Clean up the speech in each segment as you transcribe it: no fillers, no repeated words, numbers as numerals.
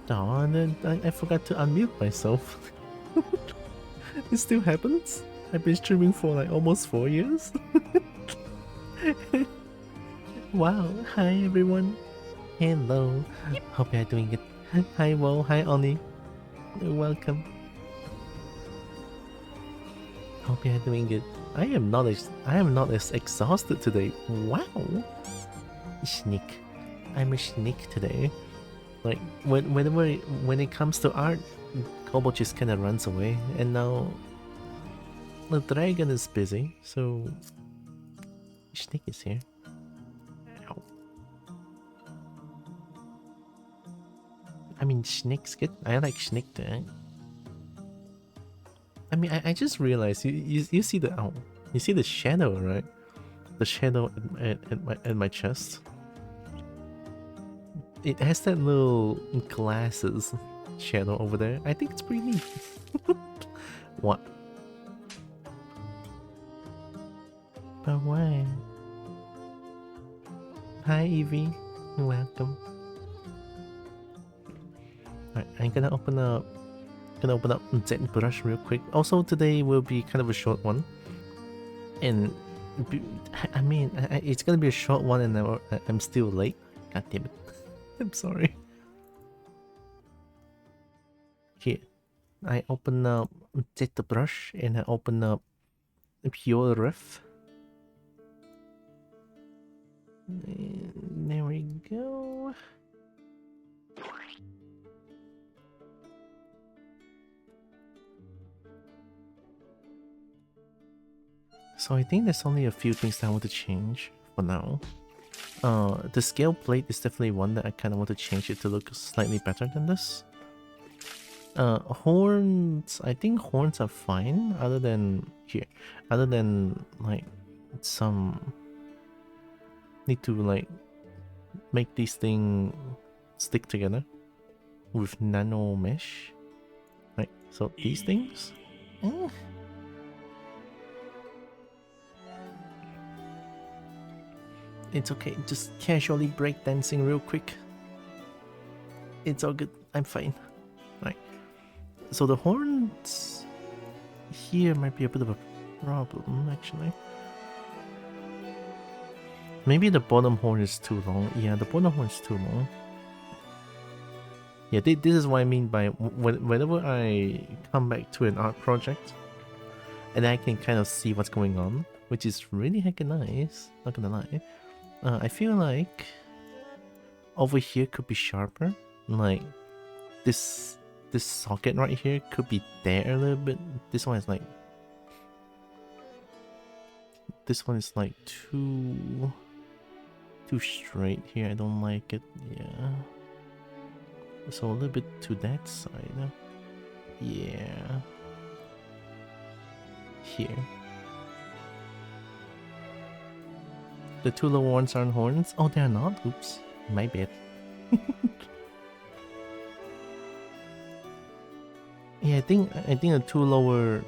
Oh, and then I forgot to unmute myself. It still happens? I've been streaming for like almost 4 years. Wow, hi everyone. Hello. Hope you're doing it. Hi Wo, hi Oni. Welcome. Hope you're doing it. I am not as exhausted today. Wow. Sneak. I'm a sneak today. Like when it comes to art, Kobold just kinda runs away, and now the dragon is busy, so Sneak is here. Ow. I mean, Sneak's good. I like Sneak too. I mean, I just realized you see the you see the shadow, right? The shadow at my chest. It has that little glasses shadow over there. I think it's pretty neat. What? But why? Hi Evie, welcome. Alright, I'm gonna open up ZBrush real quick. Also today will be kind of a short one. And I mean, it's gonna be a short one and I'm still late. God damn it. I'm sorry. Here, I open up ZBrush and I open up Pure Riff. And there we go. So I think there's only a few things that I want to change for now. The scale plate is definitely one that I kind of want to change it to look slightly better than this. Horns, I think horns are fine, other than like some need to like make these things stick together with nano mesh. Right, so these things. It's okay, just casually breakdancing real quick. It's all good, I'm fine. Right. So the horns here might be a bit of a problem, actually. Maybe the bottom horn is too long. Yeah, the bottom horn is too long. Yeah, this is what I mean by whenever I come back to an art project and I can kind of see what's going on, which is really heckin' nice, not gonna lie. I feel like over here could be sharper. Like this socket right here could be there a little bit. This one is like too straight here. I don't like it. Yeah. So a little bit to that side. Yeah. Here. The two lower ones aren't horns? Oh, they're not? Oops. My bad. Yeah, I think the two lower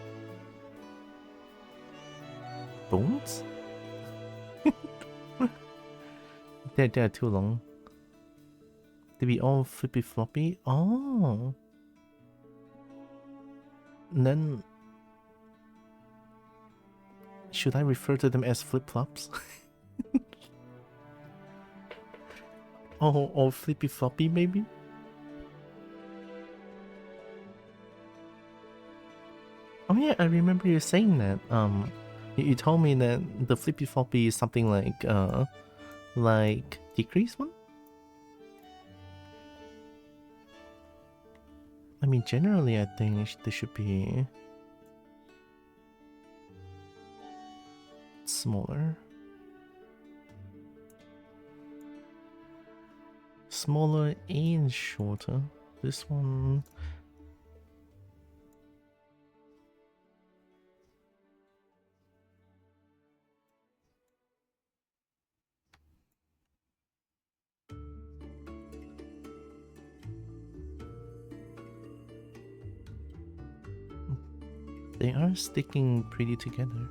bones? they're too long. They be all flippy floppy? Oh. And then should I refer to them as flip flops? or flippy floppy maybe? Oh yeah, I remember you saying that. You told me that the flippy floppy is something like decrease one? I mean, generally I think they should be smaller. Smaller and shorter. This one... They are sticking pretty together.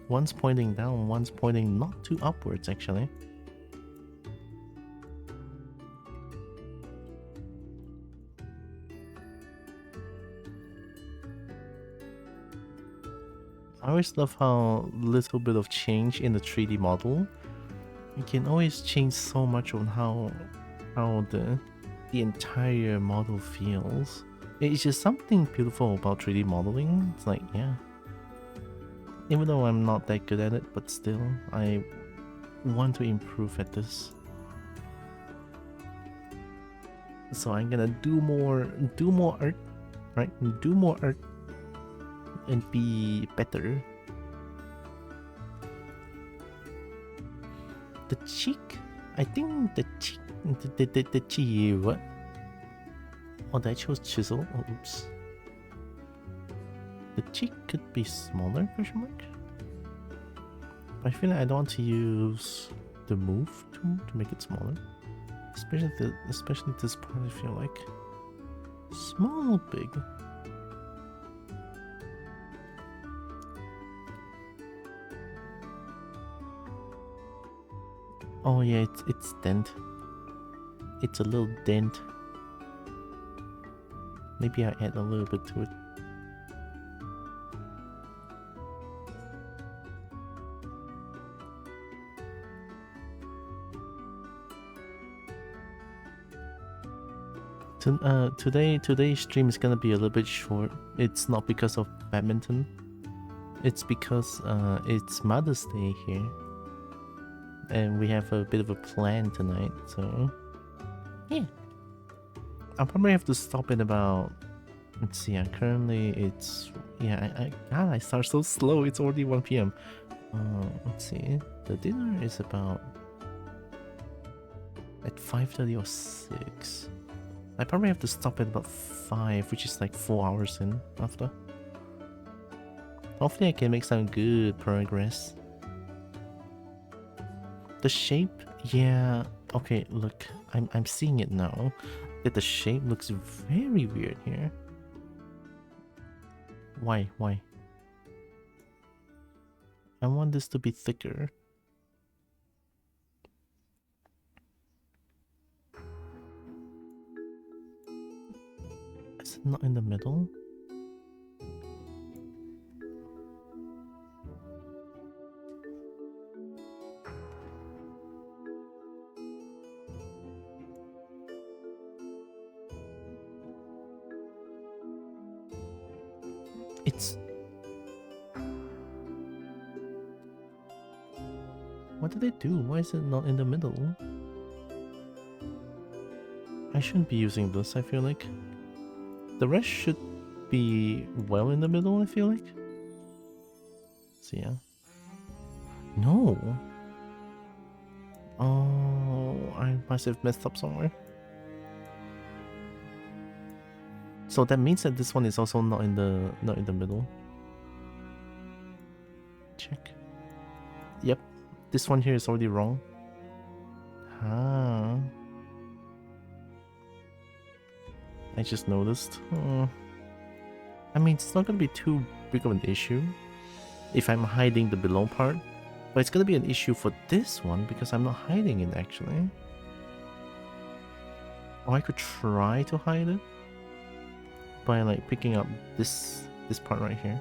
One's pointing down, one's pointing not too upwards actually. I always love how little bit of change in the 3D model, you can always change so much on how the entire model feels. It's just something beautiful about 3D modeling. It's like, yeah. Even though I'm not that good at it, but still, I want to improve at this. So I'm gonna do more art, right? Do more art and be better. The cheek, I think the cheek, the cheek, what? Oh, I chose chisel. Oh, oops. The cheek could be smaller, question mark? But I feel like I don't want to use the move tool to make it smaller. Especially this part, I feel like. Small, big. Oh yeah, it's dent. It's a little dent. Maybe I add a little bit to it. Today's stream is gonna be a little bit short. It's not because of badminton. It's because it's Mother's Day here, and we have a bit of a plan tonight. So yeah, I'll probably have to stop in about. Let's see. Currently it's God, I start so slow. It's already 1 p.m. Let's see. The dinner is about at 5:30 or 6. I probably have to stop at about 5, which is like 4 hours in after. Hopefully I can make some good progress. The shape, yeah. Okay, look, I'm seeing it now. That the shape looks very weird here. Why? I want this to be thicker. Is it not in the middle? It's... What did they do? Why is it not in the middle? I shouldn't be using this, I feel like. The rest should be well in the middle, I feel like. So yeah. No! Oh, I must have messed up somewhere. So that means that this one is also not in the middle. Check. Yep, this one here is already wrong. Ah, I just noticed. I mean, it's not gonna be too big of an issue if I'm hiding the below part, but it's gonna be an issue for this one because I'm not hiding it actually. Or I could try to hide it by like picking up this part right here.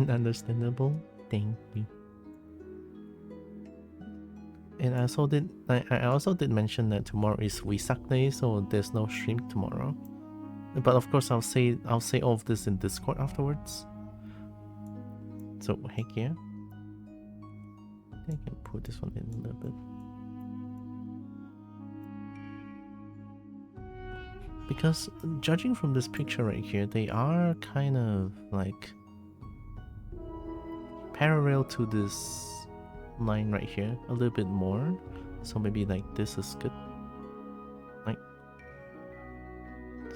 Understandable. Thank you. And I also did mention that tomorrow is Wesak Day, so there's no stream tomorrow. But of course, I'll say all of this in Discord afterwards. So heck yeah. I can put this one in a little bit. Because judging from this picture right here, they are kind of like parallel to this line right here a little bit more. So maybe like this is good. Like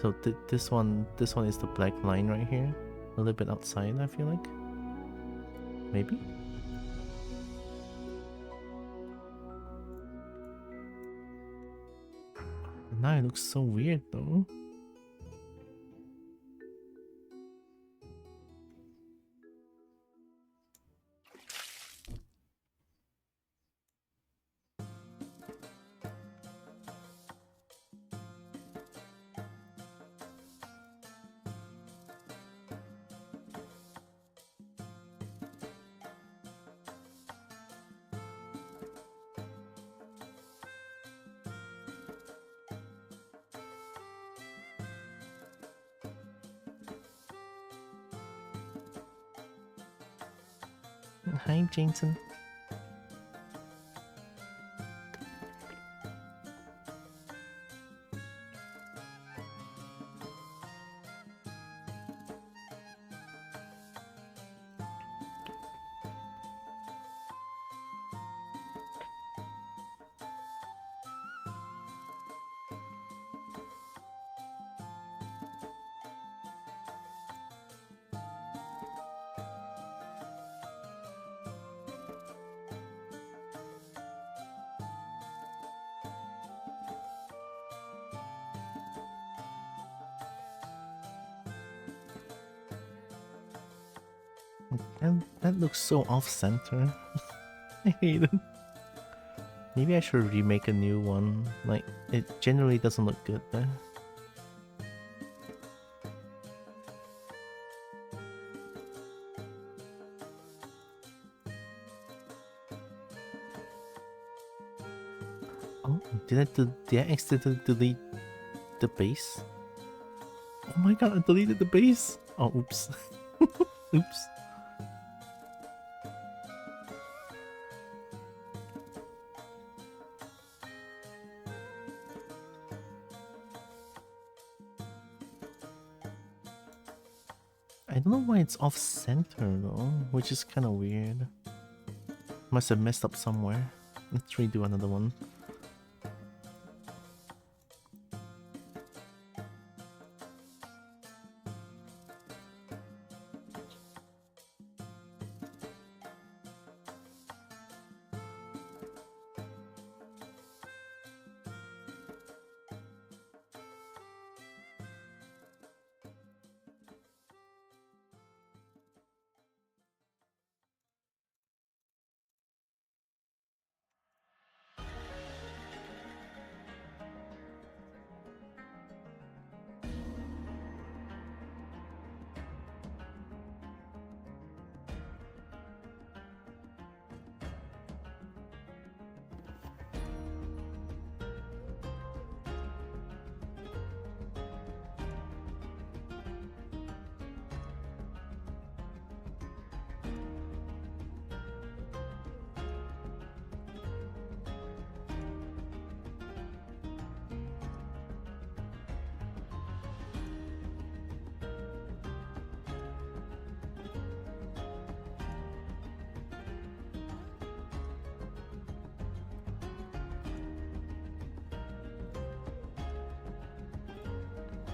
so this one is the black line right here. A little bit outside, I feel like. Maybe? Now it looks so weird though. Hi, Jameson. And that looks so off-center. I hate it. Maybe I should remake a new one. Like, it generally doesn't look good there. Oh, did I accidentally delete the base? Oh my god, I deleted the base! Oh, oops. Oops. I don't know why it's off-center though, which is kind of weird. Must have messed up somewhere. Let's redo another one.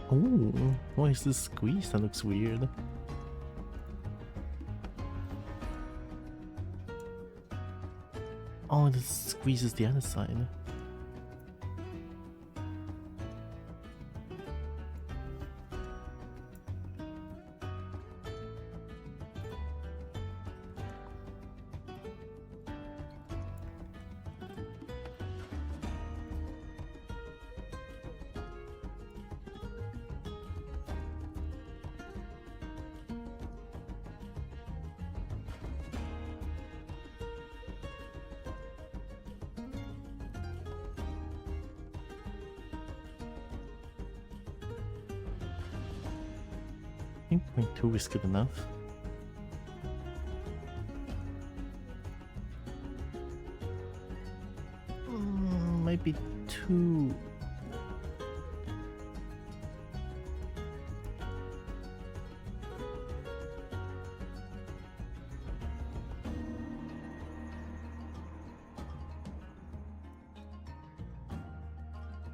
Oh, why is this squeeze? That looks weird. Oh, this squeezes the other side. I think 0.2 is good enough. Might be too...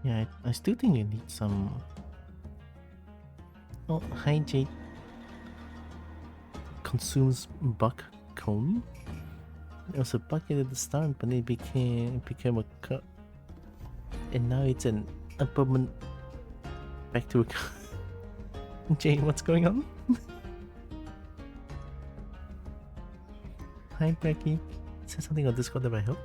Yeah, I still think you need some... Oh, hi Jade. Consumes buck cone. It was a bucket at the start, but it became a cup, and now it's an abundant. Back to a cup. Jane, what's going on? Hi Becky. Say something on Discord that might help.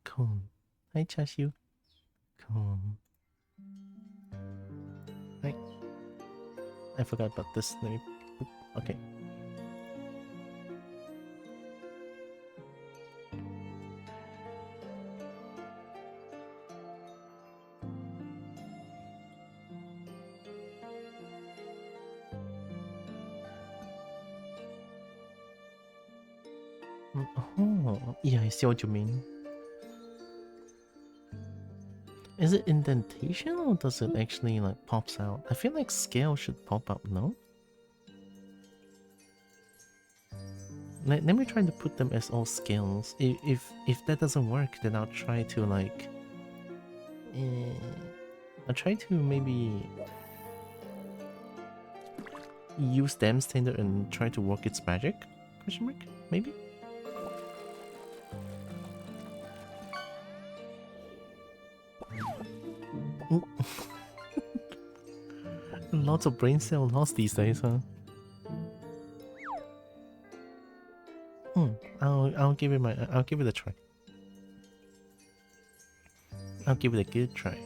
Cone. Hi Chashu. Cone. Hi. I forgot about this. Let me... Okay. Oh, yeah, I see what you mean. Is it indentation or does it actually like pops out? I feel like scale should pop out, no? Let me try to put them as all scales. If that doesn't work, then I'll try to like I'll try to maybe use them standard and try to work its magic? Question mark? Maybe? Lots of brain cell loss these days, huh? I'll give it a try. I'll give it a good try.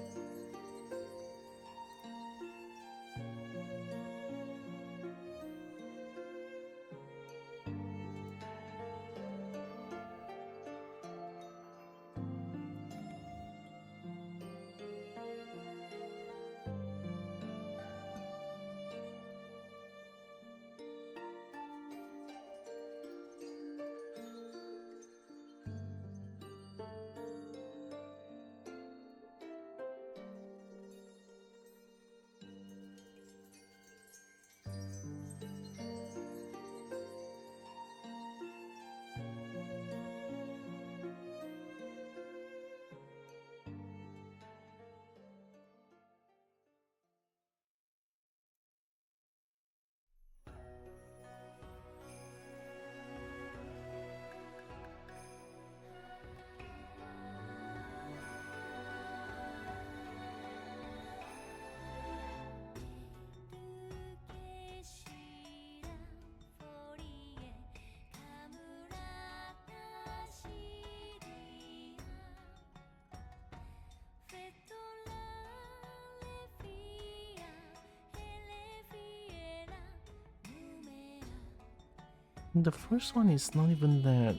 The first one is not even that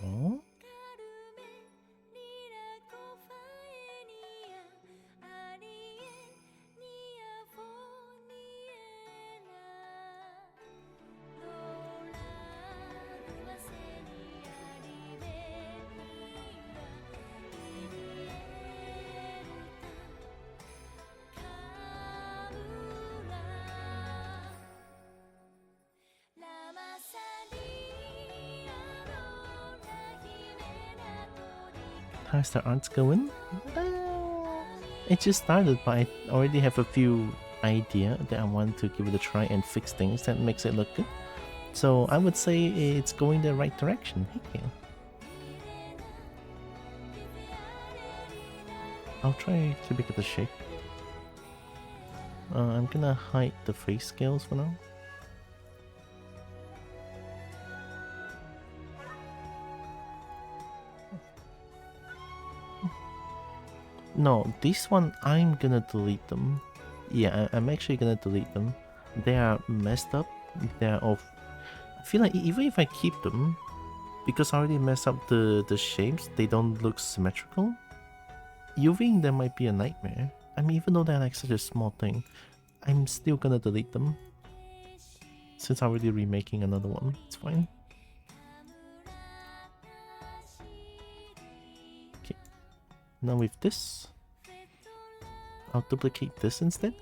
tall. How's the art going? It just started, but I already have a few idea that I want to give it a try and fix things that makes it look good. So I would say it's going the right direction. Heck yeah. I'll try to make it the shape. I'm gonna hide the face scales for now. No, this one I'm gonna delete them. Yeah, I'm actually gonna delete them. They are messed up. They are off. I feel like even if I keep them, because I already messed up the shapes, they don't look symmetrical. UVing them might be a nightmare. I mean, even though they're like such a small thing, I'm still gonna delete them. Since I'm already remaking another one, it's fine. Okay. Now with this, I'll duplicate this instead.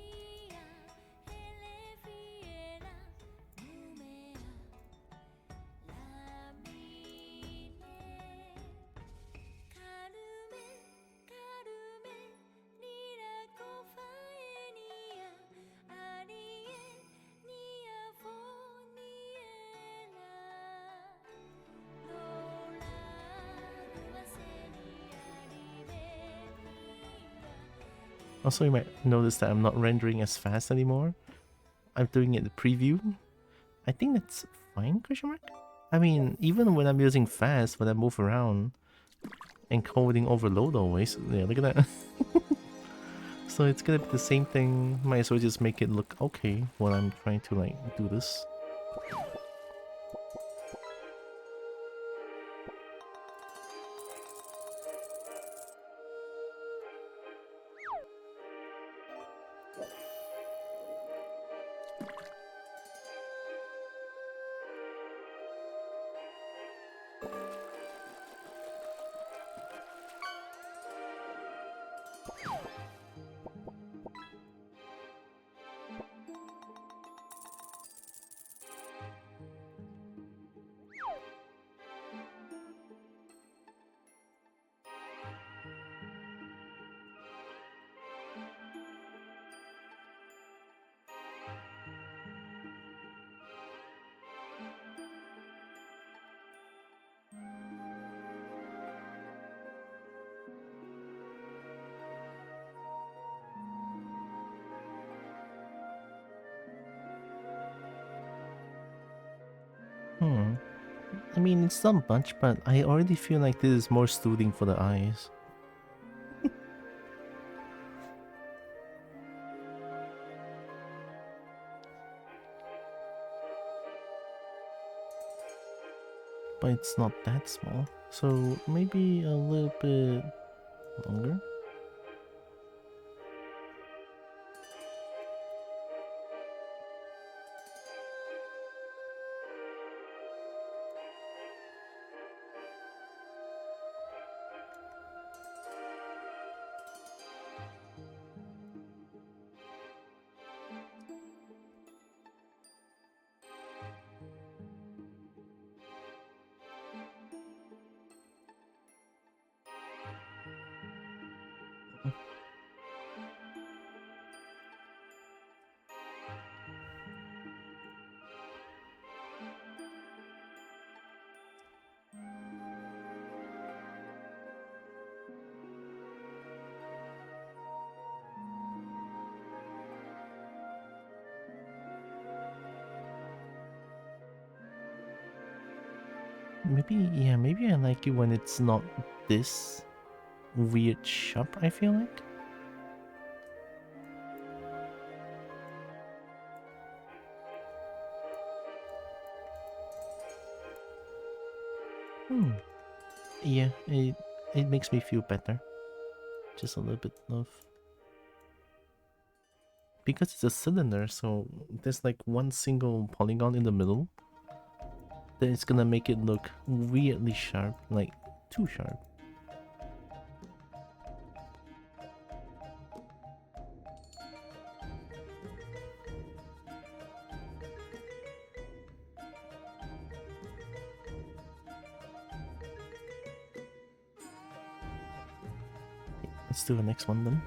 Also, you might notice that I'm not rendering as fast anymore. I'm doing it in the preview. I think that's fine, question mark? I mean, even when I'm using fast, when I move around, encoding overload always. Yeah, look at that. So it's gonna be the same thing. Might as well just make it look okay while I'm trying to like do this. I mean, it's not much, but I already feel like this is more soothing for the eyes. But it's not that small, so maybe a little bit longer. Maybe I like it when it's not this weird sharp, I feel like. Yeah, it makes me feel better. Just a little bit of... Because it's a cylinder, so there's like one single polygon in the middle. Then it's gonna make it look weirdly sharp, like too sharp. Let's do the next one then.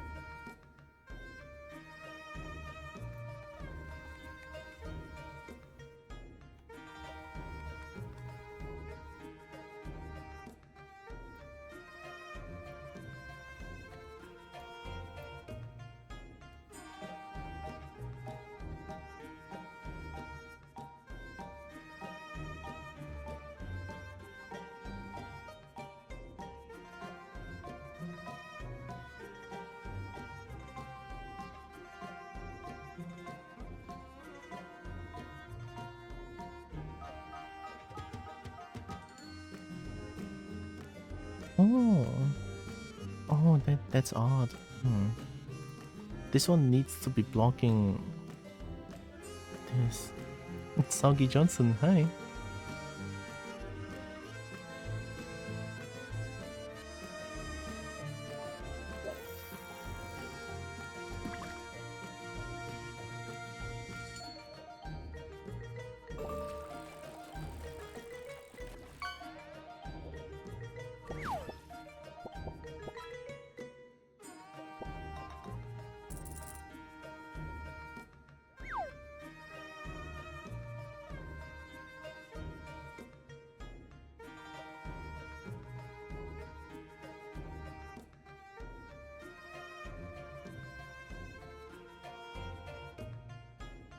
Oh, that's odd. This one needs to be blocking this. It's Soggy Johnson, hi.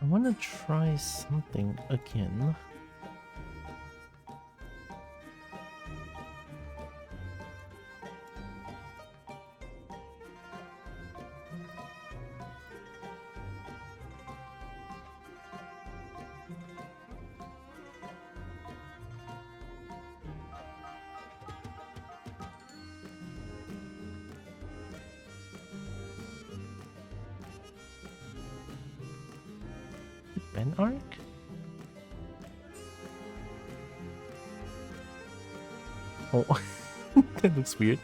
I want to try something again. Pen arc? Oh, that looks weird.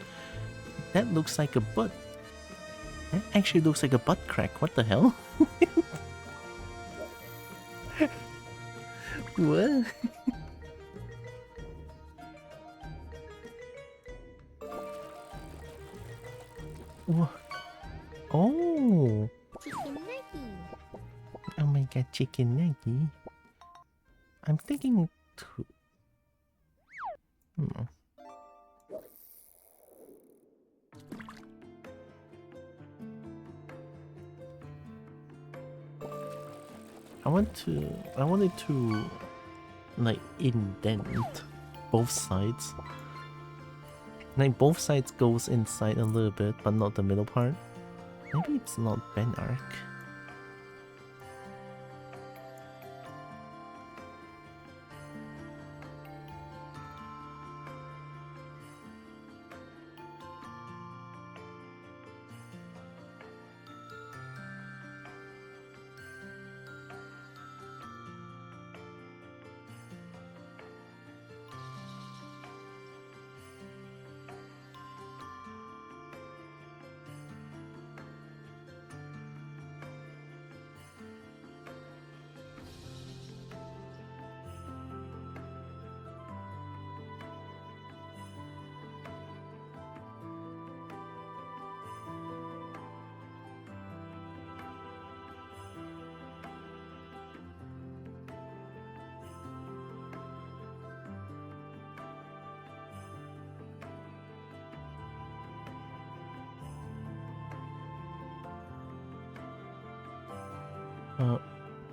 That looks like a butt. That actually looks like a butt crack. What the hell? What? What? Oh! Oh my god, chicken nugget. I'm thinking to... I wanted to like indent both sides. Like both sides goes inside a little bit, but not the middle part. Maybe it's not bend arc.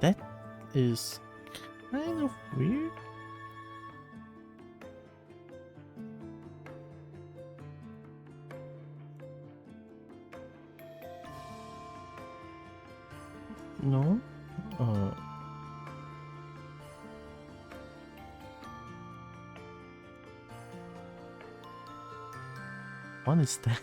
That is kind of weird. No? What is that?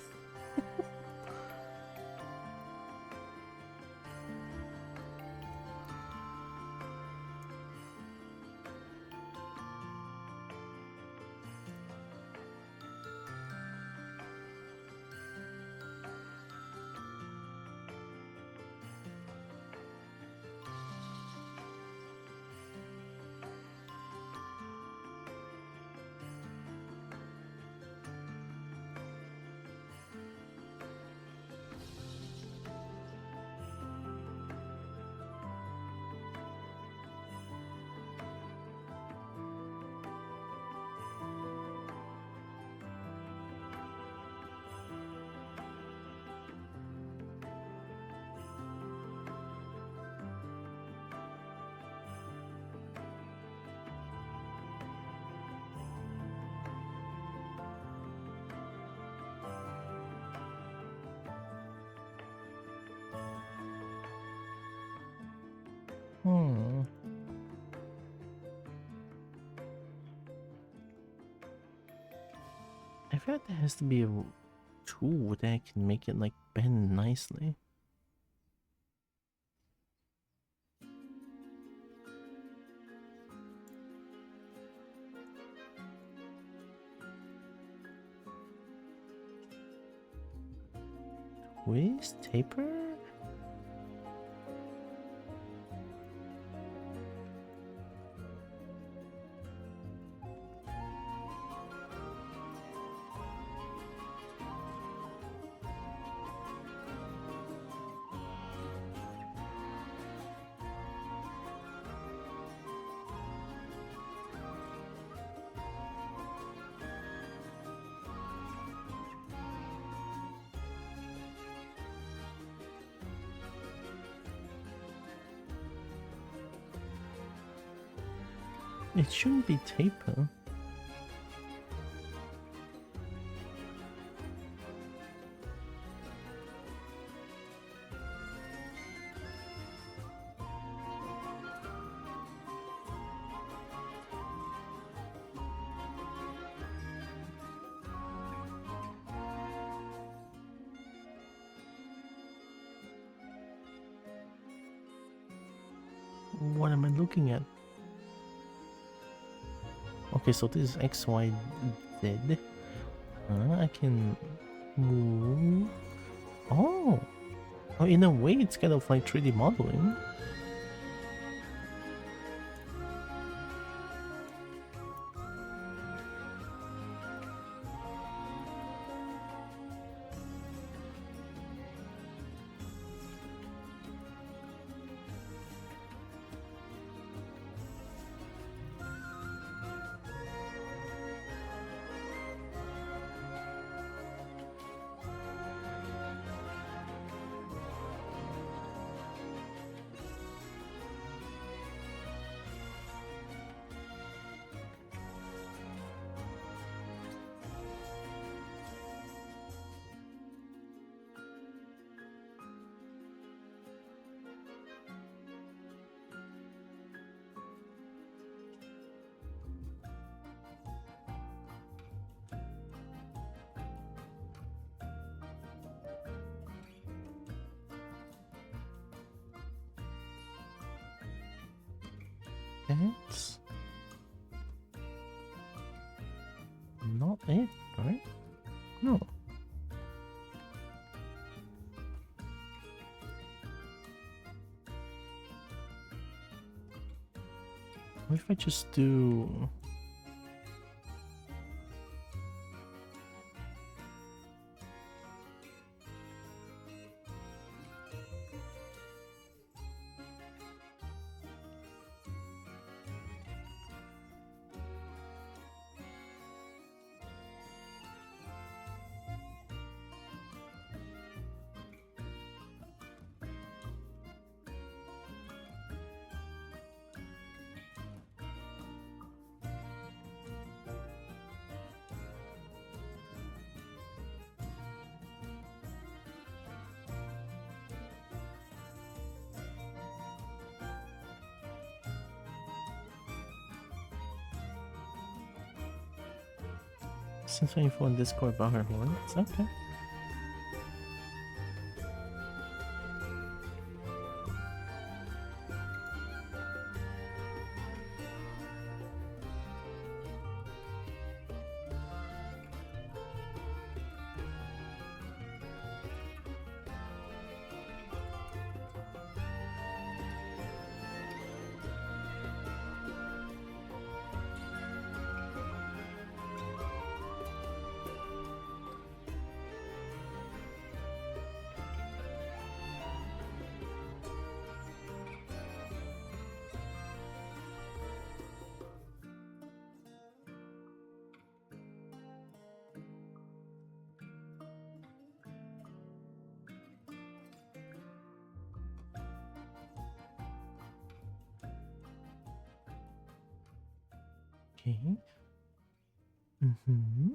I feel like there has to be a tool that can make it like bend nicely. Twist? Taper? It shouldn't be taper. What am I looking at? Okay, so this is X, Y, Z. I can move. Oh, Oh, in a way, it's kind of like 3D modeling. That's not it, right? No. What if I just do... Since 24 on Discord about her horn, it's okay. Okay. Mm-hmm.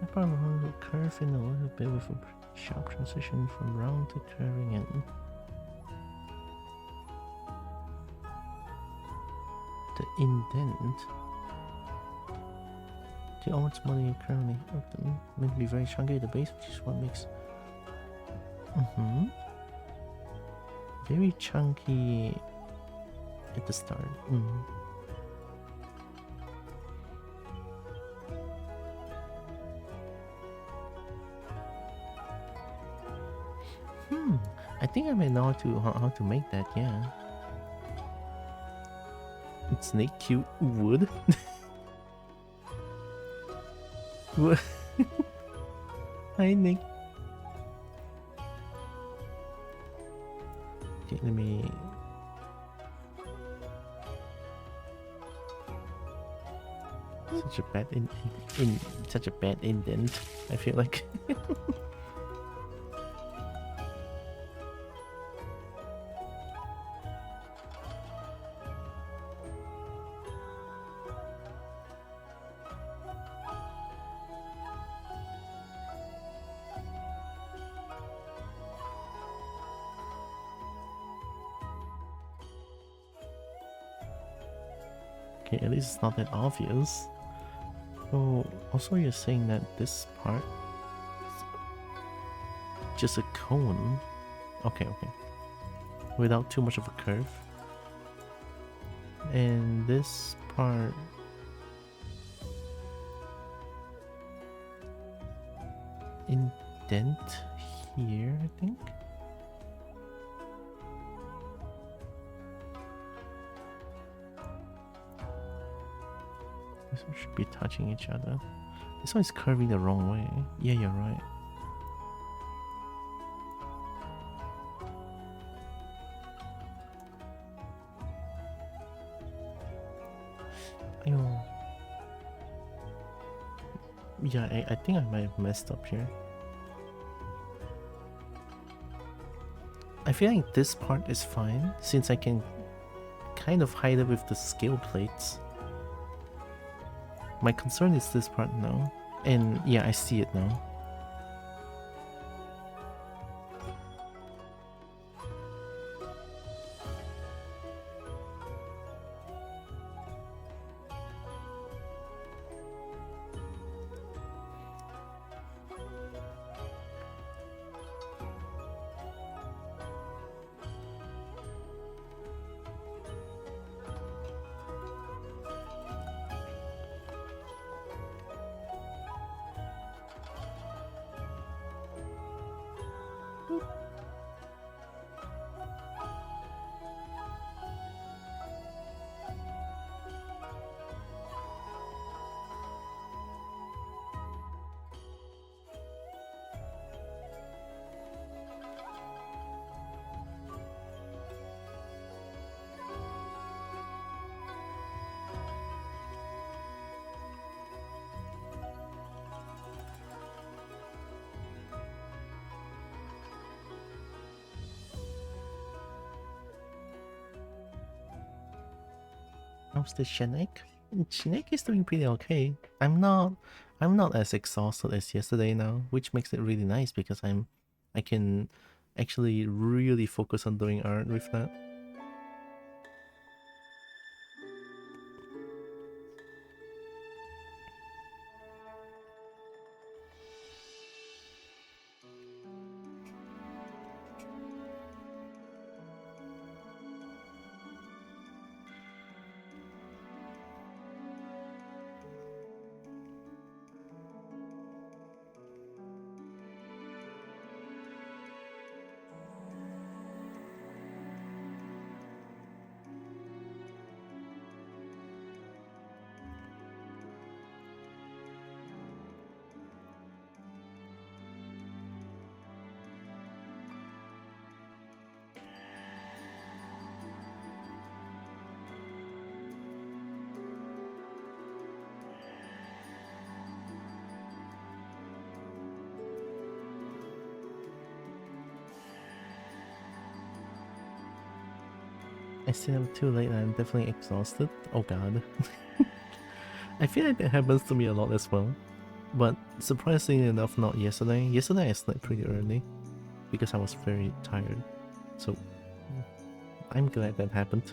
I probably want to curve in a little bit with a sharp transition from round to curving and the indent. The odds money currently meant to be very chunky at the base, which is what makes very chunky at the start. I think I may know how to make that, yeah. Snake cute wood. Hi Nick. Okay, let me... Such a bad such a bad indent, I feel like. Okay, at least it's not that obvious. Oh, also you're saying that this part is just a cone. Okay, okay. Without too much of a curve. And this part... indent here, I think? This one should be touching each other. This one is curving the wrong way. Yeah, you're right. Ew. Yeah, I think I might have messed up here. I feel like this part is fine, since I can kind of hide it with the scale plates. My concern is this part now. And yeah, I see it now. How's the Shinek? Shinek is doing pretty okay. I'm not as exhausted as yesterday now, which makes it really nice because I can actually really focus on doing art with that. I stayed up too late and I'm definitely exhausted. Oh god. I feel like that happens to me a lot as well. But surprisingly enough, not yesterday. Yesterday I slept pretty early because I was very tired. So I'm glad that happened.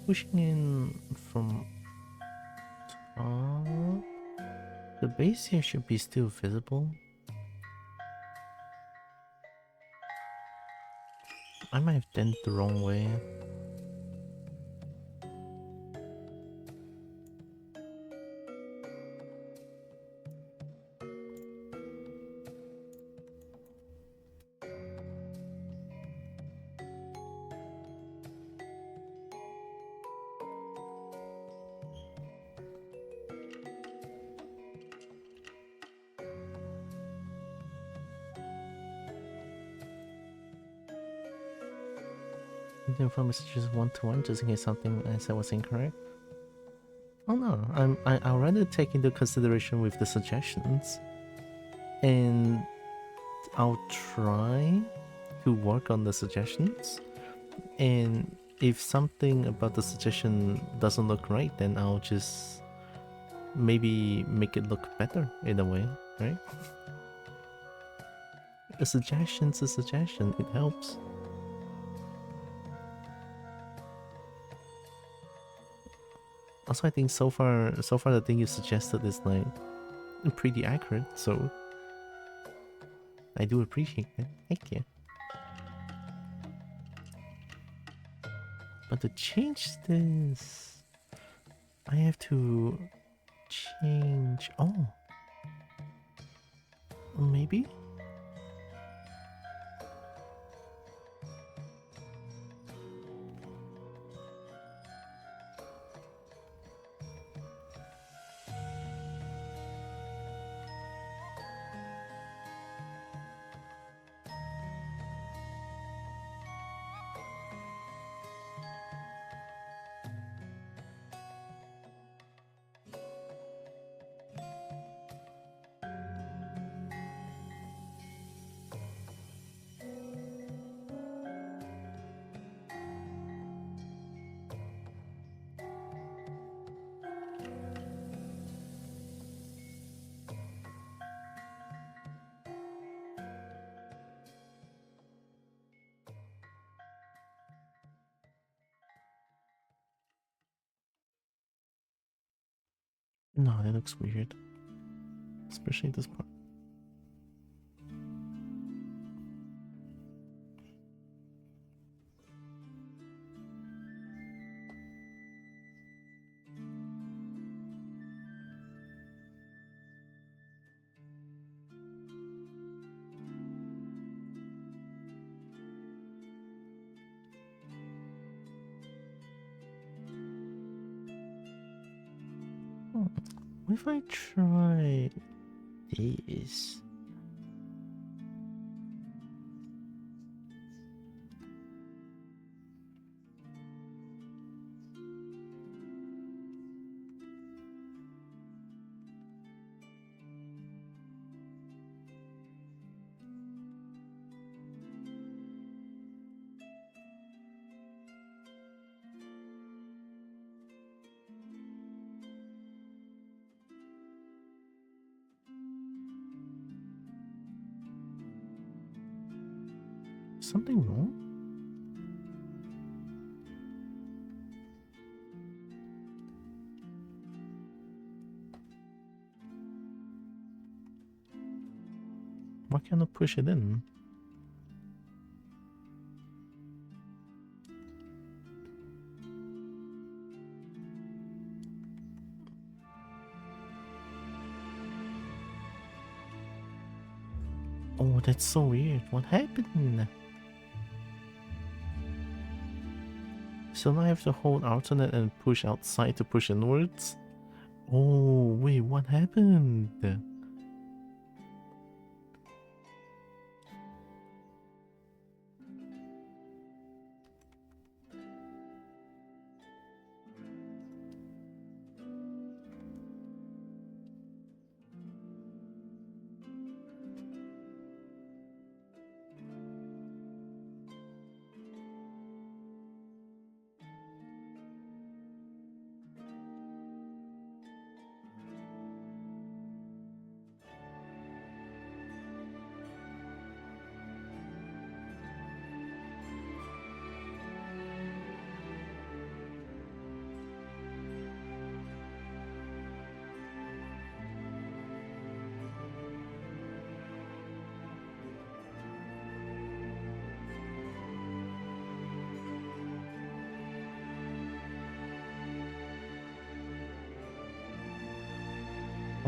pushing in from top. The base here should be still visible. I might have done it the wrong way. From messages 1-to-1 just in case something I said was incorrect. Oh no, I'll rather take into consideration with the suggestions, and I'll try to work on the suggestions, and if something about the suggestion doesn't look right, then I'll just maybe make it look better in a way, right? A suggestion's a suggestion, it helps. Also, I think so far the thing you suggested is like pretty accurate, so I do appreciate that. Thank you. But to change this, I have to change. Oh, maybe. No, that looks weird. Especially this part. What if I try this? Something wrong? Why can't I push it in? Oh, that's so weird. What happened? So now I have to hold alternate and push outside to push inwards? Oh, wait, what happened?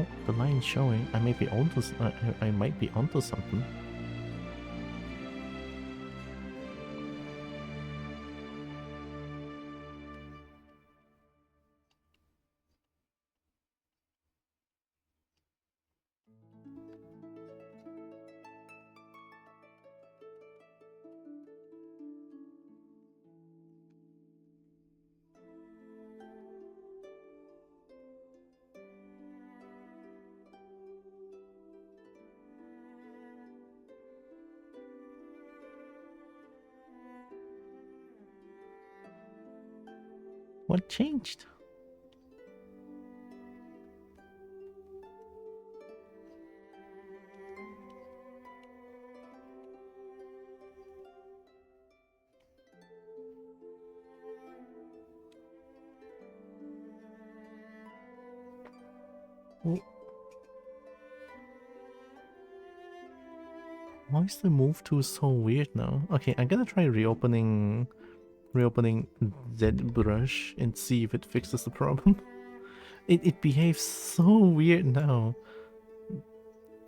Oh, the line's showing. I may be onto. I might be onto something. What changed? Why is the move tool so weird now? Okay, I'm gonna try reopening ZBrush and see if it fixes the problem. It behaves so weird now.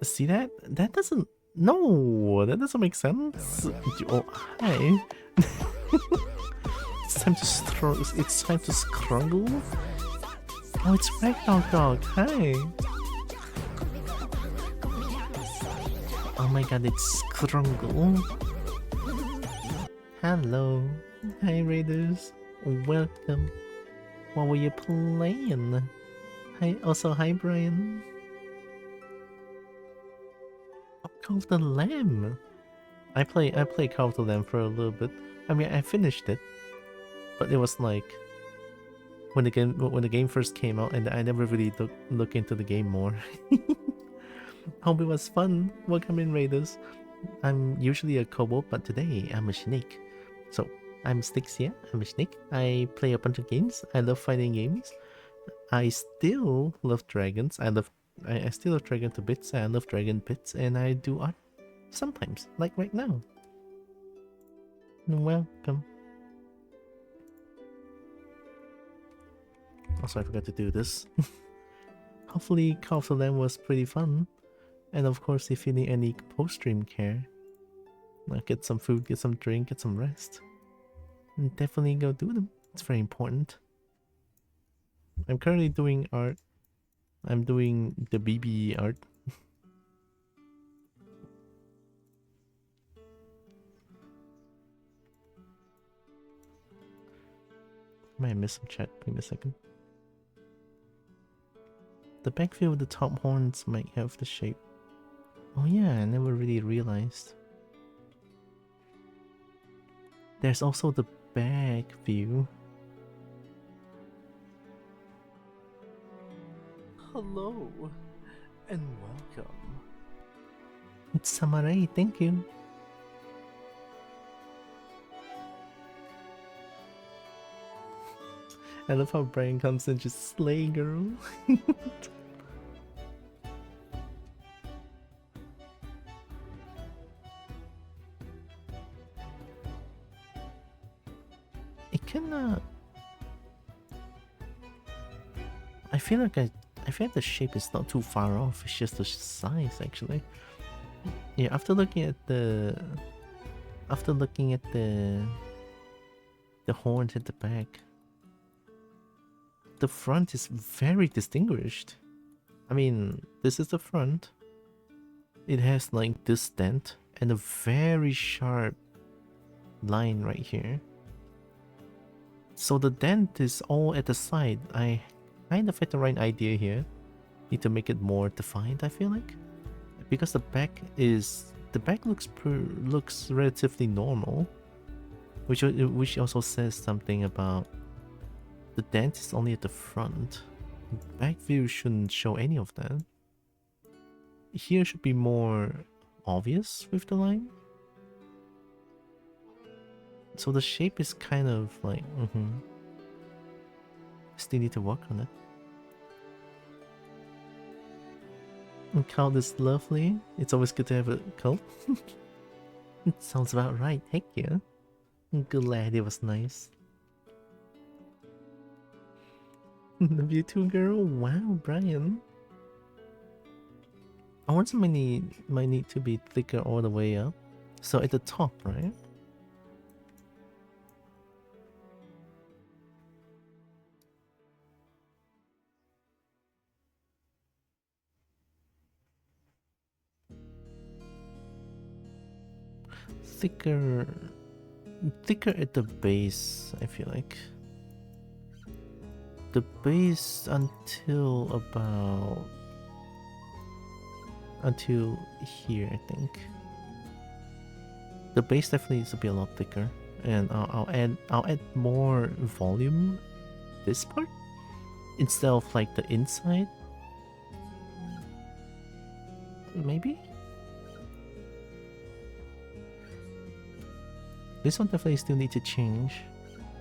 See that? That doesn't... No! That doesn't make sense. Oh, hi. It's time to struggle. It's time to struggle. Oh, it's Ragdoll Dog. Hi. Oh my god, it's Scrungle. Hello. Hi, Raiders. Welcome. What were you playing? Hi, also hi, Brian. Oh, Call of the Lamb. I played Call of the Lamb for a little bit. I mean, I finished it, but it was like when the game first came out, and I never really look into the game more. Hope it was fun. Welcome in, Raiders. I'm usually a kobold, but today I'm a snake. So I'm Stixia. I'm a snake. I play a bunch of games. I love fighting games. I still love dragons. I still love dragon to bits. I love dragon bits, and I do art sometimes, like right now. Welcome. Also, I forgot to do this. Hopefully, Call of the Lamb was pretty fun. And of course, if you need any post-stream care, like get some food, get some drink, get some rest, and definitely go do them. It's very important. I'm currently doing art. I'm doing the BB art. Might miss some chat. Give me a second. The back view of the top horns might have the shape. Oh yeah, I never really realized. There's also the back view. Hello, and welcome. It's Samurai, thank you. I love how Brian comes in just slay girl. It can I feel like the shape is not too far off. It's just the size, actually. Yeah, after looking at the horns at the back, the front is very distinguished. I mean, this is the front. It has like this dent and a very sharp line right here. So the dent is all at the side. I kind of had the right idea here. Need to make it more defined, I feel like, because the back looks relatively normal, which also says something about the dent is only at the front. Back view shouldn't show any of that. Here should be more obvious with the line. So the shape is kind of like, still need to work on it. And cult is lovely. It's always good to have a cult. It sounds about right. Heck yeah. I'm glad it was nice. Love you too, girl. Wow, Brian. also might need to be thicker all the way up. So at the top, right? Thicker at the base, I feel like. The base until here, I think. The base definitely needs to be a lot thicker, and I'll add more volume this part instead of like the inside. Maybe this one definitely still need to change,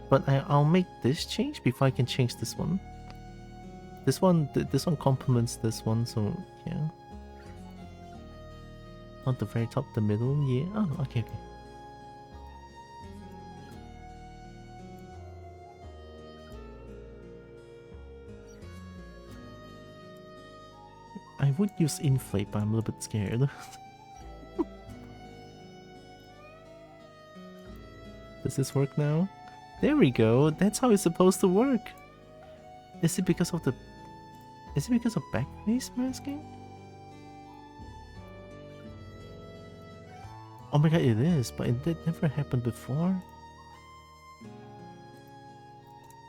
but I'll make this change before I can change this one. This one complements this one, so yeah. Not the very top, the middle, yeah. Oh, okay. I would use inflate, but I'm a little bit scared. Does this work now? There we go. That's how it's supposed to work. Is it because of backface masking? Oh my god, it is, but that never happened before.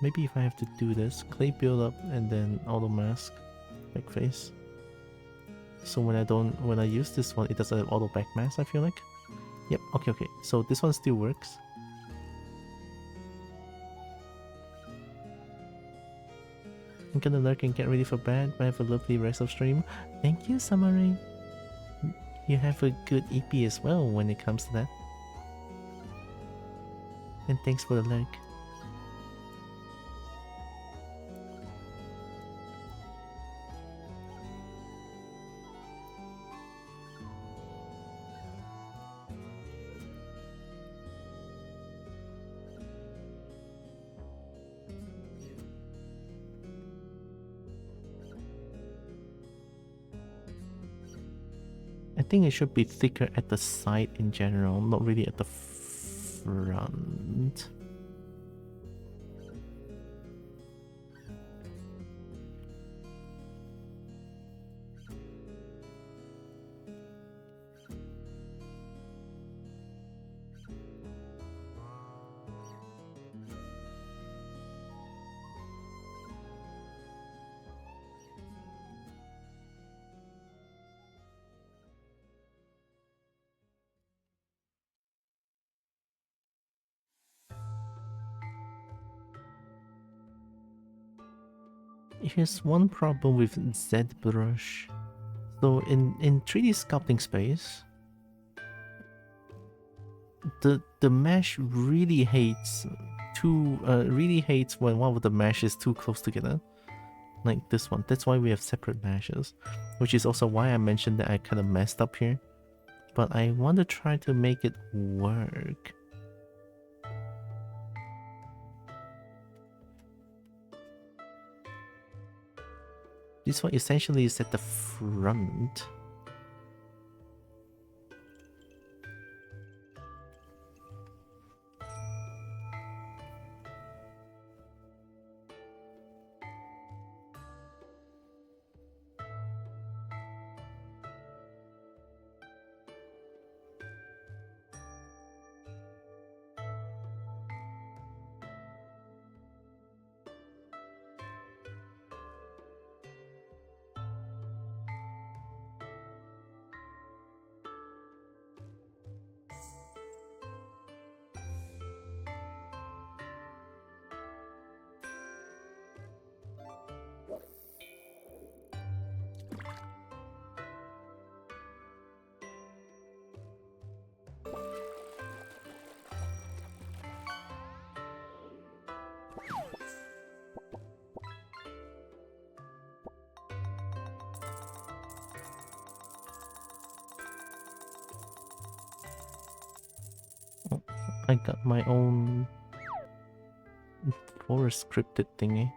Maybe if I have to do this, clay build up and then auto mask backface. So when I use this one, it doesn't have auto back mask, I feel like. Yep, okay. So this one still works. I'm gonna lurk and get ready for bed, but have a lovely rest of stream. Thank you, Samari. You have a good EP as well when it comes to that. And thanks for the lurk. I think it should be thicker at the side in general, not really at the front. Here's one problem with ZBrush. So in 3D sculpting space, the mesh really hates when one of the meshes is too close together. Like this one. That's why we have separate meshes. Which is also why I mentioned that I kind of messed up here. But I want to try to make it work. This one essentially is at the front. I got my own forest scripted thingy.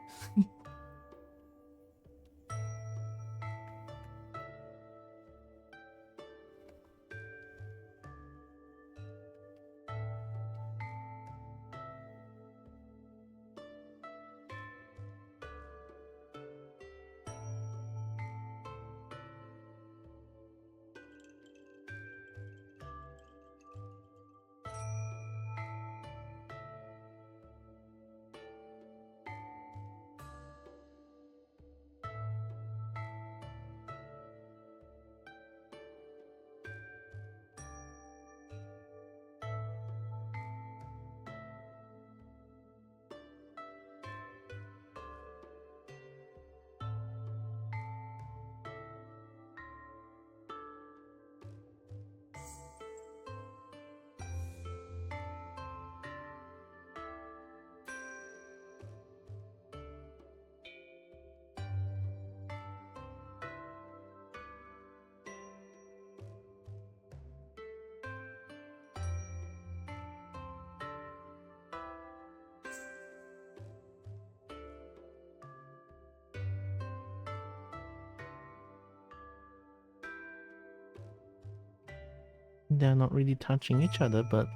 They're not really touching each other, but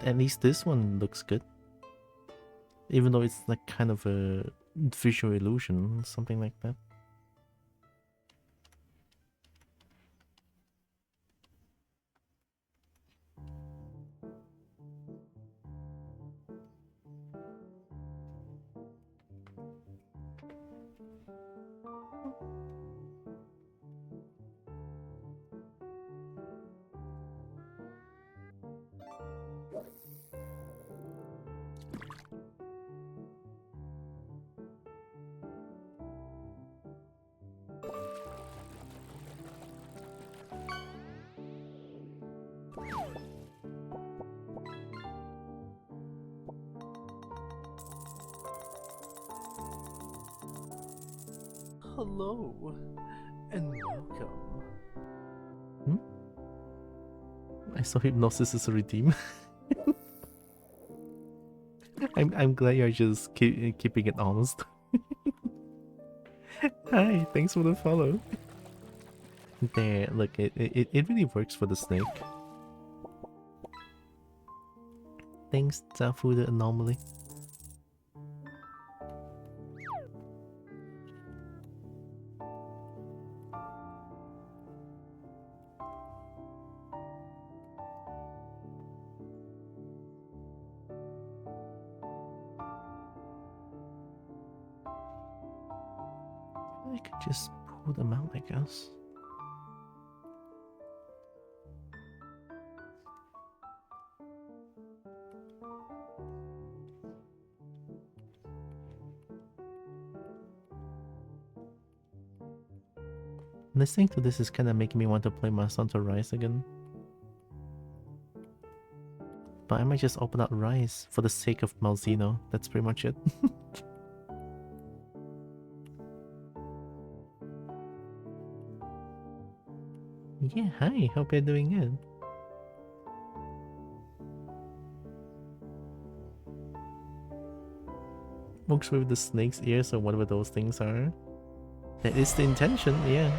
at least this one looks good. Even though it's like kind of a visual illusion, something like that. Hello and welcome. I saw hypnosis as a redeem. I'm glad you're just keeping it honest. Hi, thanks for the follow. There, look, it really works for the snake. Thanks, Zafu, the anomaly. I could just pull them out, I guess. Listening to this is kind of making me want to play Monster Hunter Rise again. But I might just open up Rise for the sake of Malzeno. That's pretty much it. Yeah, hi, hope you're doing good. Works with the snake's ears or whatever those things are. That is the intention, yeah.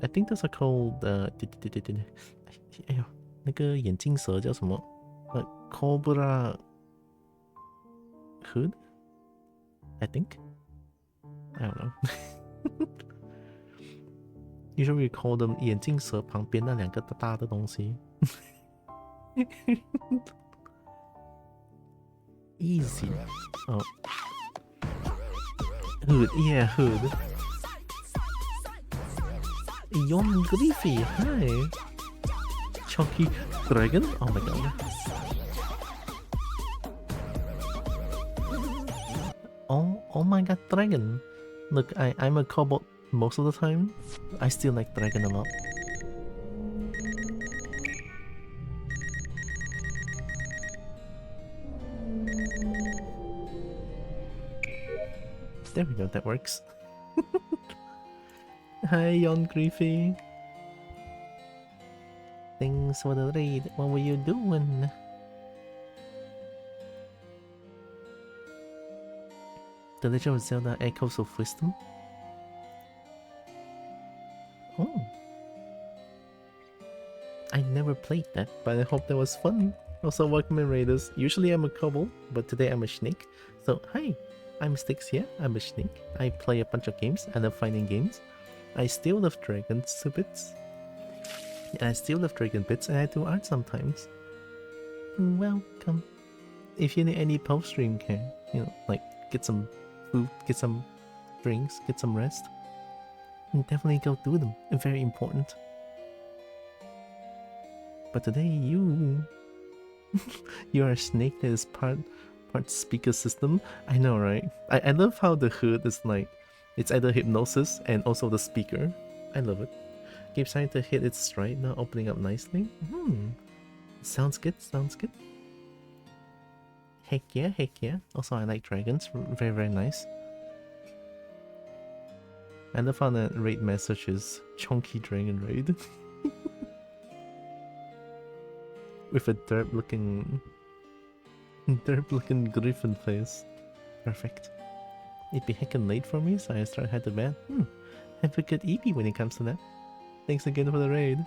I think those are called Cobra hood? I think? I don't know. Usually we call them 眼镜蛇旁边那两个大的东西。Easy. Oh. Hood, yeah, hood. Yon Griffy, hi. Chunky dragon? Oh my god. Oh my god, dragon. Look, I'm a kobold most of the time. I still like dragon a lot. There we go, that works. Hi, Yon Griffy. Thanks for the raid. What were you doing? The Legend of Zelda Echoes of Wisdom? Oh. I never played that, but I hope that was fun. Also, welcome in Raiders. Usually I'm a kobold, but today I'm a snake. So, hi, I'm Styx here. I'm a snake. I play a bunch of games. I love finding games. I still love dragons to bits. And I still love dragon bits, and I do art sometimes. Welcome. If you need any post-stream care, you know, like get some food, get some drinks, get some rest, definitely go do them. Very important. But today you are a snake that is part speaker system. I know, right? I love how the hood is like, it's either hypnosis and also the speaker. I love it. Keeps trying to hit its stride, now opening up nicely. Sounds good, sounds good. Heck yeah, heck yeah. Also, I like dragons. Very, very nice. I love how the raid message is chunky dragon raid. With a derp looking griffin face. Perfect. it'd be heckin' late for me, so I start head to bed. Have a good EP when it comes to that. Thanks again for the raid.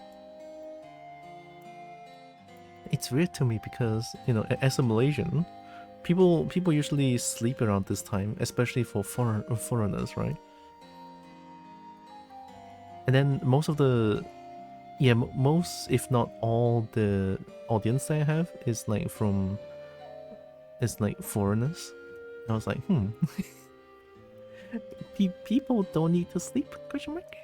It's weird to me because, you know, as a Malaysian, people usually sleep around this time, especially for foreigners, right? And then most of the, yeah, most if not all the audience that I have is like foreigners. And I was like, people don't need to sleep? Question mark.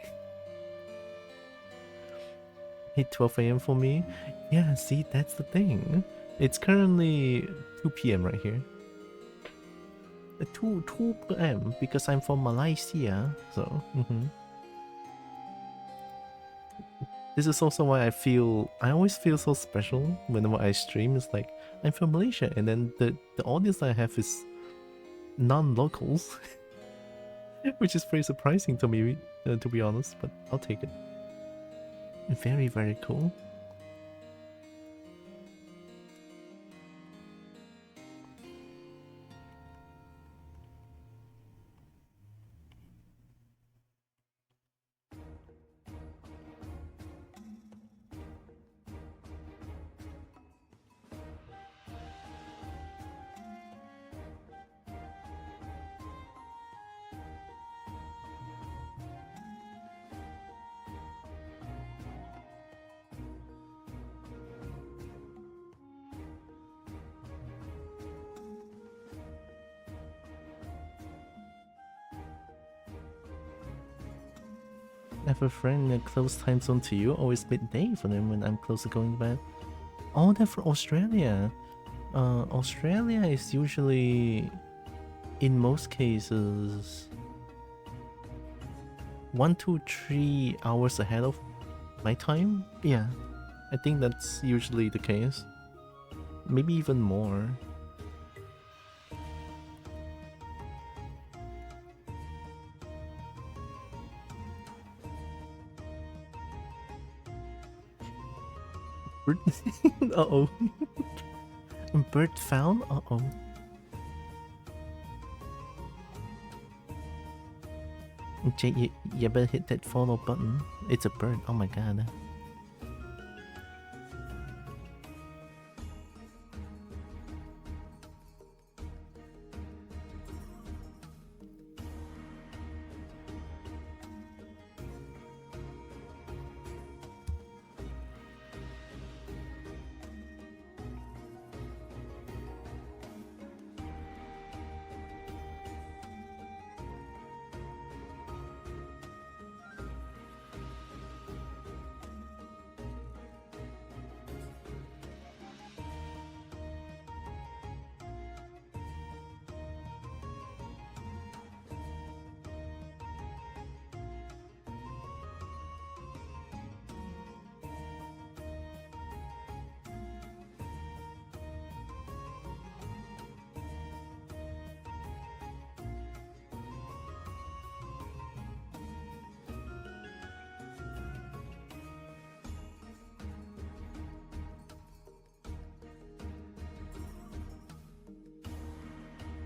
Hit 12 a.m. for me. Yeah, see, that's the thing. It's currently 2 p.m. right here. 2 p.m. because I'm from Malaysia. So, this is also why I always feel so special whenever I stream. It's like I'm from Malaysia, and then the audience I have is non-locals, which is very surprising to me, to be honest. But I'll take it. Very, very cool. I have a friend in a close time zone to you, always midday for them when I'm close to going to bed. Oh, they're from Australia. Australia is usually, in most cases, 1 to 3 hours ahead of my time. Yeah, I think that's usually the case. Maybe even more. Uh-oh. Bird found? Uh-oh. Jay, you better hit that follow button. It's a bird. Oh my god.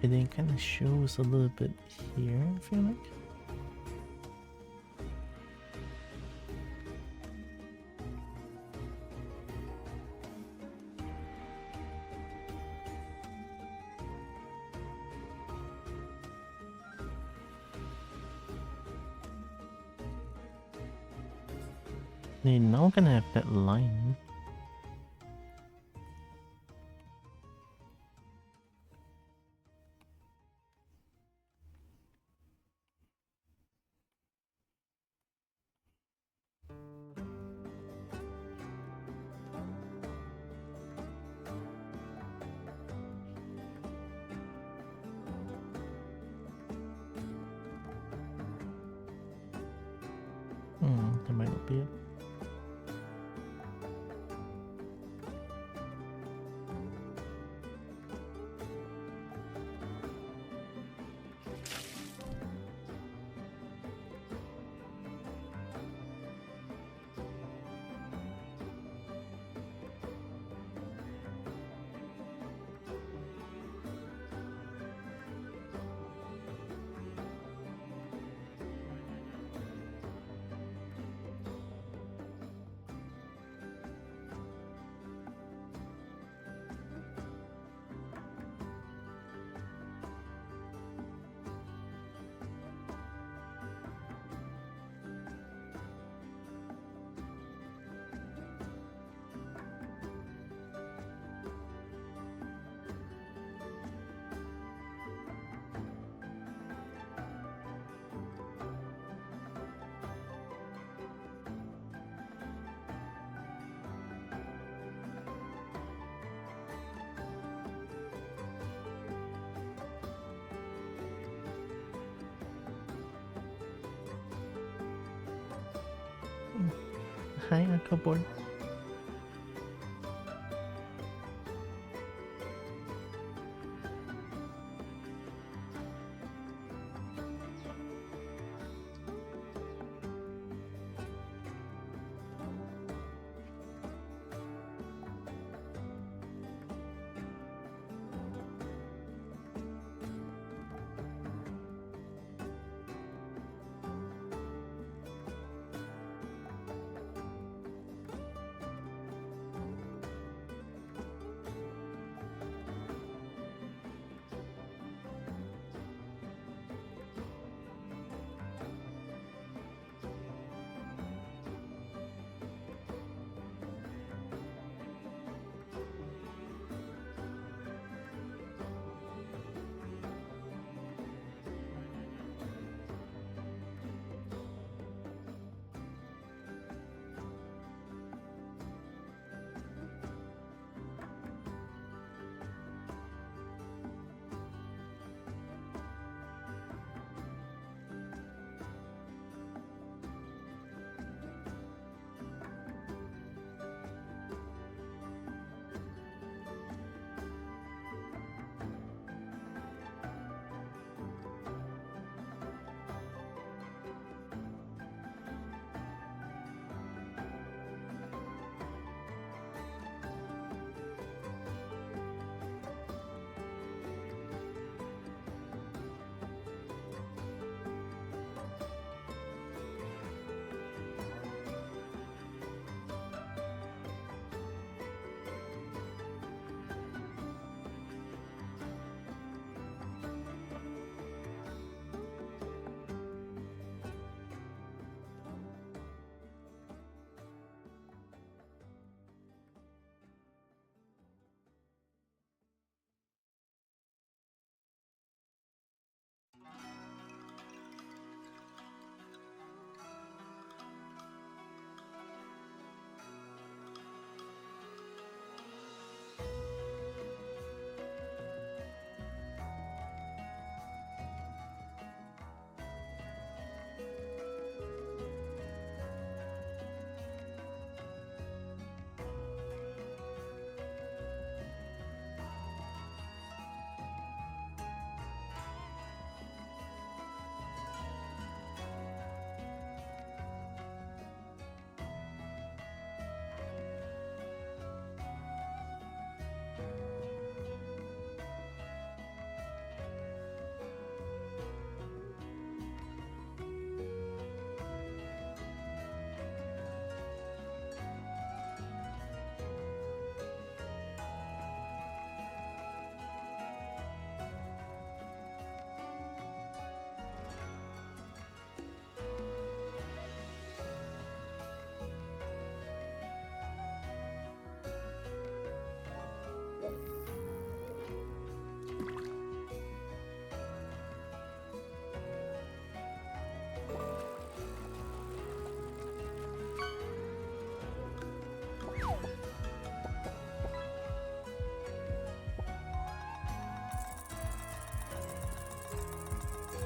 And then it kind of shows a little bit here, I feel like. They're now gonna have that line. That might not be it. Hi, Uncle Board.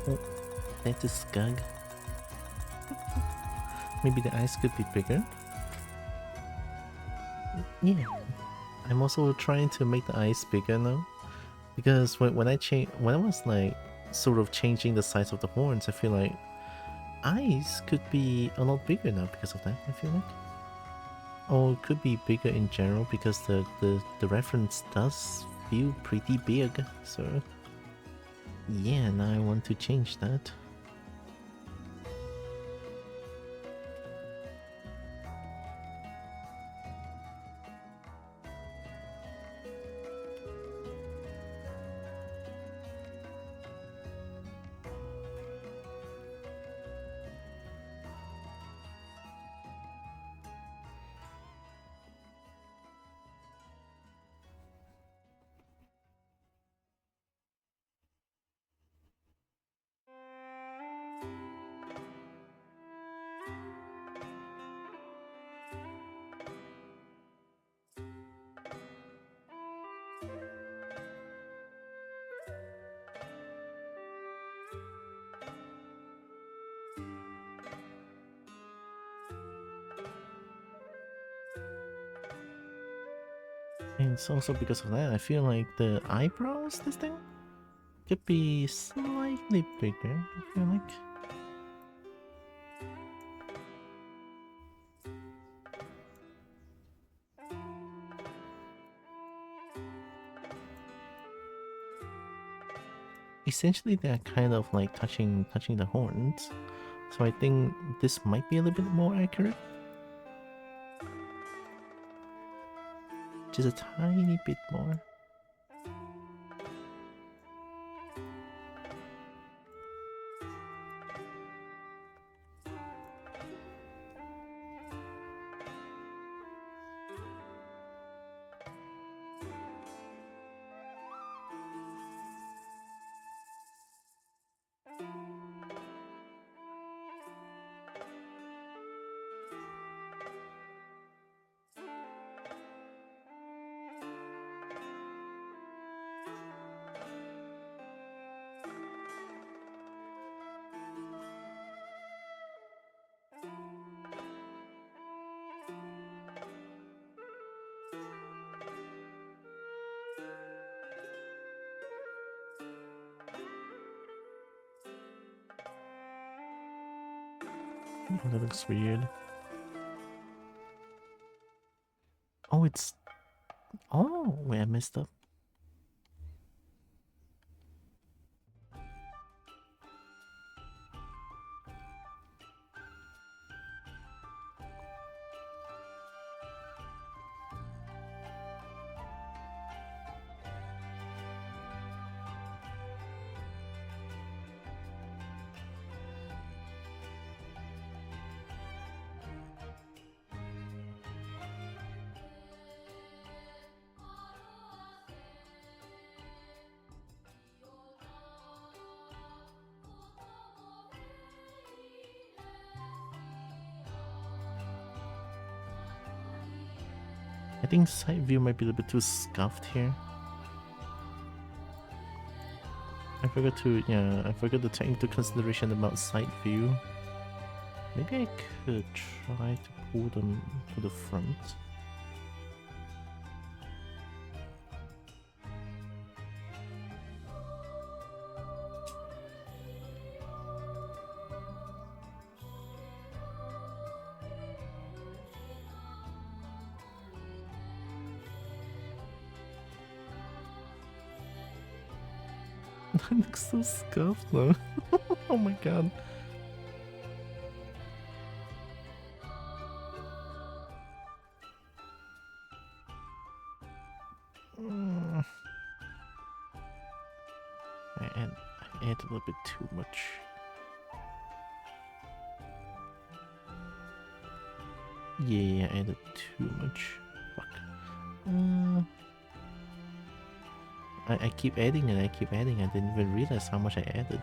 Oh, that's a skug. Maybe the eyes could be bigger. Yeah, I'm also trying to make the eyes bigger now because when I was like sort of changing the size of the horns, I feel like eyes could be a lot bigger now because of that. I feel like, or it could be bigger in general because the reference does feel pretty big. So yeah, now I want to change that. it's also because of that, I feel like the eyebrows, this thing, could be slightly bigger, I feel like. Essentially, they're kind of like touching the horns, so I think this might be a little bit more accurate. Just a tiny bit more. Oh, that looks weird. Oh, it's... Oh, wait, I messed up. I think side view might be a little bit too scuffed here. I forgot to take into consideration about side view. Maybe I could try to pull them to the front. That looks so scuffed though. Oh my god. I add a little bit too much. Yeah, I added too much. Fuck. I keep adding and I keep adding. I didn't even realize how much I added.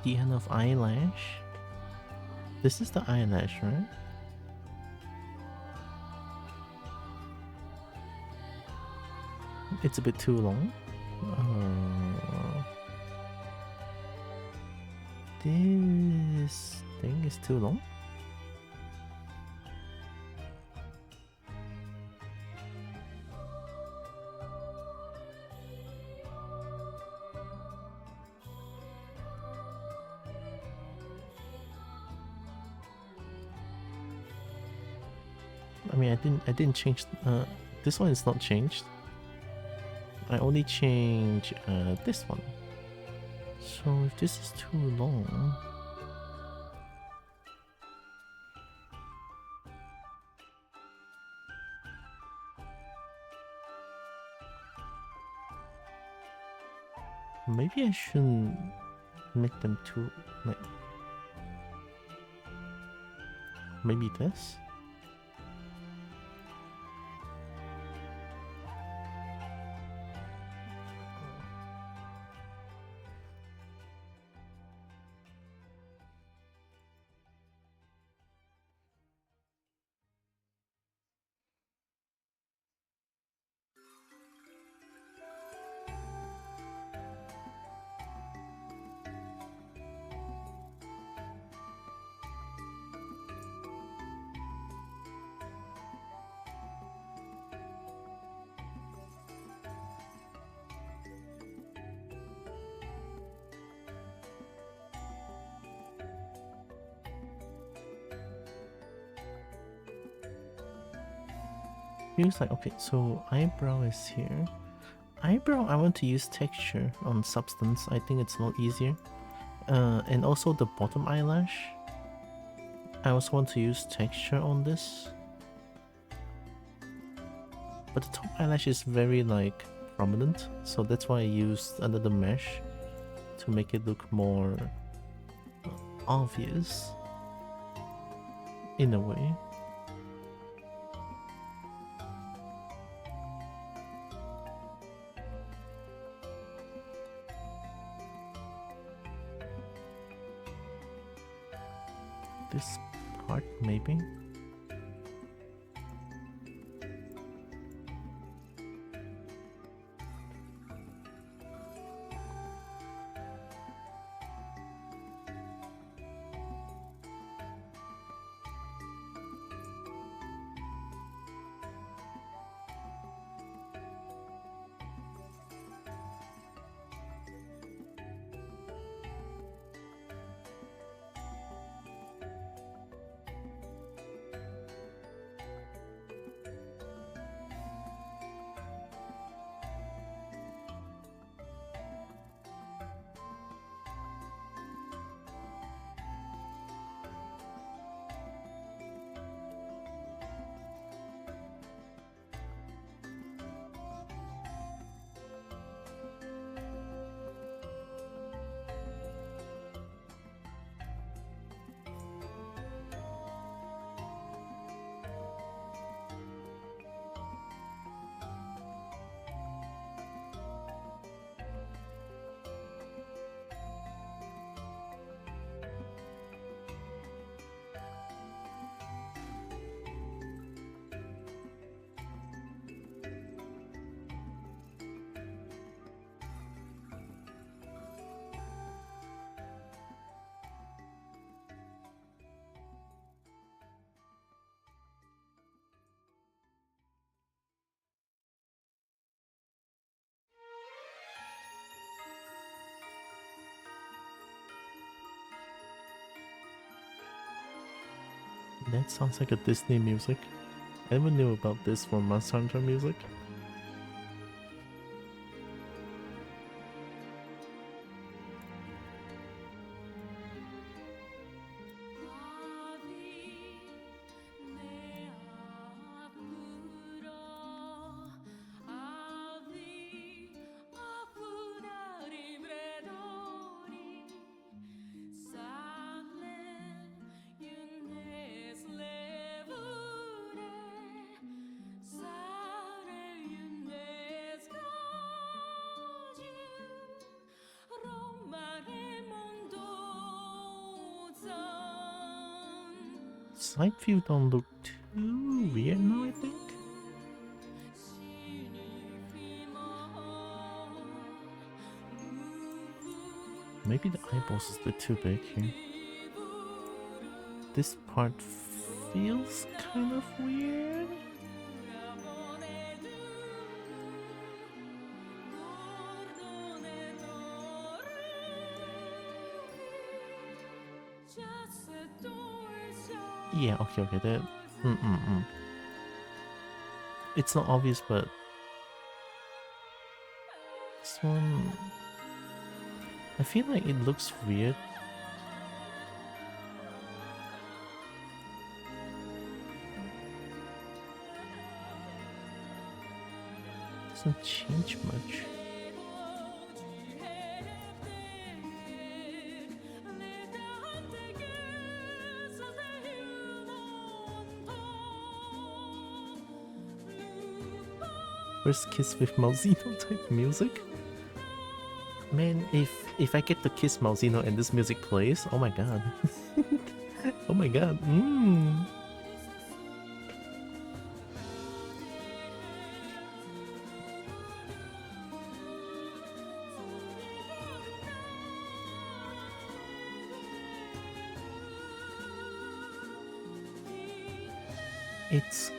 The end of eyelash. This is the eyelash, right? It's a bit too long. This thing is too long. I mean, I didn't change. This one is not changed. I only change this one. So if this is too long, maybe I shouldn't make them too like. Maybe this. feels like, okay, so eyebrow is here. Eyebrow, I want to use texture on substance. I think it's a lot easier. And also the bottom eyelash. I also want to use texture on this. But the top eyelash is very like prominent, so that's why I used another mesh to make it look more obvious in a way. This part maybe. That sounds like a Disney music. I never knew about this for Monster Hunter music. Side view don't look too weird now, I think. Maybe the eyeballs is a bit too big here. This part feels kind of weird. Yeah, okay, that... It's not obvious, but... This one... I feel like it looks weird. Doesn't change much. First kiss with Malzino type music? Man, if I get to kiss Malzino and this music plays, oh my god. Oh my god. It's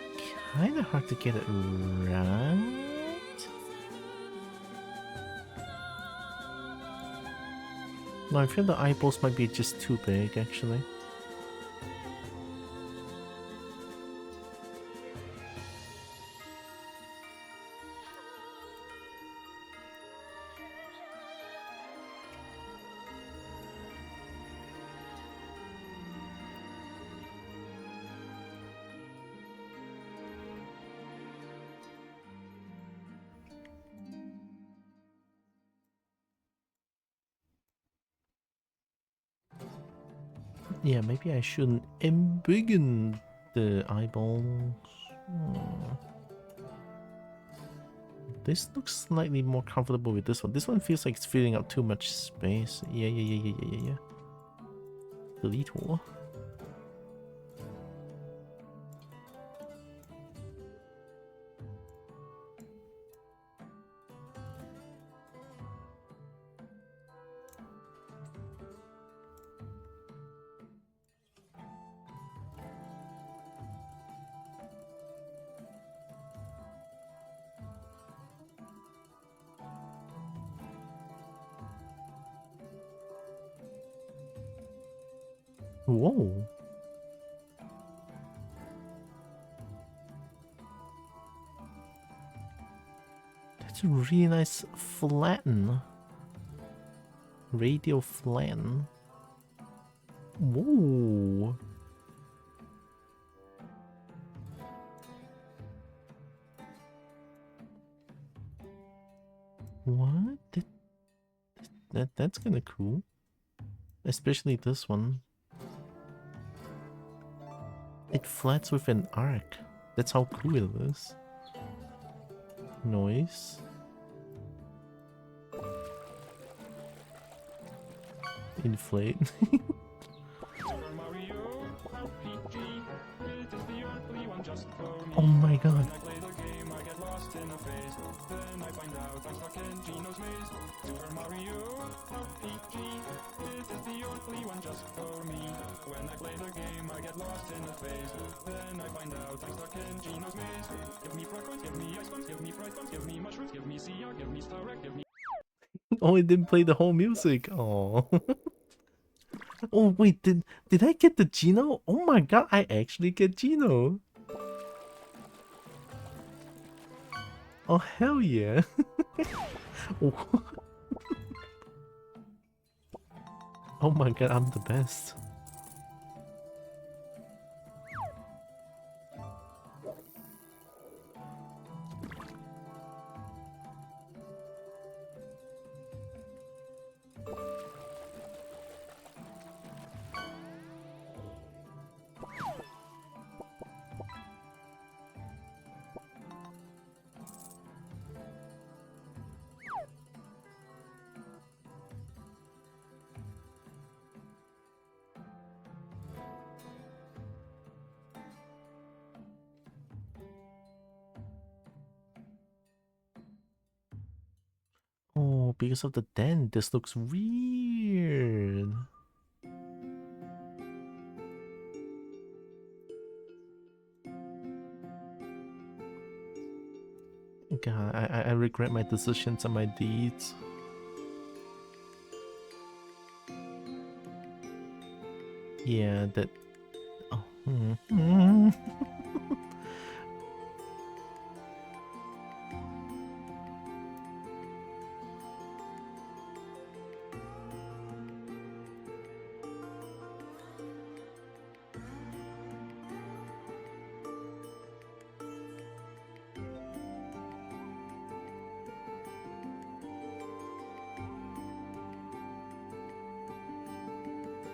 kind of hard to get it right. No, I feel the eyeballs might be just too big, actually. Yeah, maybe I shouldn't embiggen the eyeballs. Hmm. This looks slightly more comfortable with this one. This one feels like it's filling up too much space. Yeah. Delete all. Whoa. That's a really nice flatten. Radial flatten. Whoa. What? That's kind of cool. Especially this one. It flats with an arc. That's how cool it is. Noise. Inflate. Oh my god. Oh, it didn't play the whole music. Oh. Oh wait, did I get the Geno? Oh my god, I actually get Geno. Oh hell yeah. Oh. Oh my god, I'm the best. Oh, because of the dent, this looks weird. God, I regret my decisions and my deeds. Yeah, that... Oh.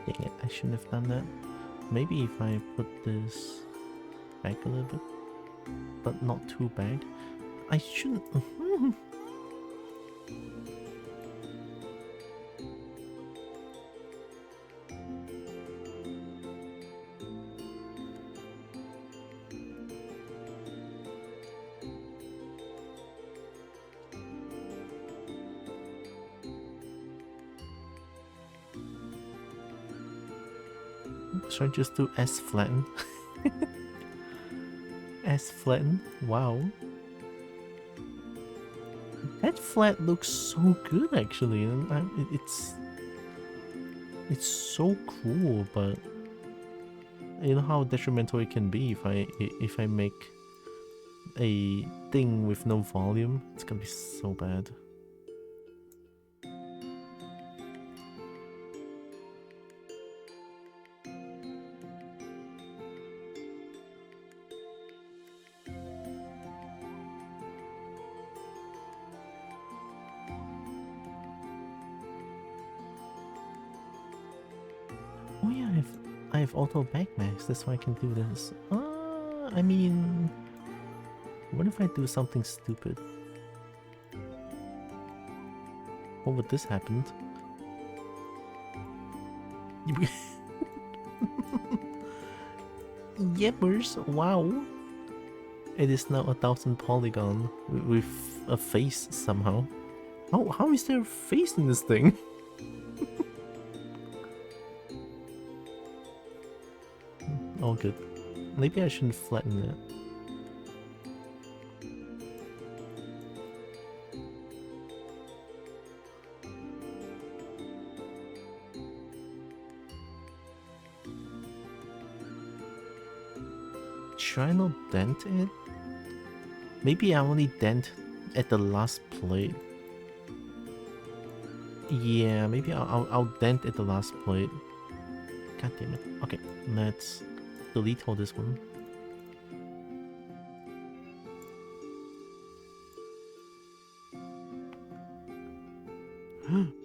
Dang it, I shouldn't have done that. Maybe if I put this back a little bit, but not too back. I shouldn't... Should I just do S flatten? S flatten? Wow. That flat looks so good actually, and it's so cool, but you know how detrimental it can be if I make a thing with no volume. It's gonna be so bad. Oh yeah, I have auto backmax, that's why I can do this. I mean, what if I do something stupid? What would this happen? Yippers! Wow! It is now 1000 polygon with a face somehow. How is there a face in this thing? All good. Maybe I shouldn't flatten it. Should I not dent it? Maybe I only dent at the last plate. Yeah, maybe I'll dent at the last plate. God damn it. Okay, let's delete all this one.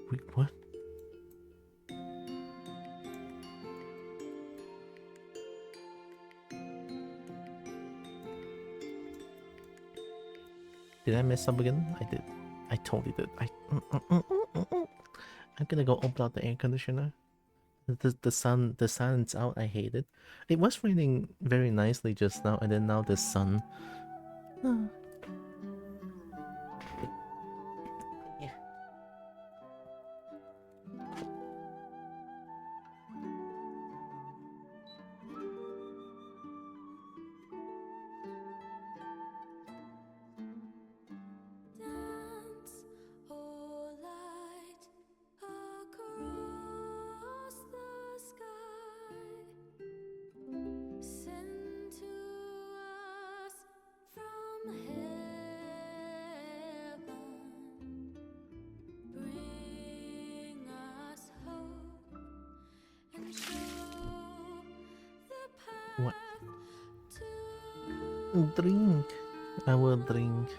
Wait, what? Did I mess up again? I did. I totally did. I'm gonna go open out the air conditioner. The sun's out. I hate it. It was raining very nicely just now, and then now the sun. Yeah. Dance, oh light, across the sky. Send to us from heaven. Bring us hope and show the What? path to Drink. I will drink.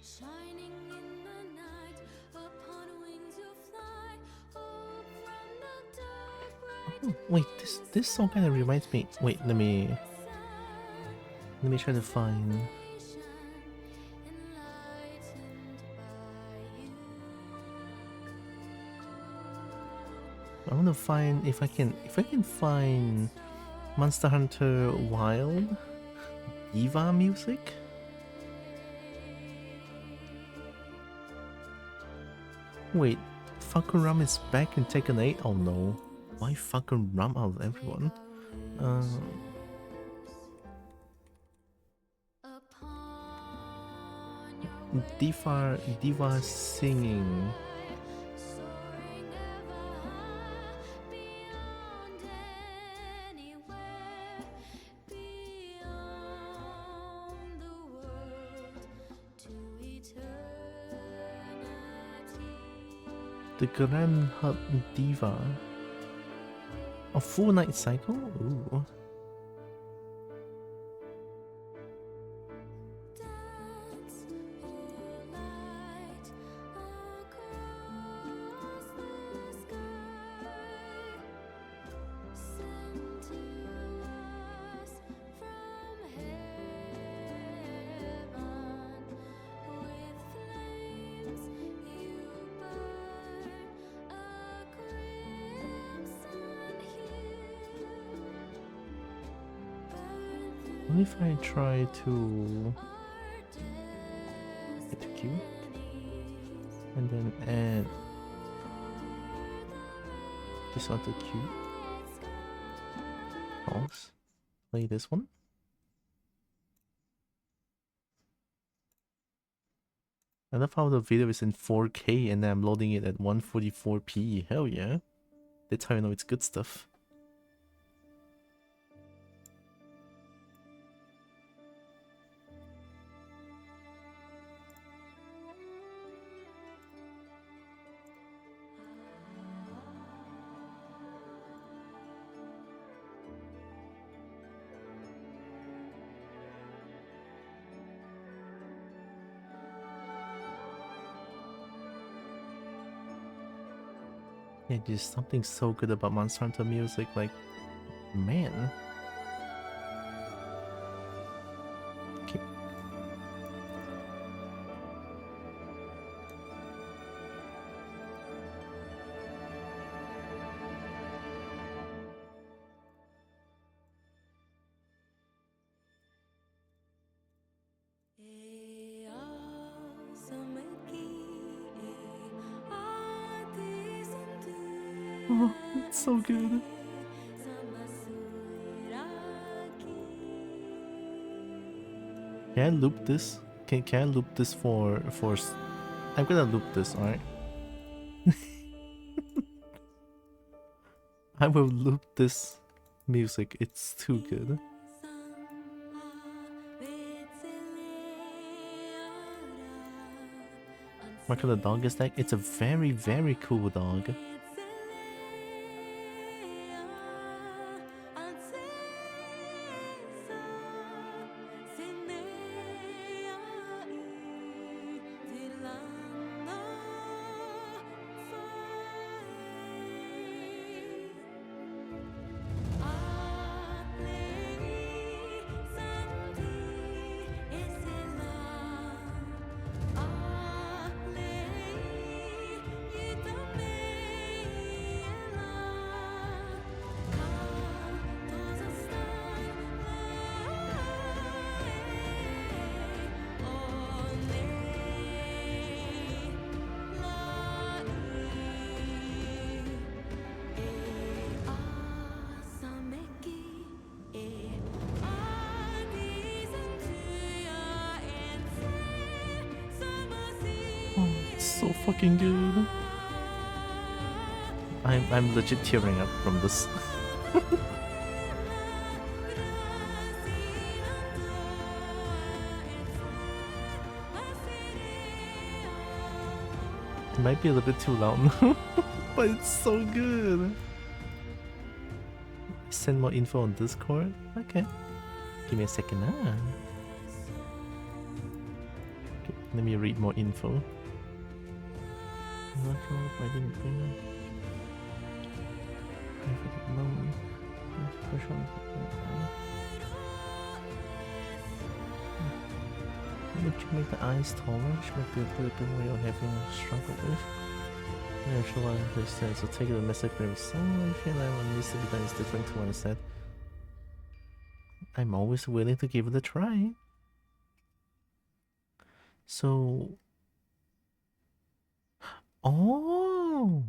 Shining in the night, upon wings you'll fly, hope from the dark, bright Wait, this song kind of reminds me. Wait, let me try to find. I want to find if I can find Monster Hunter Wild Diva music. Wait, fucking Rum is back in Tekken 8? Oh no. Why fucking Rum out of everyone? Diva singing. soaring ever high, beyond anywhere, beyond the world to eternity. The Grand Hut Diva. A full night cycle? Ooh. Dance, oh light, across the sky. Send to us from heaven. With flames you burn a crimson hue. What if I try to get to Q and then add this onto Q? Pause. Play this one. I love how the video is in 4K and I'm loading it at 144p. Hell yeah. That's how you know it's good stuff. Yeah, just something so good about Monster Hunter music, like, man. Okay. Oh, it's so good. Can I loop this? Can I loop this for? I'm gonna loop this, alright? I will loop this music. It's too good. What kind of dog is that? It's a very, very cool dog. Oh, it's so fucking good. I'm legit tearing up from this. It might be a little bit too loud, but it's so good. Send more info on Discord? Okay. Give me a second. Okay, let me read more info. I'm not sure if I didn't bring it. Private loan. Push on. Would you make the eyes taller? Which might be a little bit more you're having a struggle with. Yeah, sure, I understand. So take the message very slowly. I feel like what needs to be done is different to what I said. I'm always willing to give it a try. So... Oh!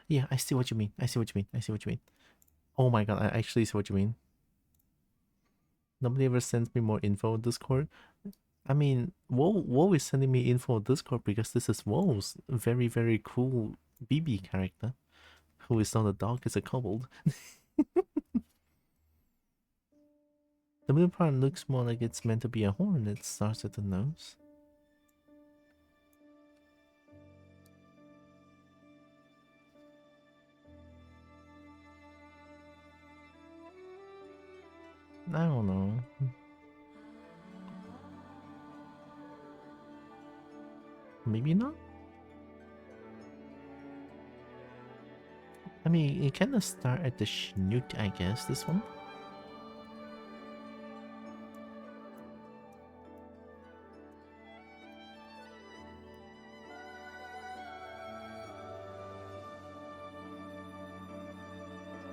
Yeah, I see what you mean. I see what you mean. I see what you mean. Oh my god, I actually see what you mean. Nobody ever sends me more info on Discord. I mean, Woe is sending me info on Discord because this is Woe's very, very cool BB character. Who is not a dog, it's a kobold. The middle part looks more like it's meant to be a horn. It starts at the nose. I don't know. Maybe not? I mean, it kind of start at the snoot, I guess, this one.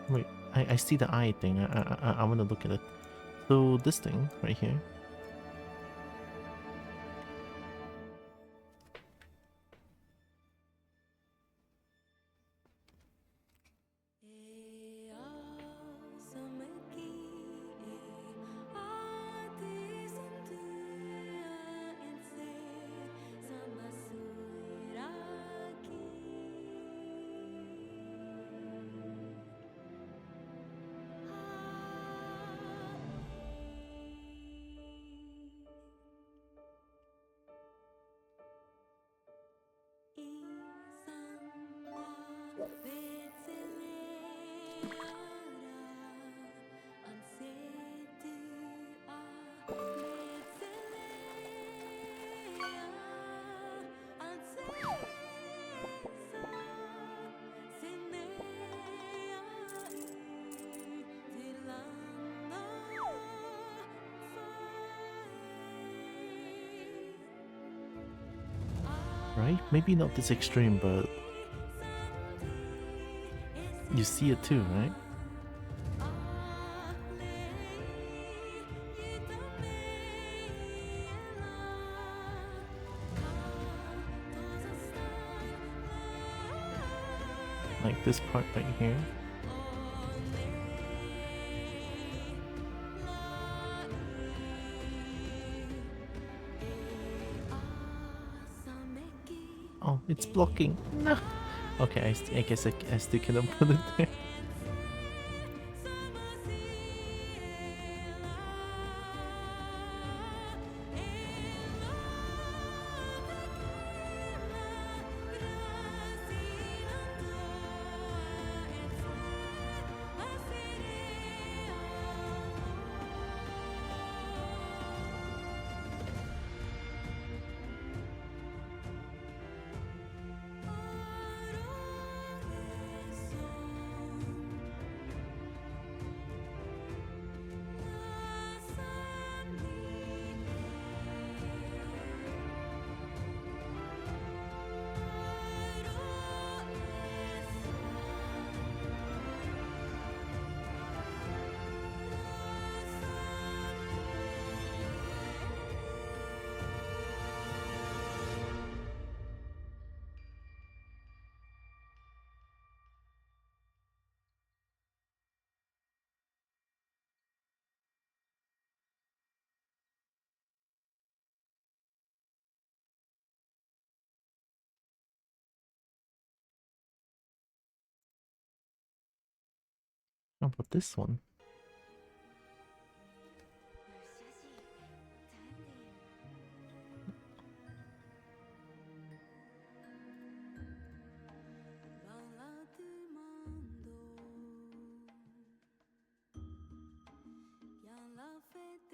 Wait, I see the eye thing. I want to look at it. So this thing right here. right? Maybe not this extreme, but you see it too, right? Like this part right here. Oh, it's blocking. No. Okay, I guess I still cannot put it there. How about this one?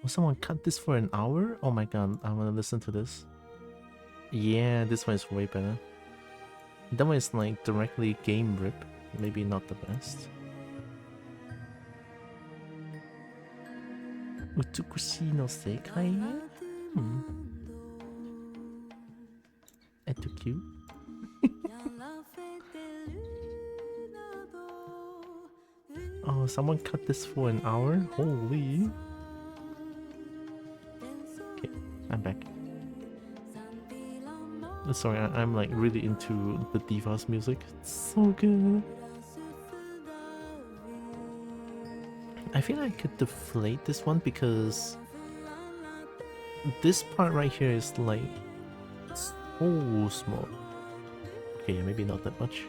Will someone cut this for an hour? Oh my god, I wanna listen to this. Yeah, this one is way better. That one is like directly game rip. Maybe not the best. Utsukushi no sekai? Too cute. Oh, someone cut this for an hour? Holy. Okay, I'm back. Sorry, I'm like really into the Divas music. It's so good. I feel like I could deflate this one because this part right here is like so small. Okay, yeah, maybe not that much.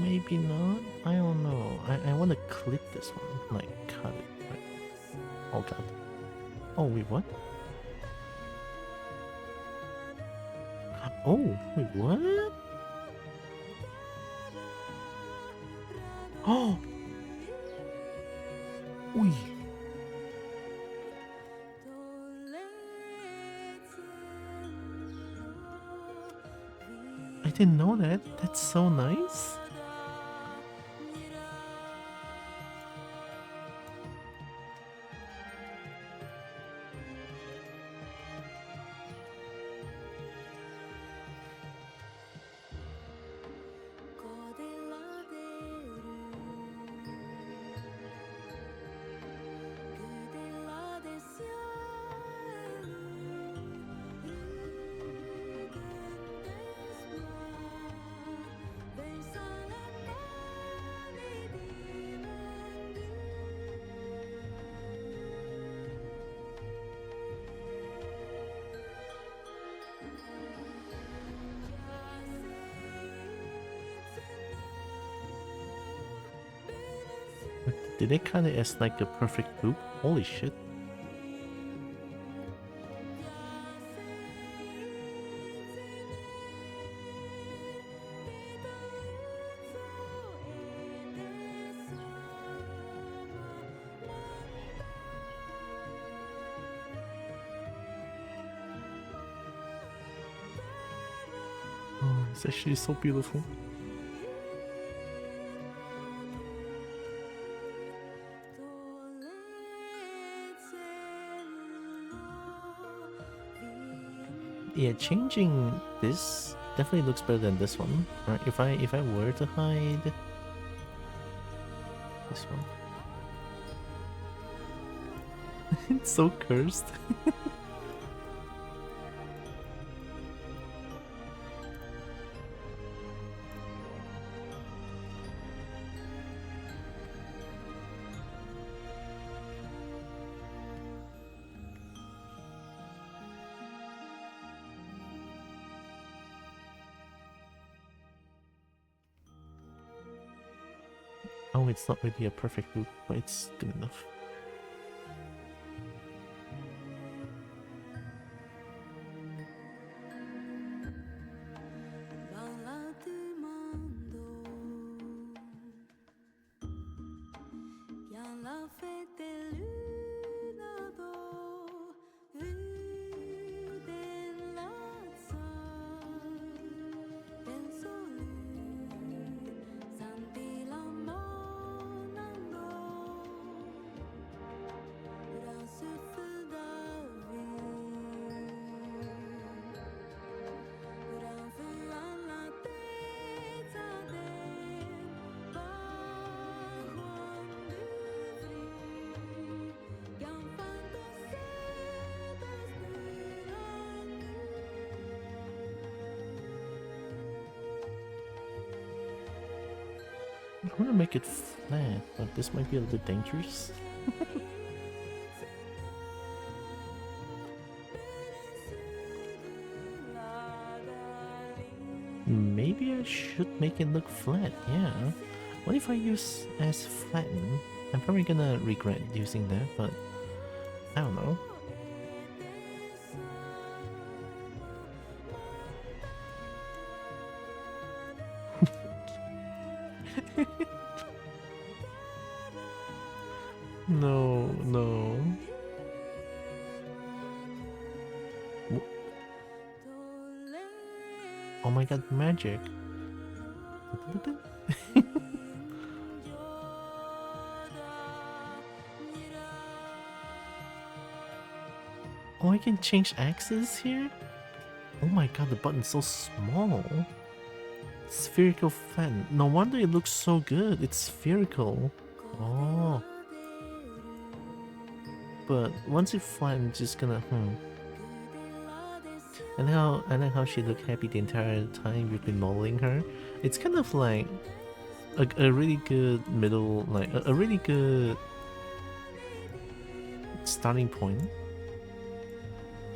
Maybe not. I don't know. I want to clip this one, like cut it. Right? Oh god. Oh wait, what? Oh wait, what? Oh. Oi. I didn't know that. That's so nice. Did they cut it as like a perfect loop? Holy shit. It's actually so beautiful. Yeah, changing this definitely looks better than this one. Right? If I were to hide this one, it's so cursed. Oh, it's not really a perfect loop, but it's good enough. I want to make it flat, but this might be a little bit dangerous. Maybe I should make it look flat, yeah. What if I use as flatten? I'm probably gonna regret using that, but I don't know. No, no. Oh my god, magic. Oh, I can change axes here? Oh my god, the button's so small. Spherical fan. No wonder it looks so good. It's spherical. Oh. But once it flattens, just gonna And how she looked happy the entire time we've been modeling her. It's kind of like a really good middle, like a really good starting point.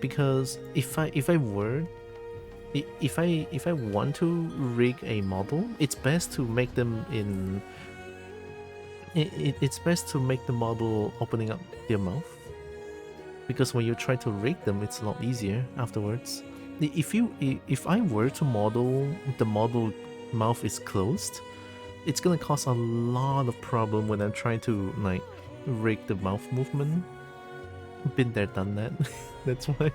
Because if I want to rig a model, it's best to make them in. It's best to make the model opening up their mouth, because when you try to rig them, it's a lot easier afterwards. If I were to model the model mouth is closed, it's gonna cause a lot of problem when I'm trying to like rig the mouth movement. Been there, done that. That's why.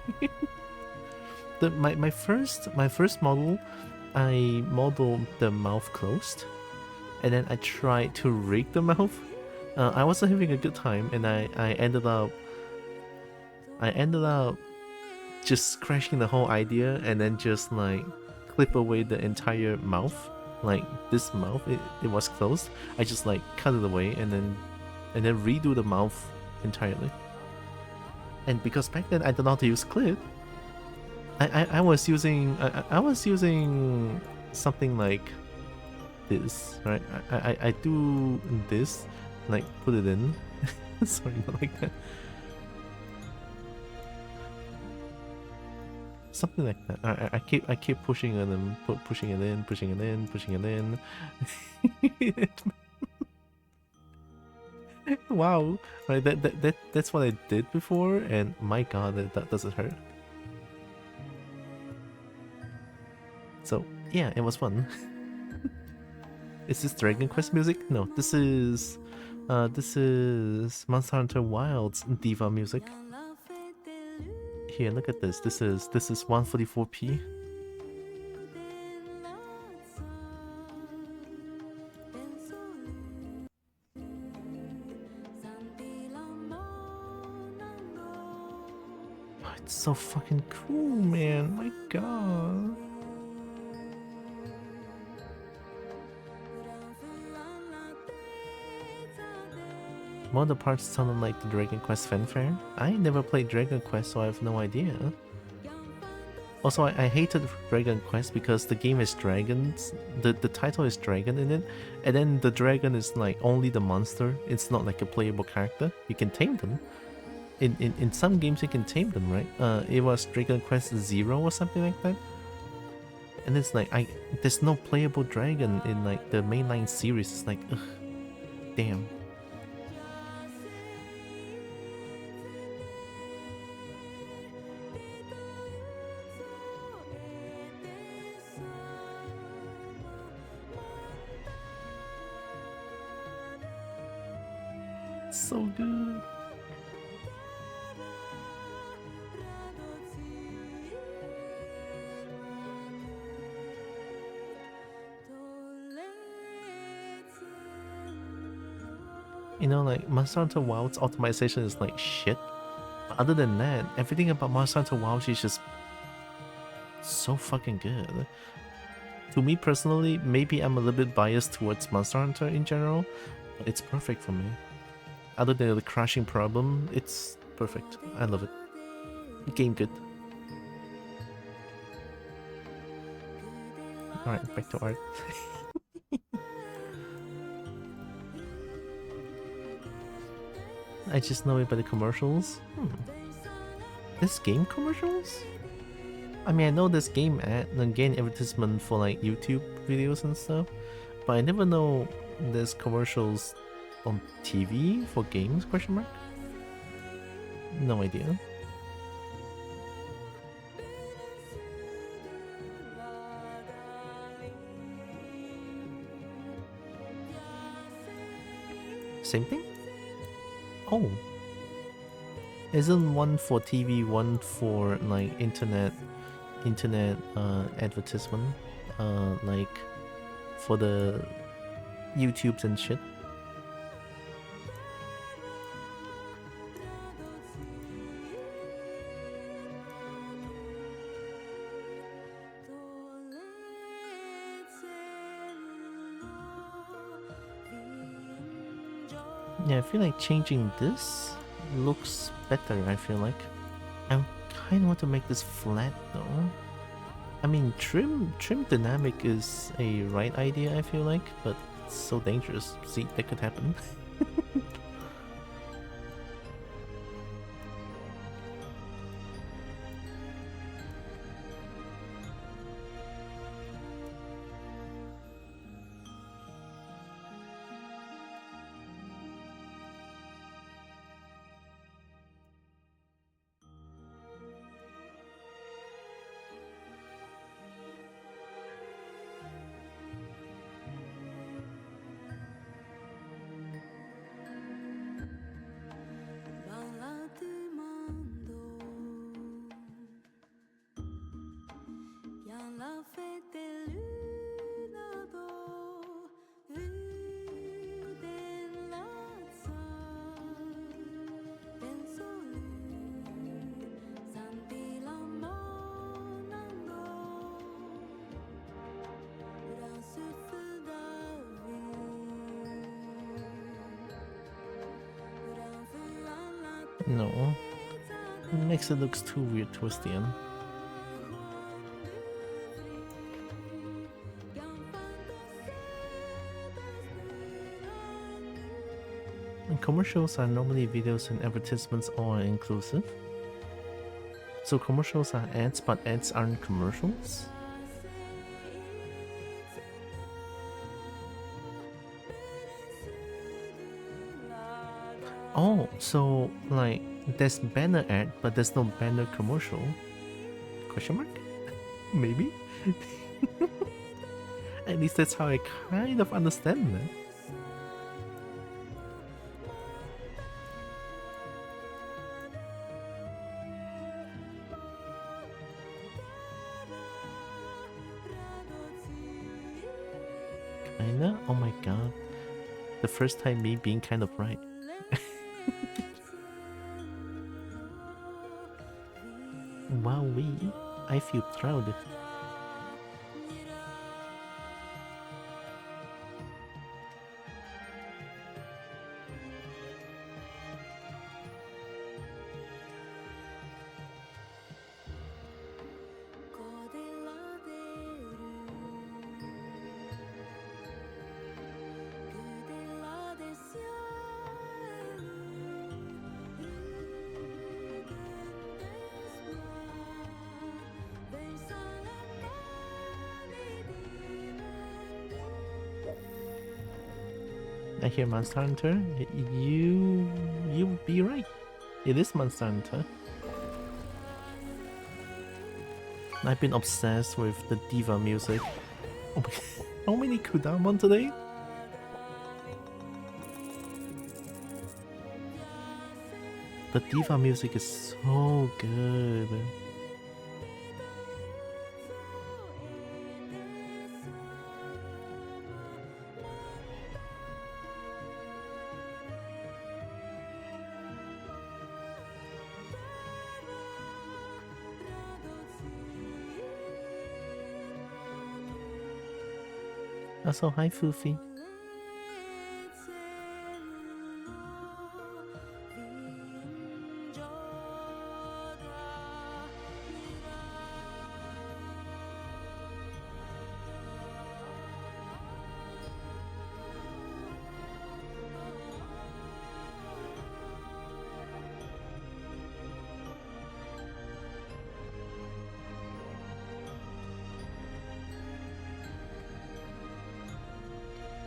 My first model, I modeled the mouth closed, and then I tried to rig the mouth. I wasn't having a good time, and I ended up just crashing the whole idea, and then just like clip away the entire mouth. Like this mouth, it was closed. I just like cut it away and then redo the mouth entirely. And because back then I don't know how to use clip, I was using something like this, right? I do this, like put it in. Sorry, not like that. Something like that. I keep pushing it and pushing it in, pushing it in, pushing it in. Wow, right? That's what I did before, and my god, that doesn't hurt. So yeah, it was fun. Is this Dragon Quest music? No, this is Monster Hunter Wilds Diva music. Here, look at this. This is 144p. That's so fucking cool, man. My god. One of the parts sounded like the Dragon Quest fanfare. I never played Dragon Quest, so I have no idea. Also, I hated Dragon Quest because the game is dragons. The title is dragon in it, and then the dragon is like only the monster. It's not like a playable character. You can tame them. In some games you can tame them, right? It was Dragon Quest Zero or something like that. And it's like there's no playable dragon in like the mainline series. It's like, ugh, damn. So good. You know, like Monster Hunter Wilds optimization is like shit. But other than that, everything about Monster Hunter Wilds is just so fucking good. To me personally, maybe I'm a little bit biased towards Monster Hunter in general, but it's perfect for me. Other than the crashing problem, it's perfect. I love it. Game good. Alright, back to art. I just know it by the commercials. This game commercials? I mean, I know this game ad and game advertisement for like YouTube videos and stuff, but I never know there's commercials on TV for games, question mark? No idea. Same thing? Oh. Isn't one for TV, one for like internet advertisement? Like for the YouTubes and shit? Yeah, I feel like changing this looks better, I feel like. I kind of want to make this flat though. I mean, trim dynamic is a right idea, I feel like, but it's so dangerous. See, that could happen. No. It makes it look too weird towards the end. And commercials are normally videos and advertisements all inclusive. So commercials are ads, but ads aren't commercials? Oh, so like there's banner ad, but there's no banner commercial? Question mark? Maybe? At least that's how I kind of understand that. Kinda? Oh my god. The first time me being kind of right. Wowee, I feel proud. I hear Monster Hunter. You be right. It is Monster Hunter. I've been obsessed with the diva music. Oh my, how many Kudamon today? The diva music is so good. Also, hi Fufi.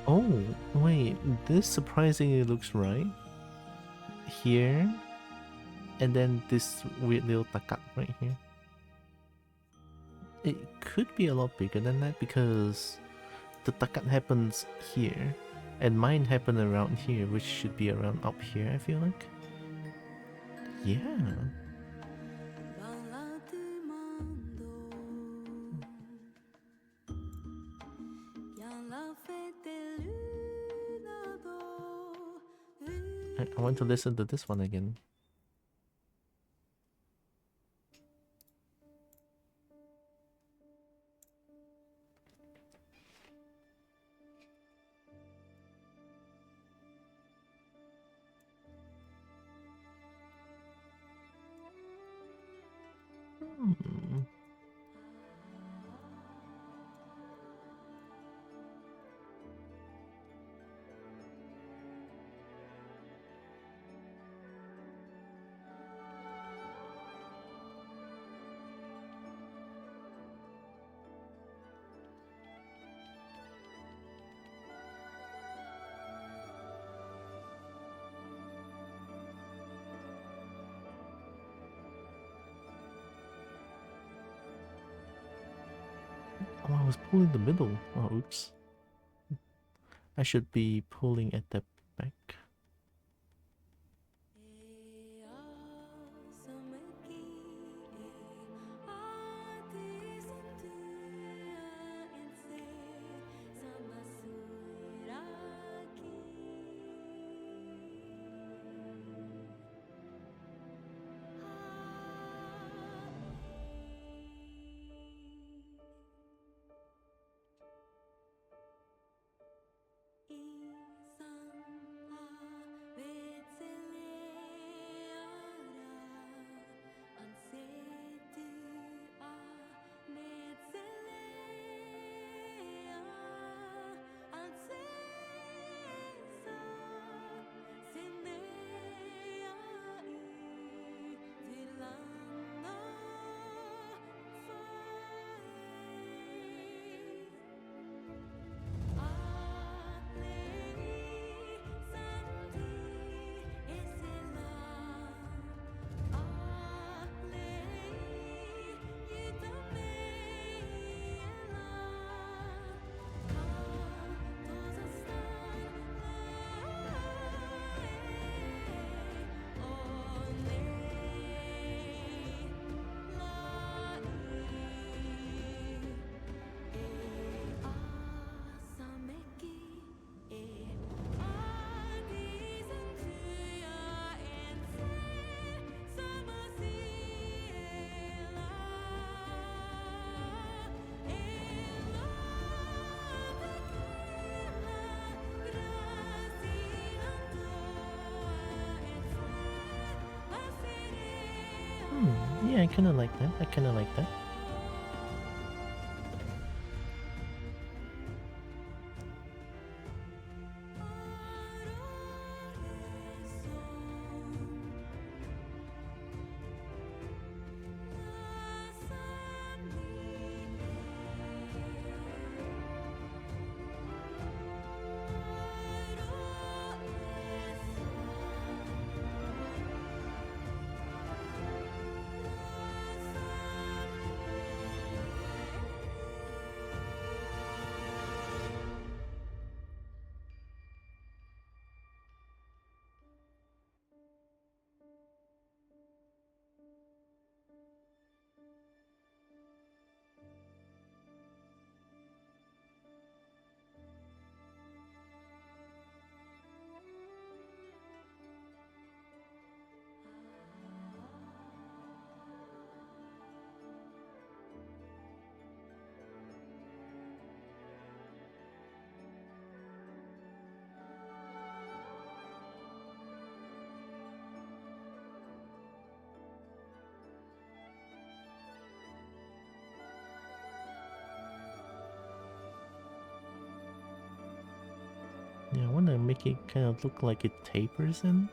Oh, wait, this surprisingly looks right. Here, and then this weird little takat right here. It could be a lot bigger than that because the takat happens here, and mine happened around here, which should be around up here, I feel like. Yeah. I want to listen to this one again. Hmm. Oh, I was pulling the middle. Oh, oops. I should be pulling at the back. Yeah, I kind of like that. I kind of like that. Yeah, I want to make it kind of look like it tapers in.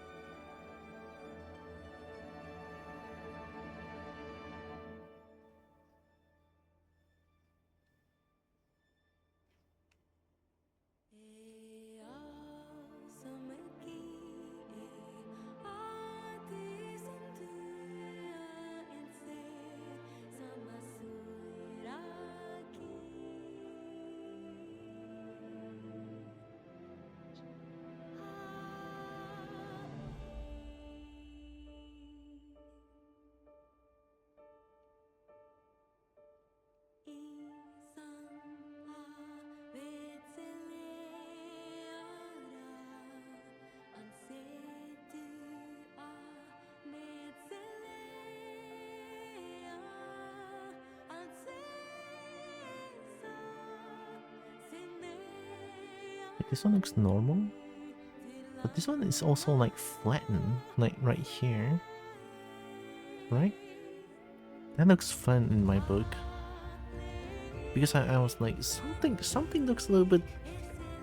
Like, this one looks normal, but this one is also like flattened, like right here, right? That looks fun in my book. Because I was like, something looks a little bit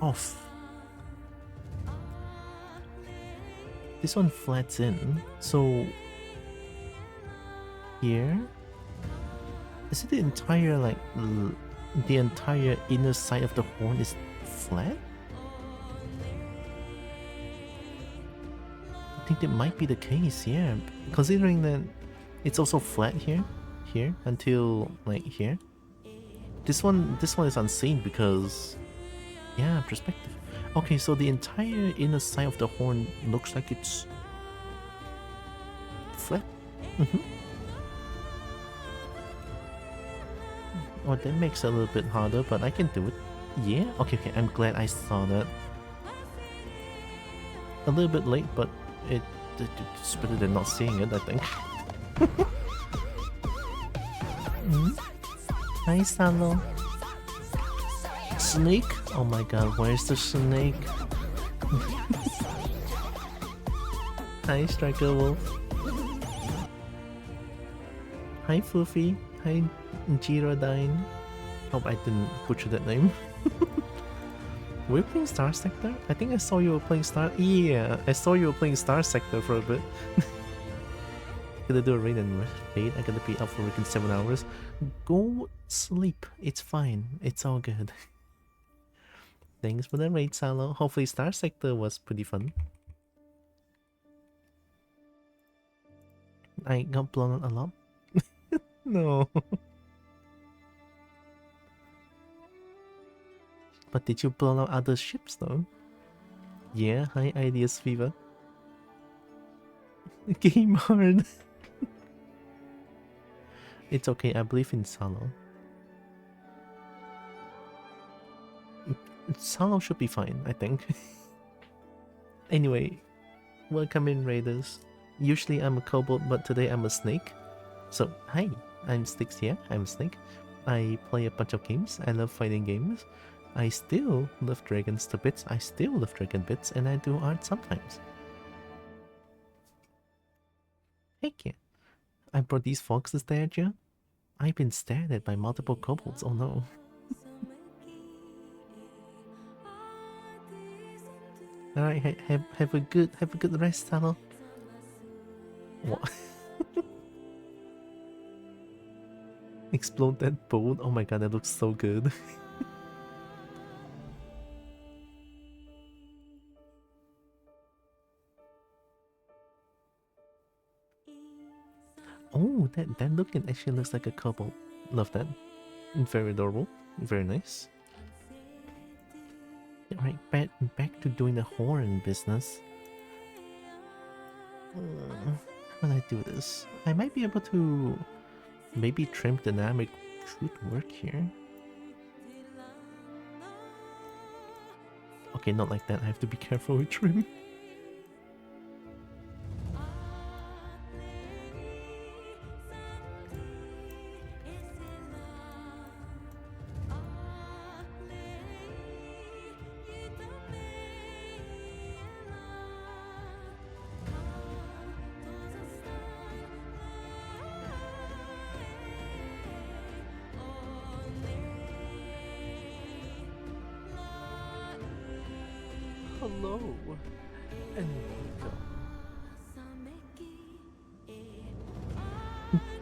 off. This one flats in, so here, is it the entire like the entire inner side of the horn is flat? I think that might be the case, yeah. Considering that it's also flat here until like here. This one is unseen because, yeah, perspective. Okay, so the entire inner side of the horn looks like it's flat. Oh, that makes it a little bit harder, but I can do it. Yeah? Okay, I'm glad I saw that. A little bit late, but it's better than not seeing it, I think. Hi, Salo. Snake? Oh my god, where's the snake? Hi, Striker Wolf. Hi, Floofy. Hi, Girodine. Hope I didn't butcher that name. Were you playing Star Sector? I think I saw you were playing Star... Yeah, I saw you were playing Star Sector for a bit. Gonna do a raid and fade. I gotta be up for like in 7 hours. Go sleep. It's fine. It's all good. Thanks for the raid, Salo. Hopefully Star Sector was pretty fun. I got blown out a lot. No. But did you blow out other ships though? Yeah, hi Ideas Fever. Game hard. It's okay, I believe in Salo. Salo should be fine, I think. Anyway, welcome in Raiders. Usually I'm a kobold, but today I'm a snake. So, hi, I'm Styx here, I'm Snake. I play a bunch of games, I love fighting games. I still love dragons to bits, I still love dragon bits, and I do art sometimes. Heck yeah. I brought these foxes there at you. I've been stared at by multiple kobolds. Oh no. Alright, have a good rest, Talo. What? Explode that boat. Oh my god, that looks so good. Oh, that looking actually looks like a kobold. Love that. Very adorable. Very nice. Alright, back to doing the horn business. How do I do this? I might be able to maybe trim dynamic should work here. Okay, not like that. I have to be careful with trim. Hello, and welcome.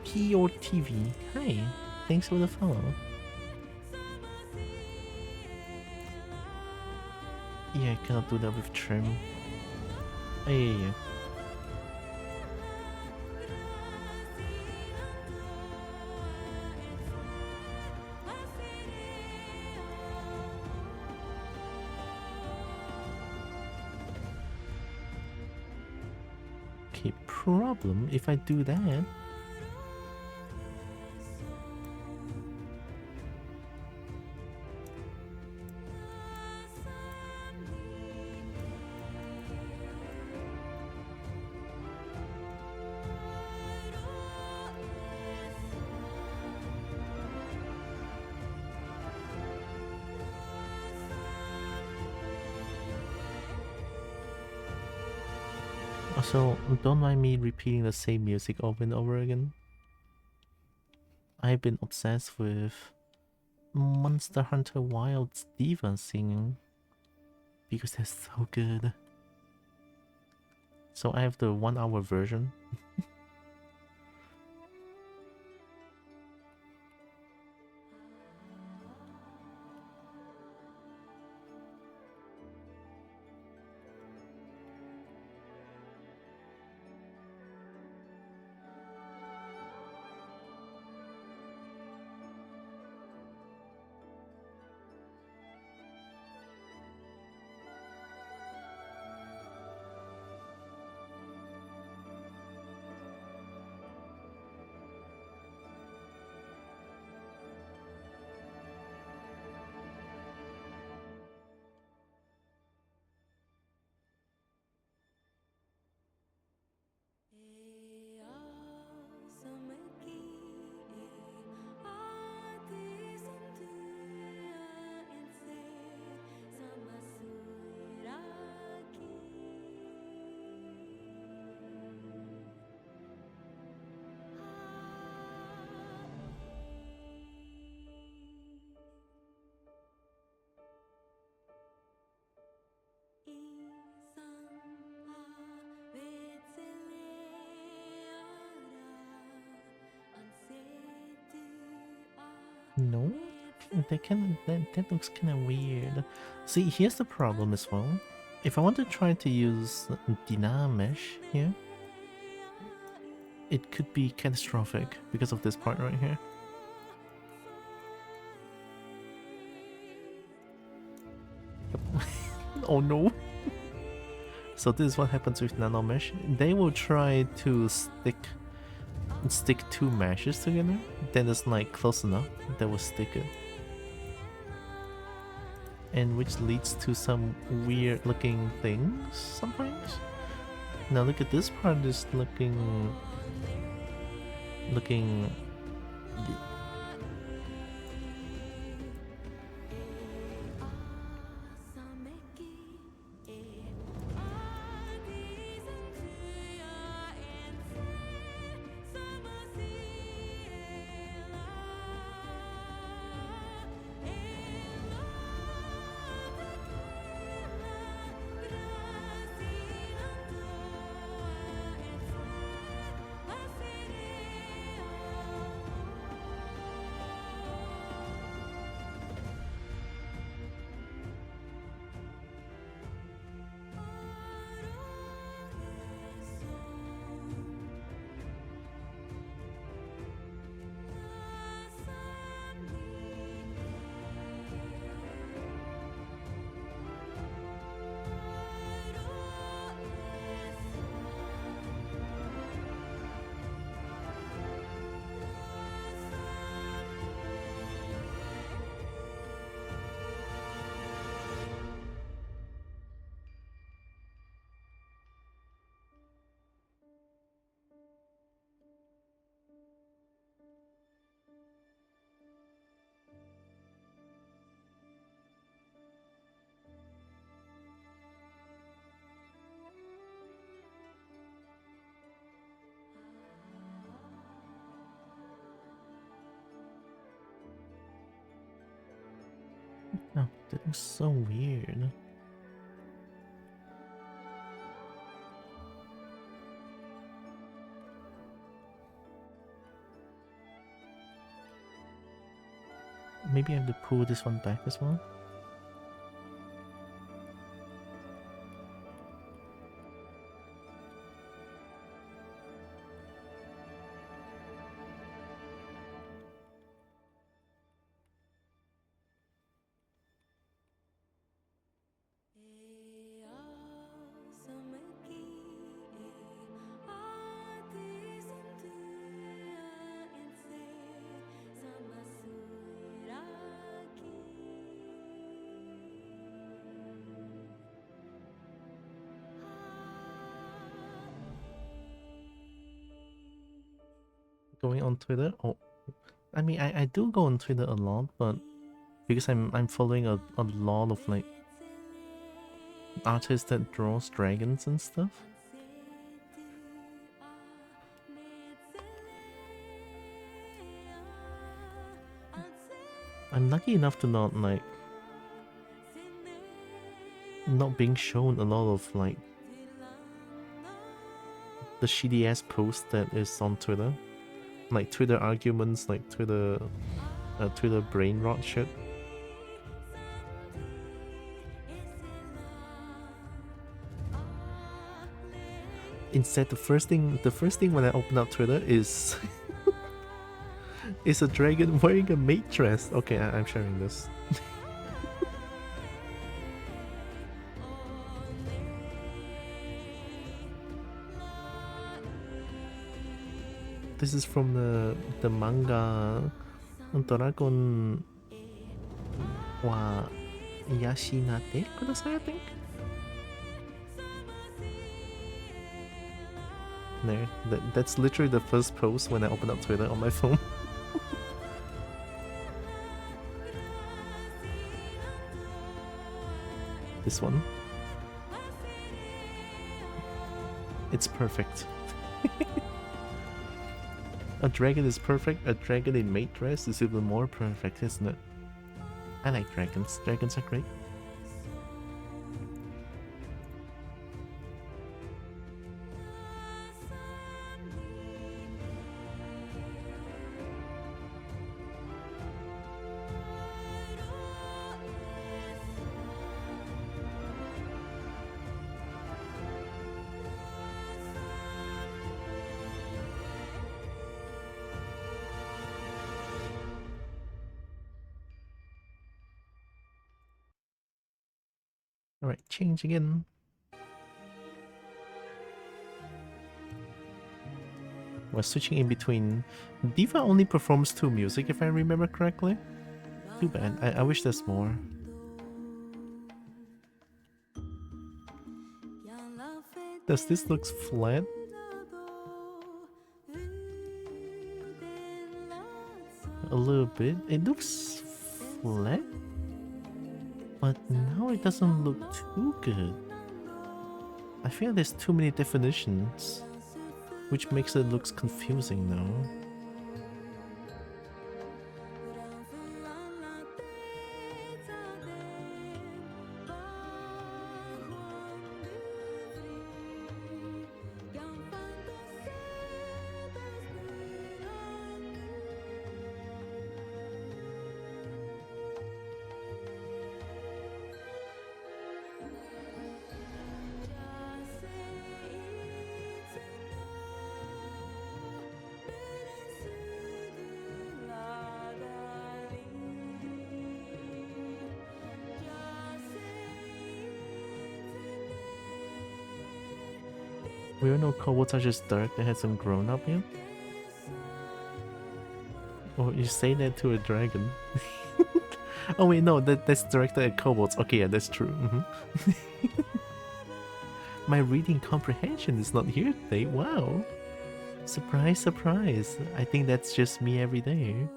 P.O. TV. Hi. Thanks for the follow. Yeah, I cannot do that with trim. Oh, yeah. Okay, problem if I do that. Also, don't mind me repeating the same music over and over again. I've been obsessed with Monster Hunter Wild's Diva singing because they're so good. So I have the 1 hour version. No? That looks kinda weird. See, here's the problem as well. If I want to try to use Dynamesh here, it could be catastrophic because of this part right here. Yep. Oh no! So this is what happens with Nanomesh. They will try to stick two meshes together, then it's like close enough, they will stick it. And which leads to some weird looking things sometimes. Now look at this part is looking Oh, that looks so weird. Maybe I have to pull this one back as well. Going on Twitter? Oh, I mean, I do go on Twitter a lot, but because I'm following a lot of like artists that draws dragons and stuff. I'm lucky enough to not being shown a lot of like the shitty ass post that is on Twitter, like Twitter arguments, like Twitter brain rot shit. Instead, the first thing when I open up Twitter is is a dragon wearing a maid dress. Okay, I'm sharing this. This is from the manga Dragon wa Yashinate Kudasai, I think. There, that's literally the first post when I open up Twitter on my phone. This one. It's perfect. A dragon is perfect, a dragon in maid dress is even more perfect, isn't it? I like dragons. Dragons are great. Alright, change again. We're switching in between. Diva only performs 2 music if I remember correctly. Too bad. I wish there's more. Does this look flat? A little bit. It looks flat, but now it doesn't look too good. I feel there's too many definitions, which makes it looks confusing now. We all know kobolds are just dark, they hasn't grown up yet. Oh, you say that to a dragon. Oh wait, no, that's directed at kobolds. Okay, yeah, that's true. My reading comprehension is not here today. Wow. Surprise, surprise. I think that's just me every day.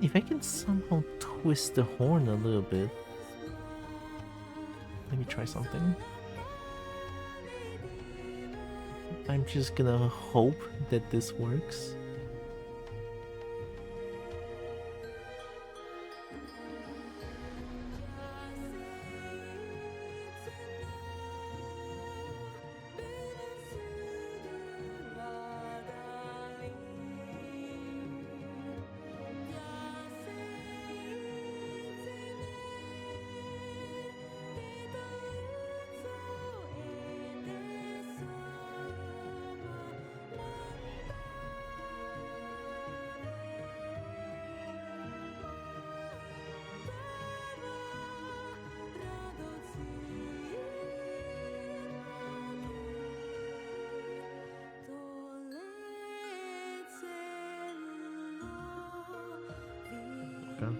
If I can somehow twist the horn a little bit. Let me try something. I'm just gonna hope that this works. Okay.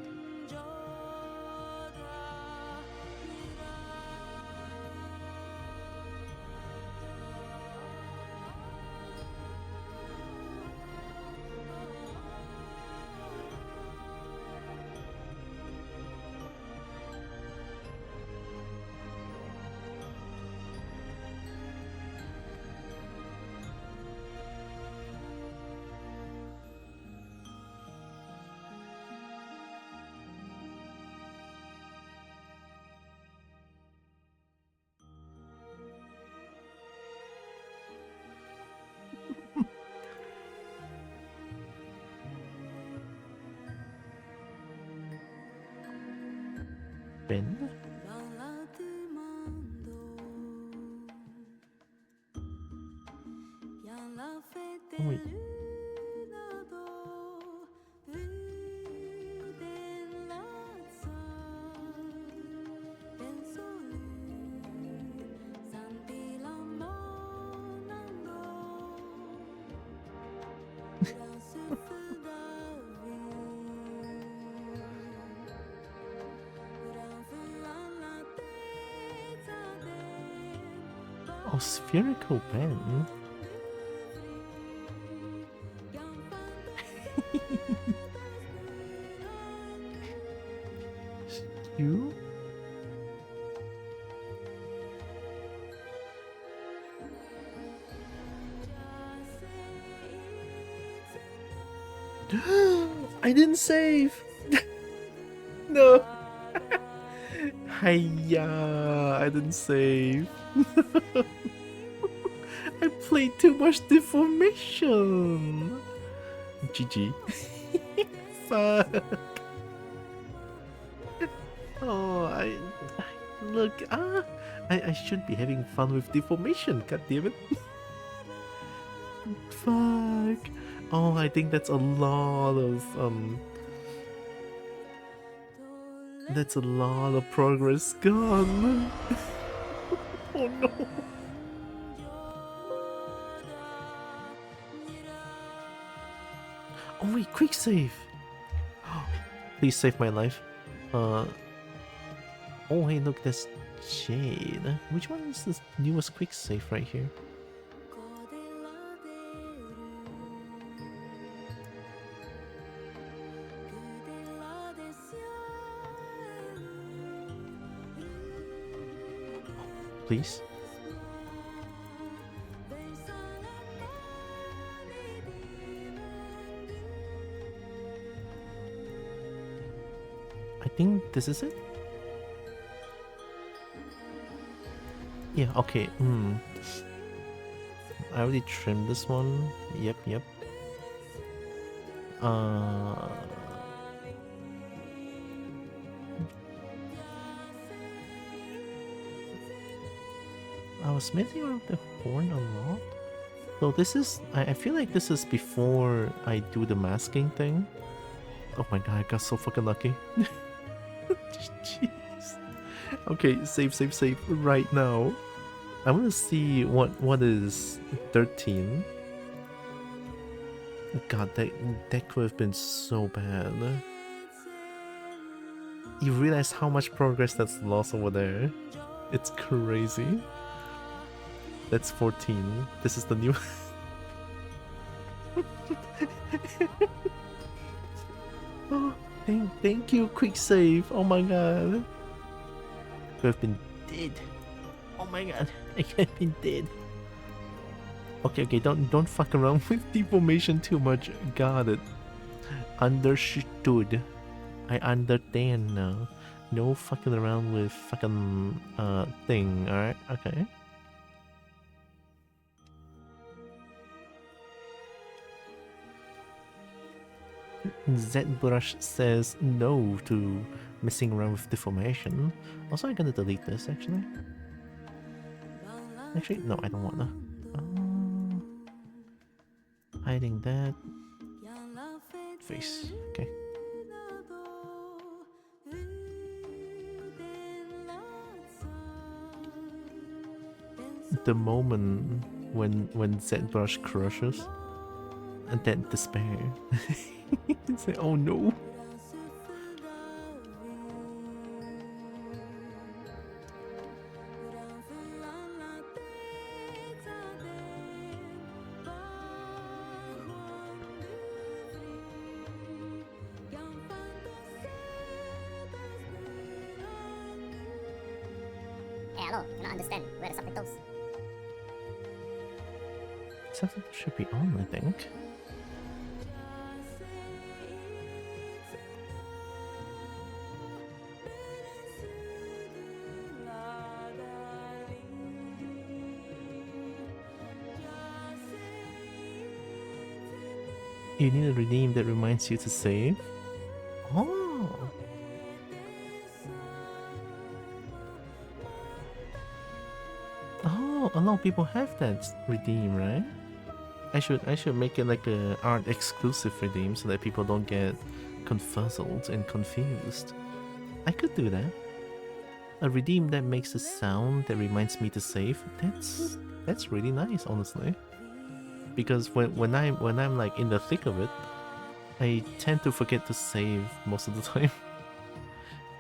Ben? Oh, wait. Oh, spherical pen. You? I didn't save. No. Hiya, I didn't save. I played too much deformation. GG. Fuck. Oh, look. I should be having fun with deformation. God damn it. Fuck. Oh, I think that's a lot of That's a lot of progress gone. Oh no. Oh wait, quick save. Please save my life. Oh hey, look, that's Jade. Which one is the newest quick save right here? Please. I think this is it. Yeah, okay. I already trimmed this one. Yep. I was messing around the horn a lot. So this is, I feel like this is before I do the masking thing. Oh my god, I got so fucking lucky. Jeez. Okay, save right now. I want to see what is 13. God, that could have been so bad. You realize how much progress that's lost over there? It's crazy. That's 14. This is the new... Oh, Thank you, quick save. Oh my god. Could have been dead. Oh my god, I could have been dead. Okay, don't fuck around with deformation too much. Got it. Understood. I understand now. No fucking around with fucking thing, alright? Okay. ZBrush says no to messing around with deformation. Also, I'm gonna delete this actually. Actually, no, I don't wanna. Hiding that face. Okay. The moment when ZBrush crushes and then despair. It's like, oh no. Hey, hello, I don't understand. Where are the subtitles? Something should be on, I think. You need a redeem that reminds you to save. Oh. Oh, a lot of people have that redeem, right? I should make it like a art exclusive redeem so that people don't get confuzzled and confused. I could do that. A redeem that makes a sound that reminds me to save. That's really nice, honestly. Because when I'm like in the thick of it, I tend to forget to save most of the time.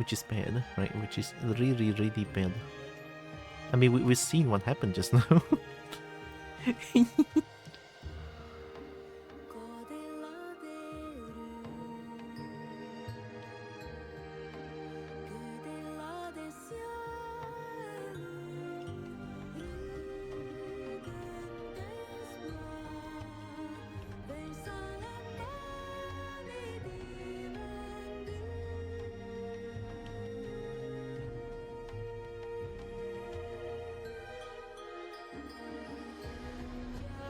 Which is bad, right? Which is really, really bad. I mean, we've seen what happened just now.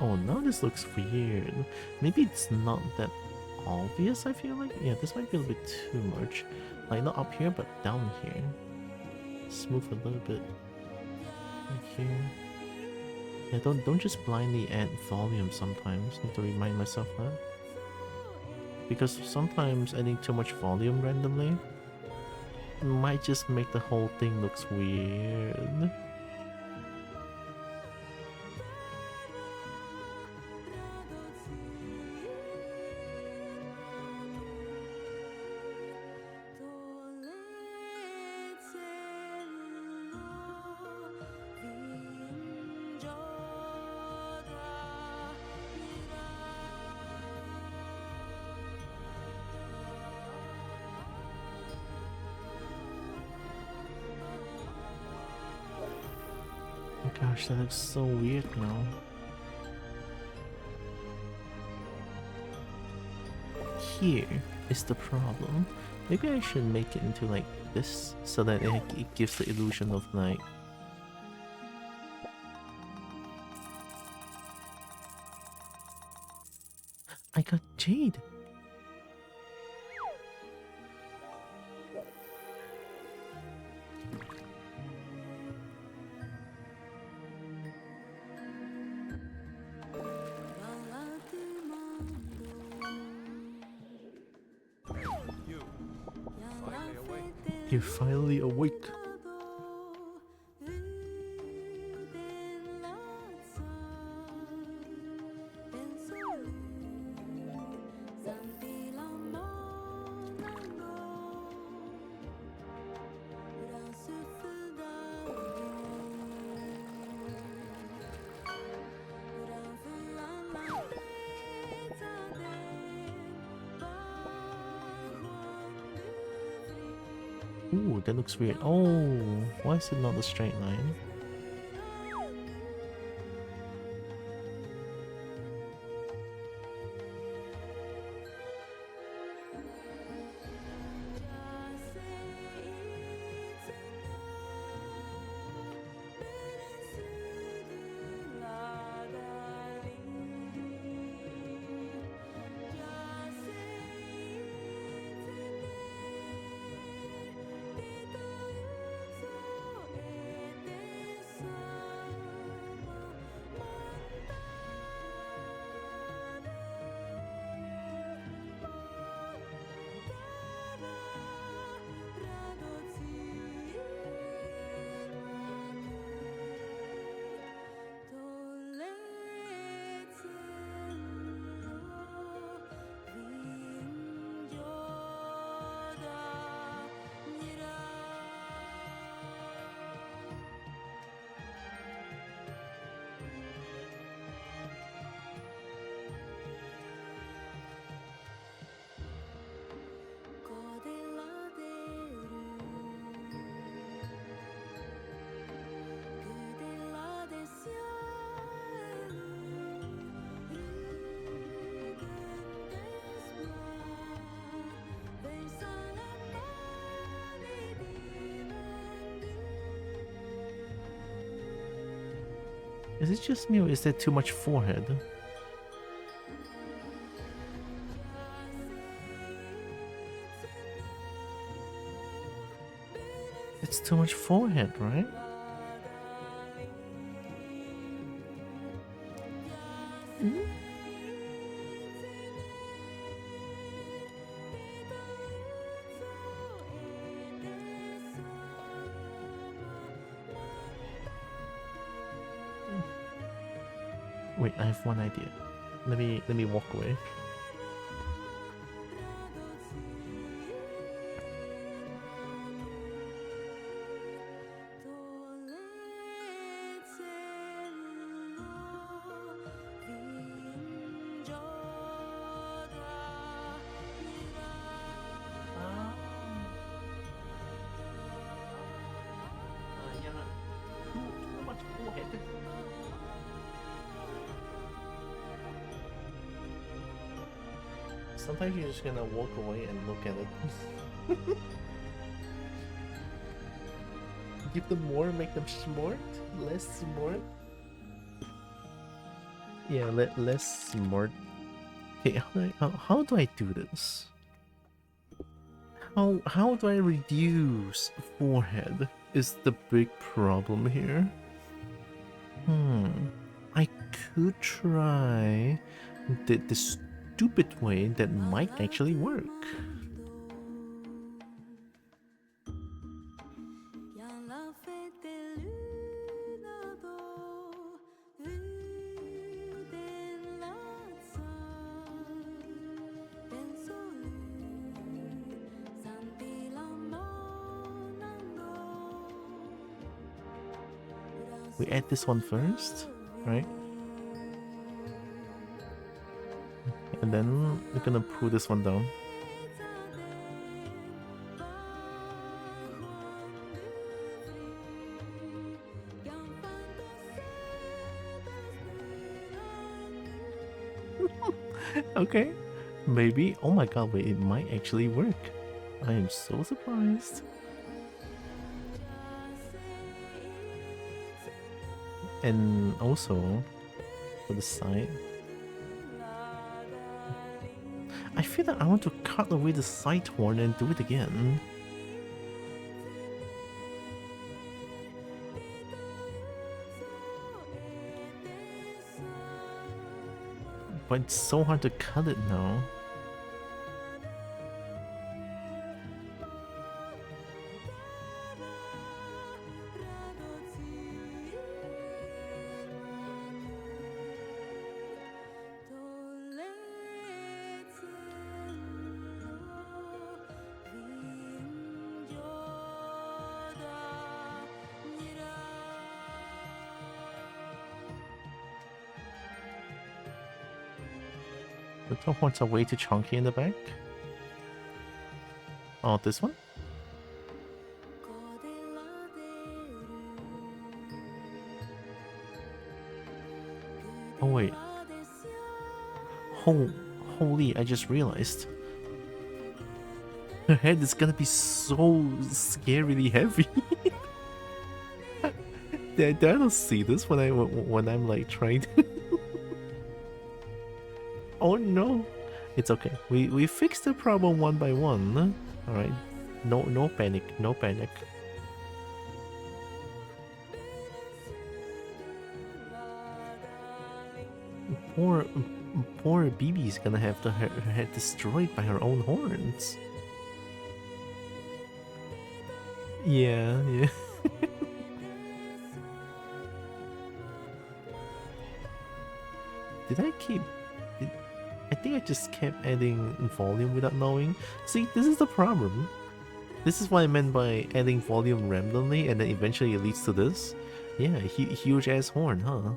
Oh, now this looks weird. Maybe it's not that obvious, I feel like. Yeah, this might be a little bit too much. Like, not up here, but down here. Smooth a little bit. Like here. Yeah, don't just blindly add volume sometimes. Need to remind myself that. Because sometimes adding too much volume randomly might just make the whole thing looks weird. Gosh, that looks so weird now. Here is the problem. Maybe I should make it into like this so that it gives the illusion of like... I got jade! You're finally awake. Ooh, that looks weird. Oh, why is it not a straight line? Is it just me or is there too much forehead? It's too much forehead, right? Wait, I have one idea. Let me walk away. Sometimes you're just gonna walk away and look at it. Give them more, make them smart, less smart. Yeah, less smart. Okay, how do I do this? How do I reduce forehead? Is the big problem here. I could try the stupid way that might actually work. We add this one first, right? And then we're gonna pull this one down. Okay, maybe. Oh my god, wait, it might actually work. I am so surprised. And also, for the side, I feel that I want to cut away the side horn and do it again. But it's so hard to cut it now. The top horns are way too chunky in the back. Oh, this one? wait. Holy, I just realized. Her head is gonna be so scarily heavy. I don't see this when I'm like trying to. Oh no, it's okay. We fixed the problem one by one. All right, no panic, no panic. Poor BB's gonna have her head destroyed by her own horns. Yeah. Did I keep... I think I just kept adding volume without knowing. See, this is the problem. This is what I meant by adding volume randomly and then eventually it leads to this. Yeah, huge ass horn, huh?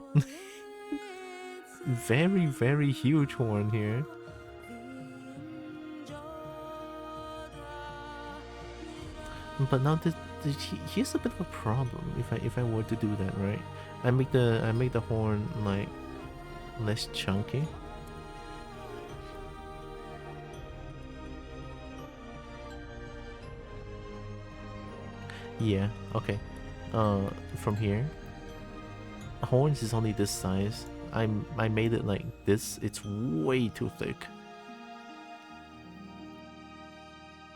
Very, very huge horn here. But now here's a bit of a problem if I were to do that, right? I make the horn like less chunky. Yeah, okay. From here, horns is only this size. I made it like this. It's way too thick.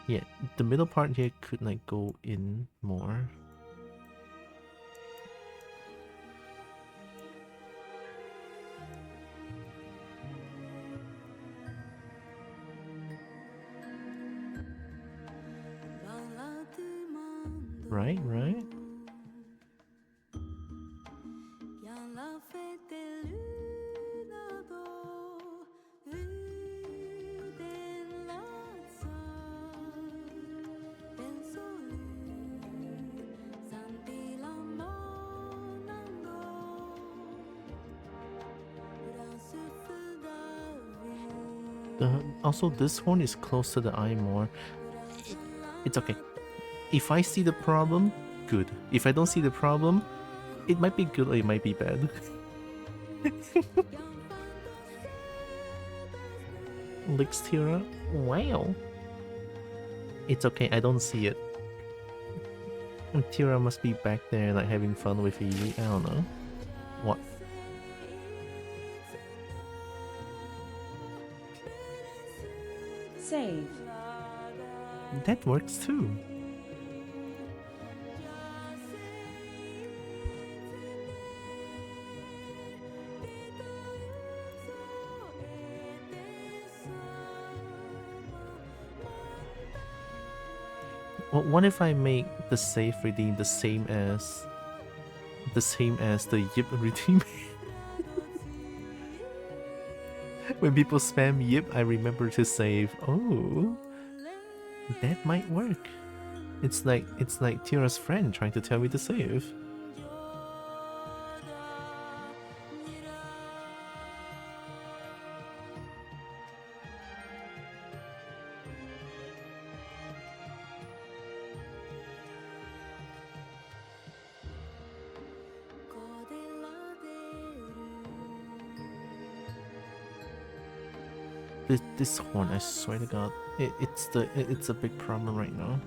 Yeah, the middle part here could like go in more. Right. Also, this horn is close to the eye more. It's okay. If I see the problem, good. If I don't see the problem, it might be good or it might be bad. Lixtira? Wow. It's okay, I don't see it. Tira must be back there like having fun with Evie. I don't know. What? Save. That works too. What if I make the save redeem the same as the Yip redeem? When people spam Yip, I remember to save. Oh, that might work. It's like Tira's friend trying to tell me to save. This horn, I swear to God, it's a big problem right now.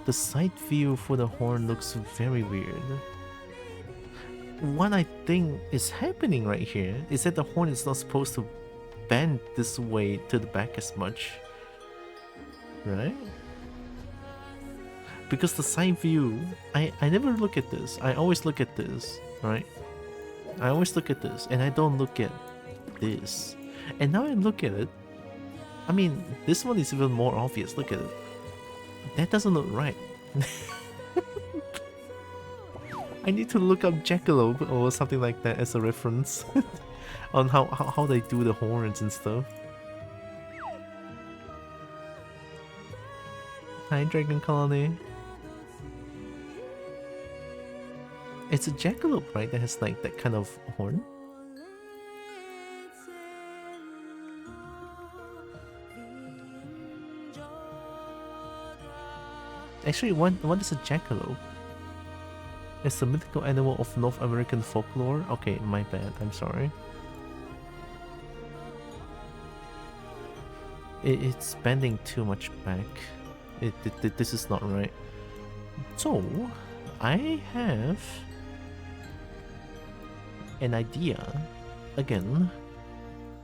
The side view for the horn looks very weird. What I think is happening right here is that the horn is not supposed to bend this way to the back as much, right? Because the side view, I never look at this. I always look at this, right? I always look at this, and I don't look at this. And now I look at it. I mean, this one is even more obvious. Look at it. That doesn't look right. I need to look up Jackalope or something like that as a reference on how they do the horns and stuff. Hi, Dragon Colony. It's a jackalope, right? That has like that kind of horn. Actually, what is a jackalope? It's a mythical animal of North American folklore. Okay, my bad. I'm sorry. It's bending too much back. This is not right. So, I have an idea. Again,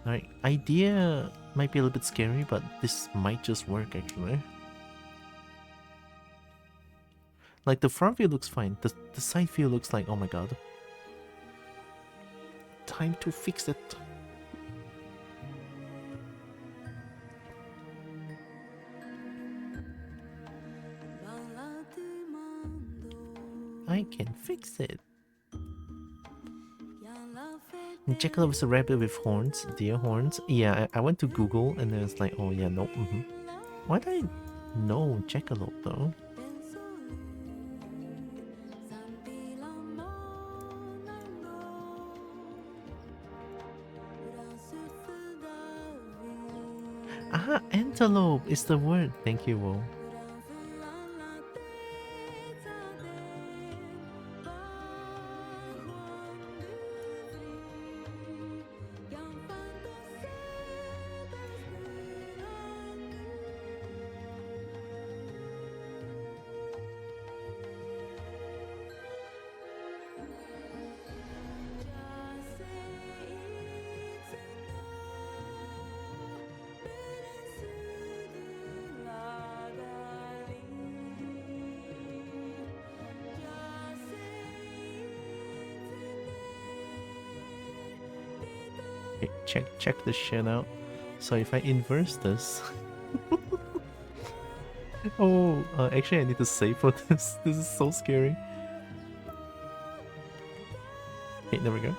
right? Idea might be a little bit scary, but this might just work actually. Like the front view looks fine. The side view looks like, oh my god. Time to fix it. I can fix it. Jackalope is a rabbit with horns, deer horns. Yeah, I went to Google and then it's like, oh yeah, nope. Why did I know jackalope though? Ah, antelope is the word. Thank you, Will. Okay, check this shit out. So if I inverse this... oh, actually I need to save for this. This is so scary. Okay, there we go.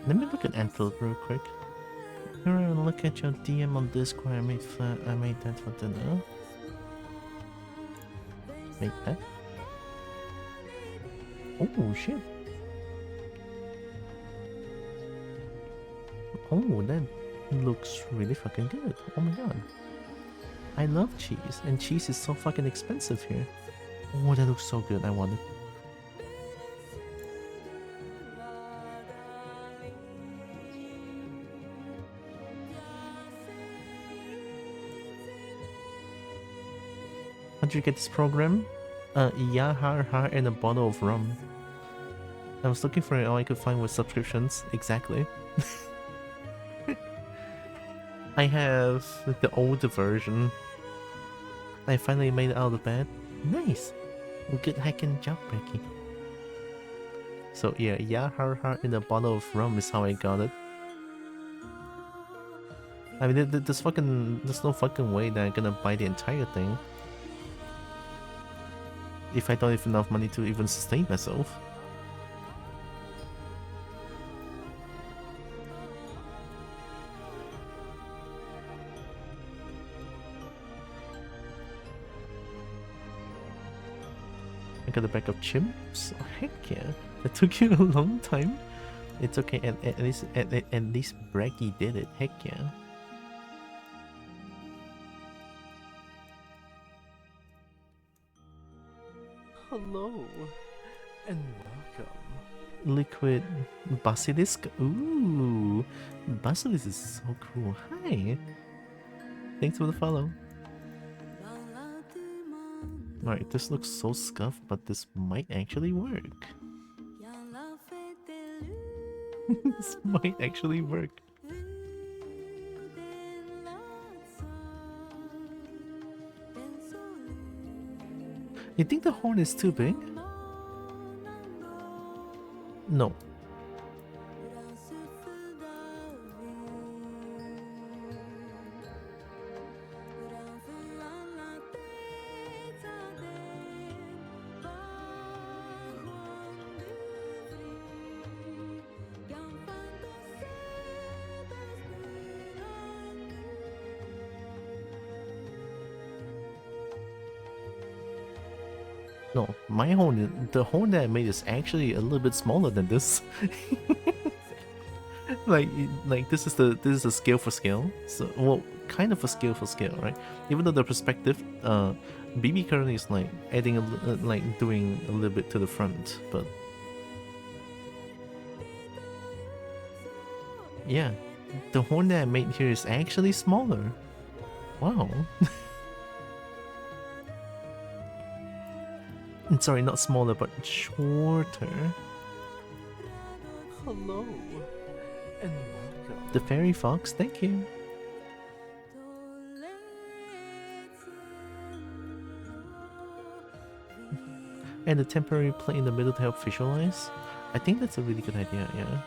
Let me look at Antelope real quick. Here, I'll look at your DM on Discord. I made that for dinner. Make that. Oh shit. Oh, that looks really fucking good. Oh my god. I love cheese, and cheese is so fucking expensive here. Oh, that looks so good. I want it. How'd you get this program? Yeah, har and a bottle of rum. I was looking for all I could find with subscriptions. Exactly. I have the older version. I finally made it out of bed. Nice! Good hacking job, Becky. So yeah, har and a bottle of rum is how I got it. I mean, there's no fucking way that I'm gonna buy the entire thing if I don't have enough money to even sustain myself. I got a bag of chimps? Oh, heck yeah. That took you a long time. It's okay, at least Braggy did it. Heck yeah. Hello and welcome. Liquid basilisk. Ooh, basilisk is so cool. Hi. Thanks for the follow. Alright, this looks so scuffed, but this might actually work. This might actually work. You think the horn is too big? No. No, my horn, the horn that I made is actually a little bit smaller than this. like this is a scale for scale. So well, kind of a scale for scale, right? Even though the perspective, BB currently is like adding like doing a little bit to the front, but yeah, the horn that I made here is actually smaller. Wow. Sorry, not smaller, but shorter. Hello, and welcome. The fairy fox, thank you. And a temporary plate in the middle to help visualize. I think that's a really good idea, yeah.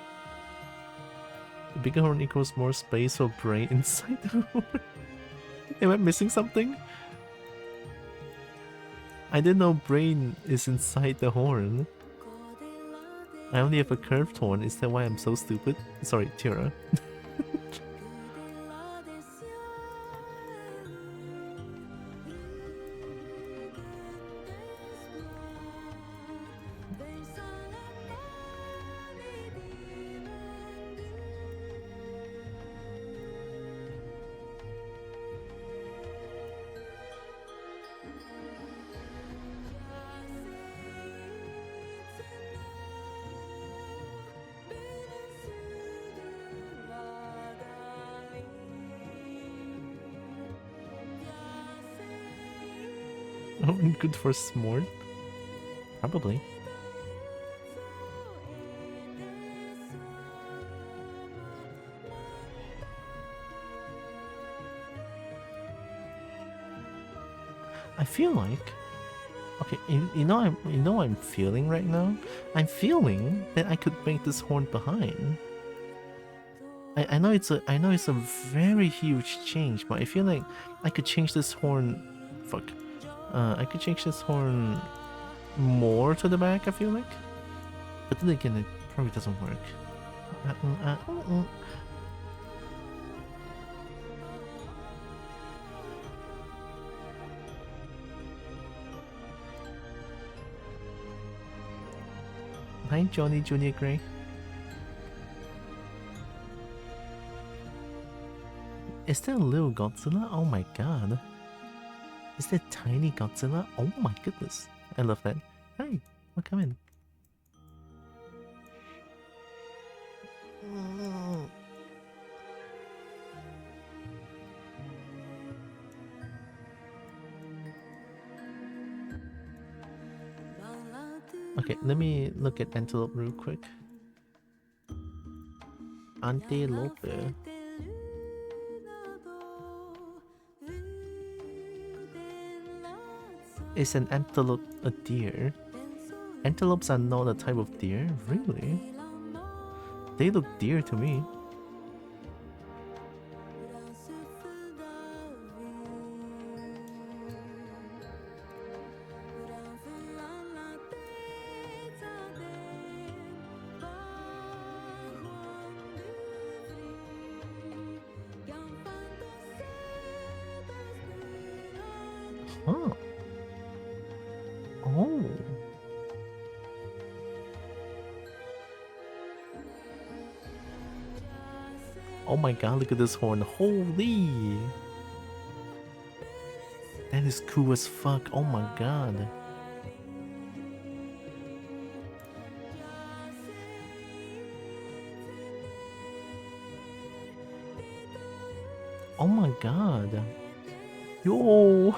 The bigger horn equals more space for brain inside the horn. Am I missing something? I didn't know brain is inside the horn. I only have a curved horn, is that why I'm so stupid? Sorry, Tira. Oh, good for s'more? Probably. I feel like, okay, you know what I'm feeling right now? I'm feeling that I could make this horn behind. I know it's a very huge change, but I feel like I could change this horn. Fuck. I could change this horn more to the back, I feel like. But then again, it probably doesn't work. Hi, Johnny Junior Gray. Is there a little Godzilla? Oh my god. Is there tiny Godzilla? Oh my goodness. I love that. Hi, welcome in. Okay, let me look at Antelope real quick. Antelope. Is an antelope a deer? Antelopes are not a type of deer? Really? They look deer to me. Huh. Oh. Oh my god, look at this horn. Holy. That is cool as fuck. Oh my god. Oh my god. Yo.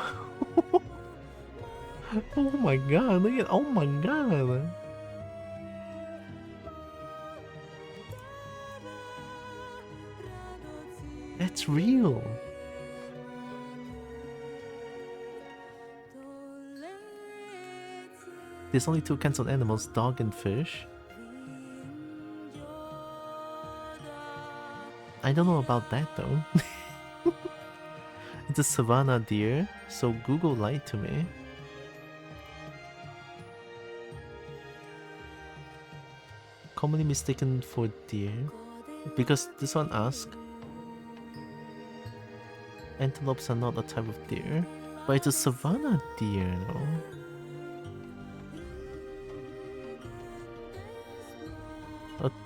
Oh my god, look at, oh my god. That's real. There's only two kinds of animals, dog and fish. I don't know about that though. It's a savanna deer, so Google lied to me. Commonly mistaken for deer, because this one asks, antelopes are not a type of deer, but it's a savanna deer though.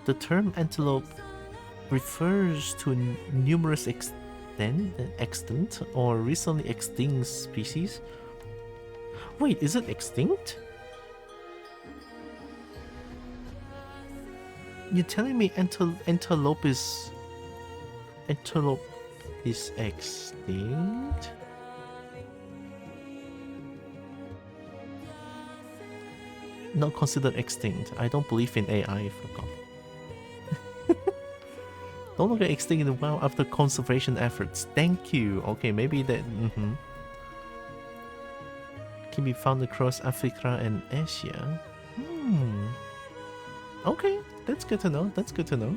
The term antelope refers to numerous extant or recently extinct species. Wait, is it extinct? You're telling me antelope is extinct? Not considered extinct. I don't believe in AI, fuck off. No longer extinct in the wild after conservation efforts. Thank you. Okay, maybe that can be found across Africa and Asia. Okay, that's good to know. That's good to know.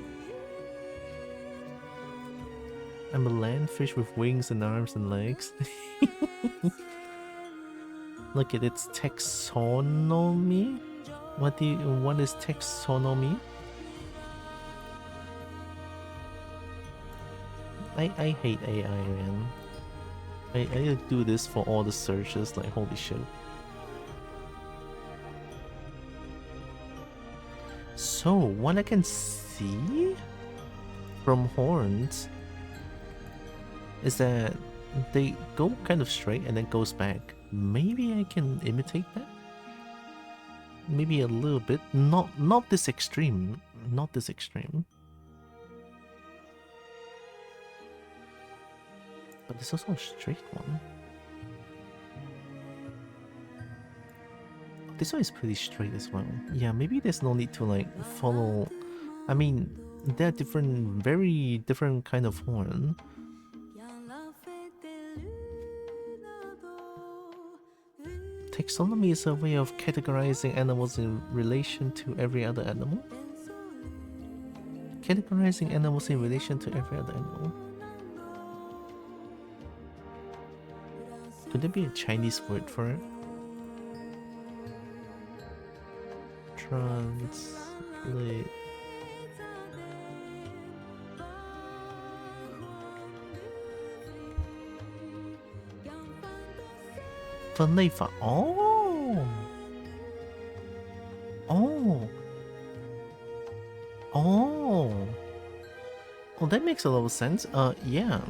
I'm a landfish with wings and arms and legs. Look at its taxonomy. What is taxonomy? I hate AI, man. I do this for all the searches, like holy shit. So what I can see from horns is that they go kind of straight and then goes back. Maybe I can imitate that? Maybe a little bit. Not this extreme. Not this extreme. But there's also a straight one. This one is pretty straight as well. Yeah, maybe there's no need to like follow. I mean, there are very different kind of horn. Taxonomy is a way of categorizing animals in relation to every other animal. Categorizing animals in relation to every other animal. Could there be a Chinese word for it? Translate.分类法. Oh. Oh, that makes a lot of sense. Yeah.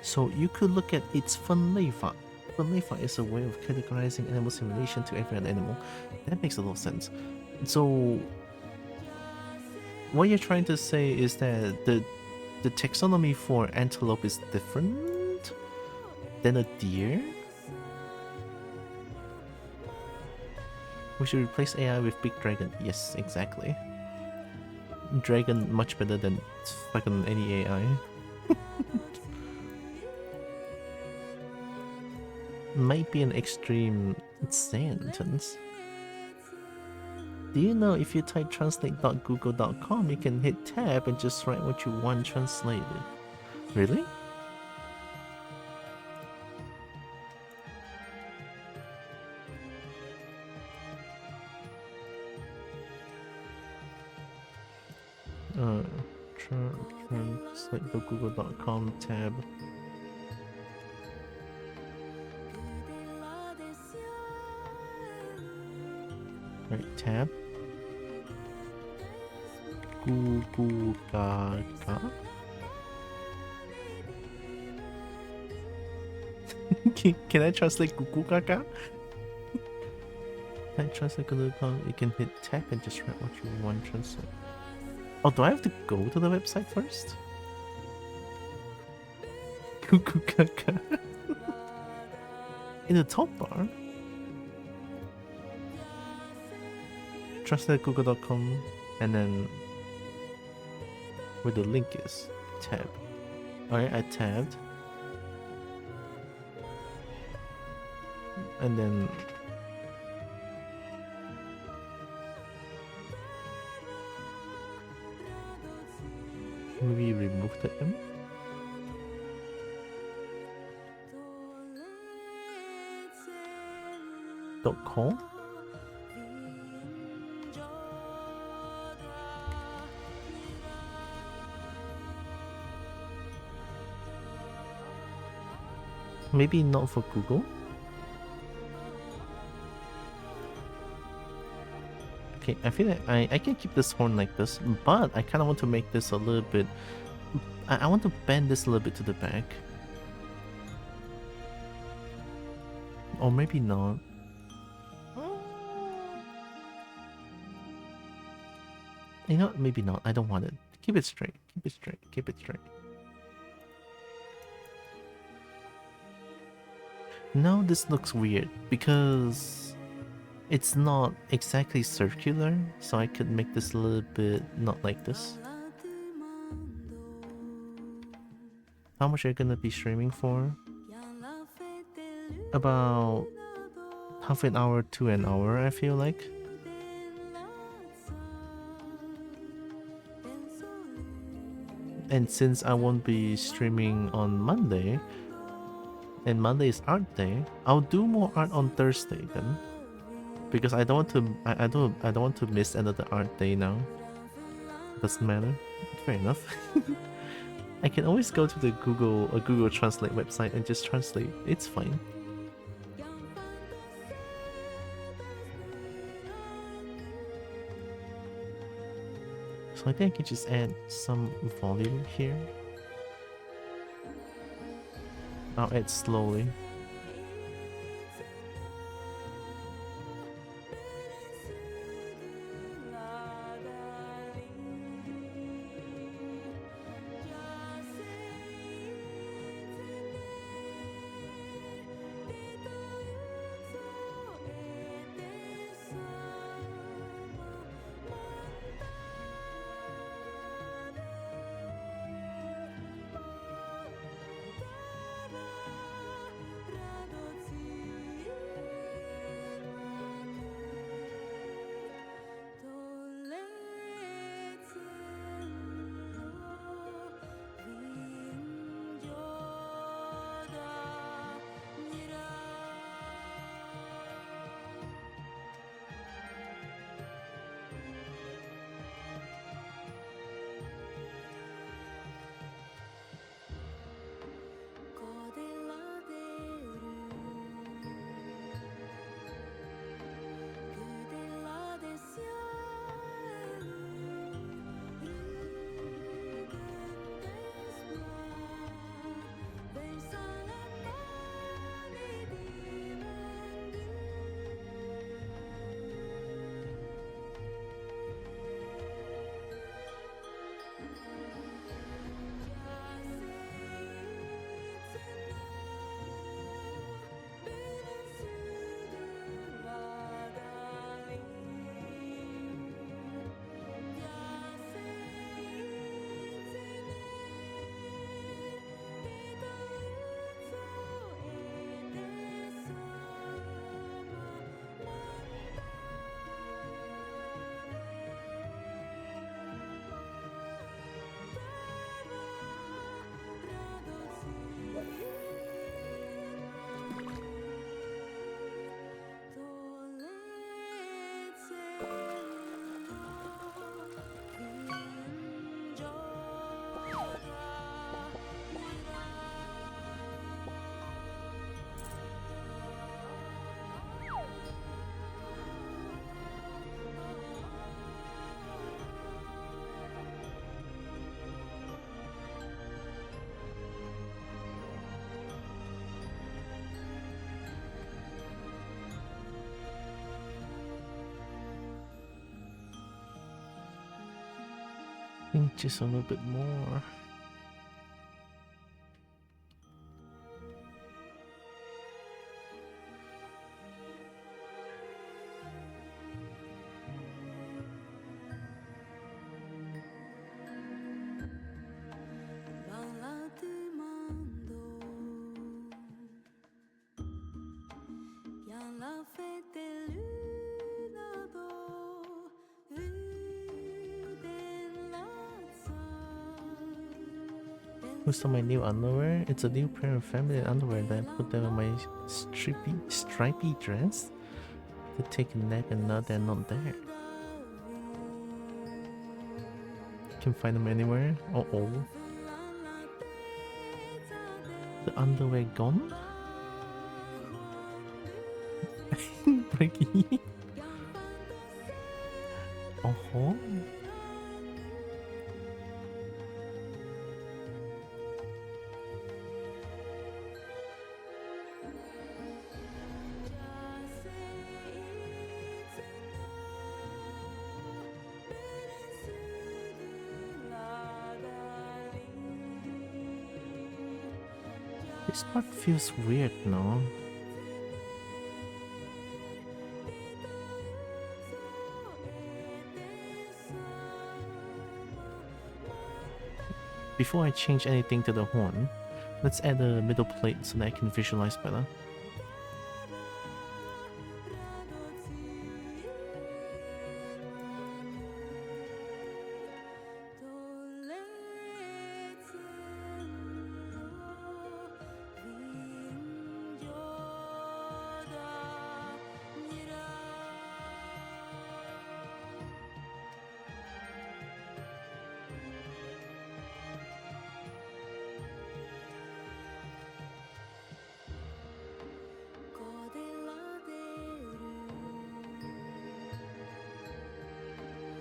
So you could look at its 分类法. 分类法 is a way of categorizing animals in relation to every other animal. That makes a lot of sense. So what you're trying to say is that the taxonomy for antelope is different than a deer? We should replace AI with big dragon. Yes, exactly. Dragon much better than fucking any AI. Might be an extreme sentence. Do you know if you type translate.google.com, you can hit tab and just write what you want translated? Really? Translate.google.com tab. Right, tab. Google Gaga. Can I translate Google Gaga? Can I translate Google Gaga? You can hit tab and just write what you want to translate. Oh, do I have to go to the website first? Google Gaga. In the top bar? Translate google.com and then where the link is, tab. Alright, I tabbed. And then maybe remove the M. .com. Maybe not for Google. Okay, I feel like I can keep this horn like this, but I kind of want to make this a little bit... I want to bend this a little bit to the back. Or maybe not. You know, maybe not. I don't want it. Keep it straight. Keep it straight. Keep it straight. No, this looks weird because it's not exactly circular, so I could make this a little bit not like this. How much are you gonna be streaming for? About half an hour to an hour, I feel like. And since I won't be streaming on Monday, and Monday is art day, I'll do more art on Thursday then. Because I don't want to I don't want to miss another art day now. Doesn't matter. Fair enough. I can always go to the Google Translate website and just translate. It's fine. So I think I can just add some volume here. I'll add slowly. I think just a little bit more. Who's on my new underwear? It's a new pair of feminine underwear that I put them on my stripy dress to take a nap, and now they're not there. Can find them anywhere. Oh, the underwear gone? Breaky. Oh. This part feels weird, no? Before I change anything to the horn, let's add a middle plate so that I can visualize better.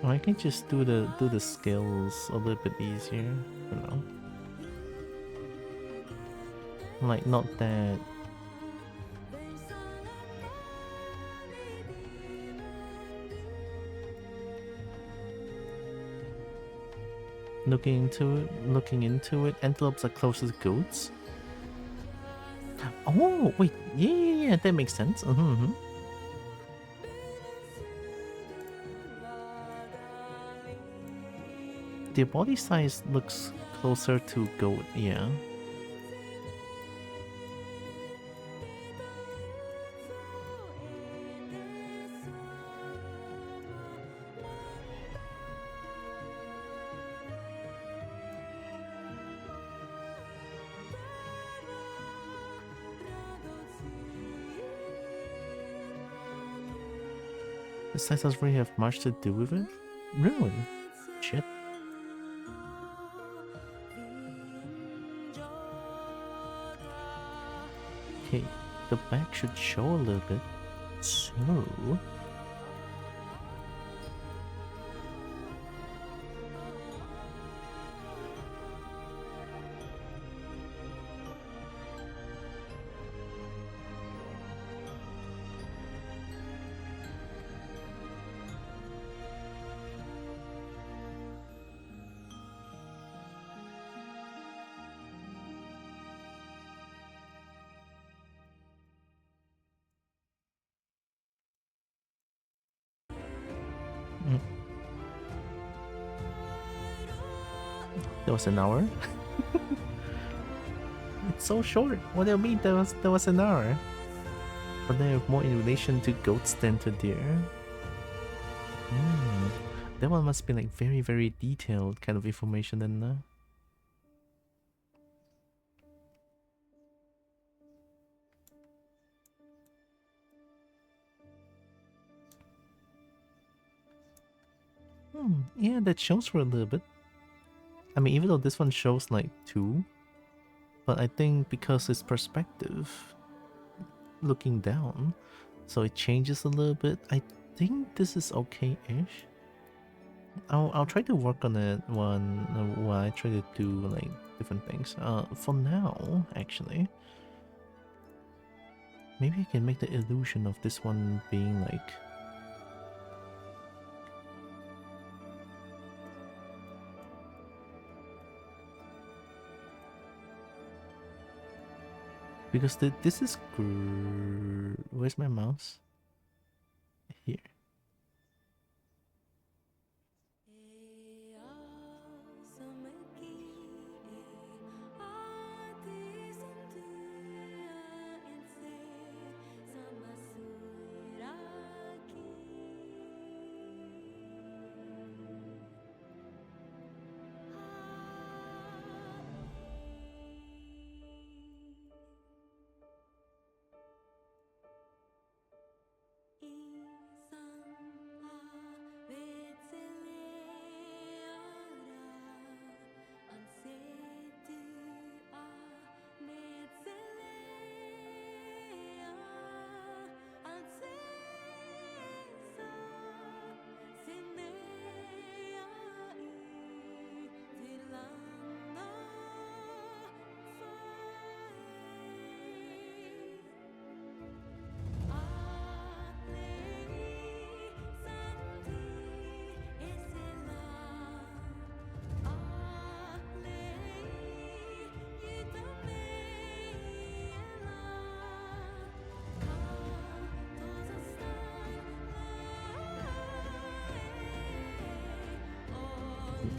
Or I can just do the scales a little bit easier, you know. Like not that. Looking into it, antelopes are closer to goats. Oh wait, yeah, that makes sense. Their body size looks closer to goat, yeah. The size doesn't really have much to do with it? Really? Shit. Okay, the back should show a little bit. So... That was an hour? It's so short. What do you mean that was an hour? But they have more in relation to goats than to deer. That one must be like very, very detailed kind of information then. Yeah, that shows for a little bit. I mean, even though this one shows like 2, but I think because it's perspective, looking down, so it changes a little bit. I think this is okay-ish. I'll try to work on it while I try to do like different things. For now, actually, maybe I can make the illusion of this one being like. Because this is... Where's my mouse? Here.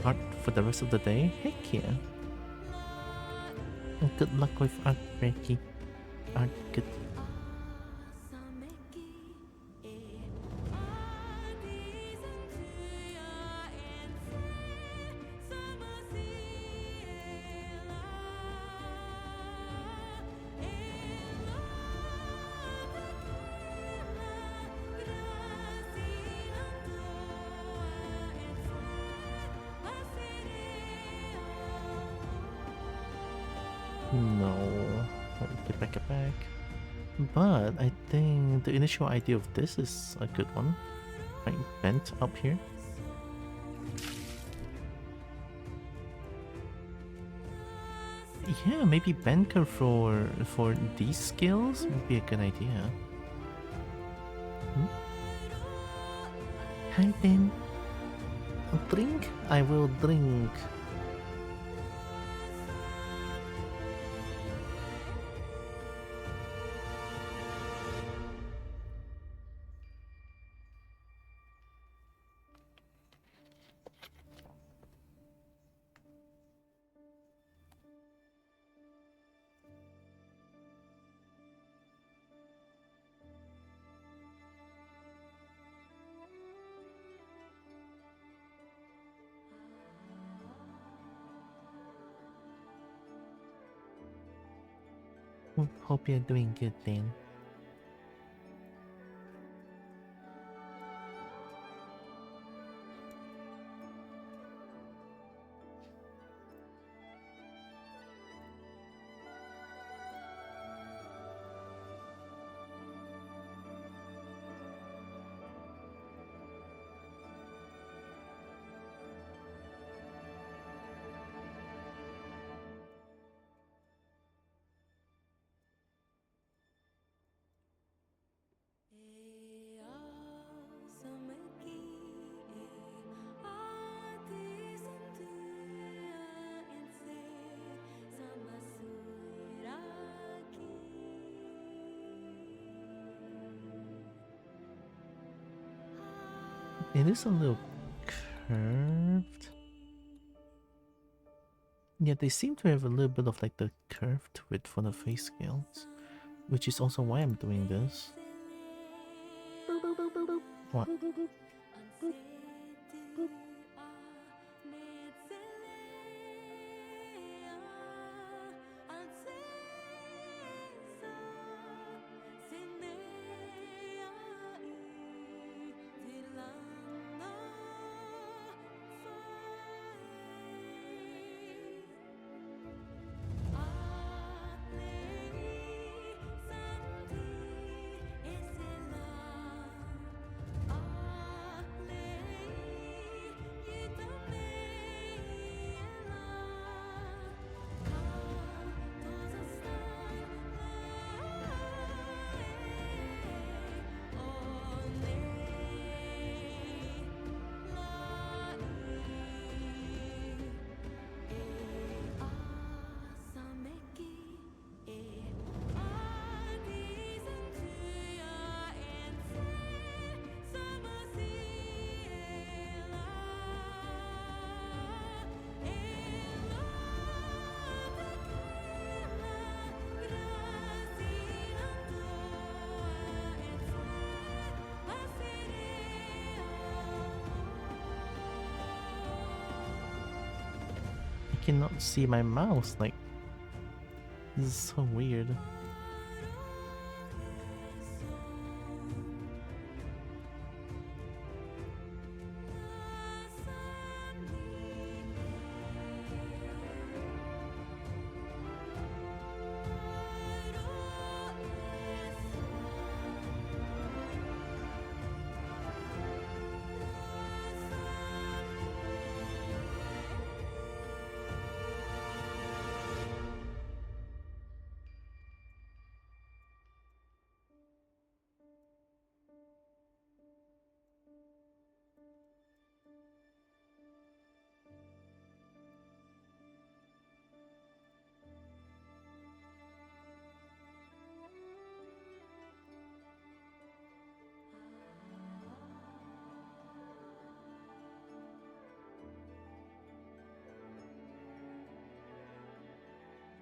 art for the rest of the day? Heck yeah. And good luck with art, Reiki. Art good. No. Get back. But I think the initial idea of this is a good one. Right, bent up here. Yeah, maybe Benker for these skills would be a good idea. Hmm? Hi Ben. A drink? I will drink. Hope you're doing good, Dan. It is a little curved. Yeah, they seem to have a little bit of like the curve to it for the face scales, which is also why I'm doing this. What? I cannot see my mouse, like, this is so weird.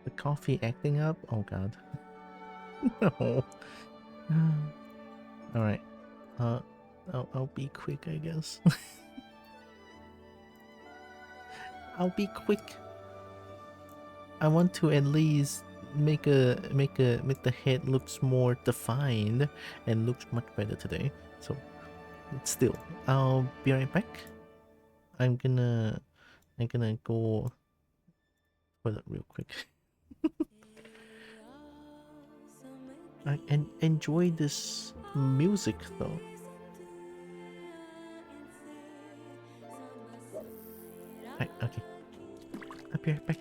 The coffee acting up? Oh god. No. Alright. I'll be quick, I guess. I'll be quick. I want to at least make the head looks more defined and looks much better today. So still, I'll be right back. I'm gonna go for that real quick. And enjoy this music though. Right, okay. I'll be right back.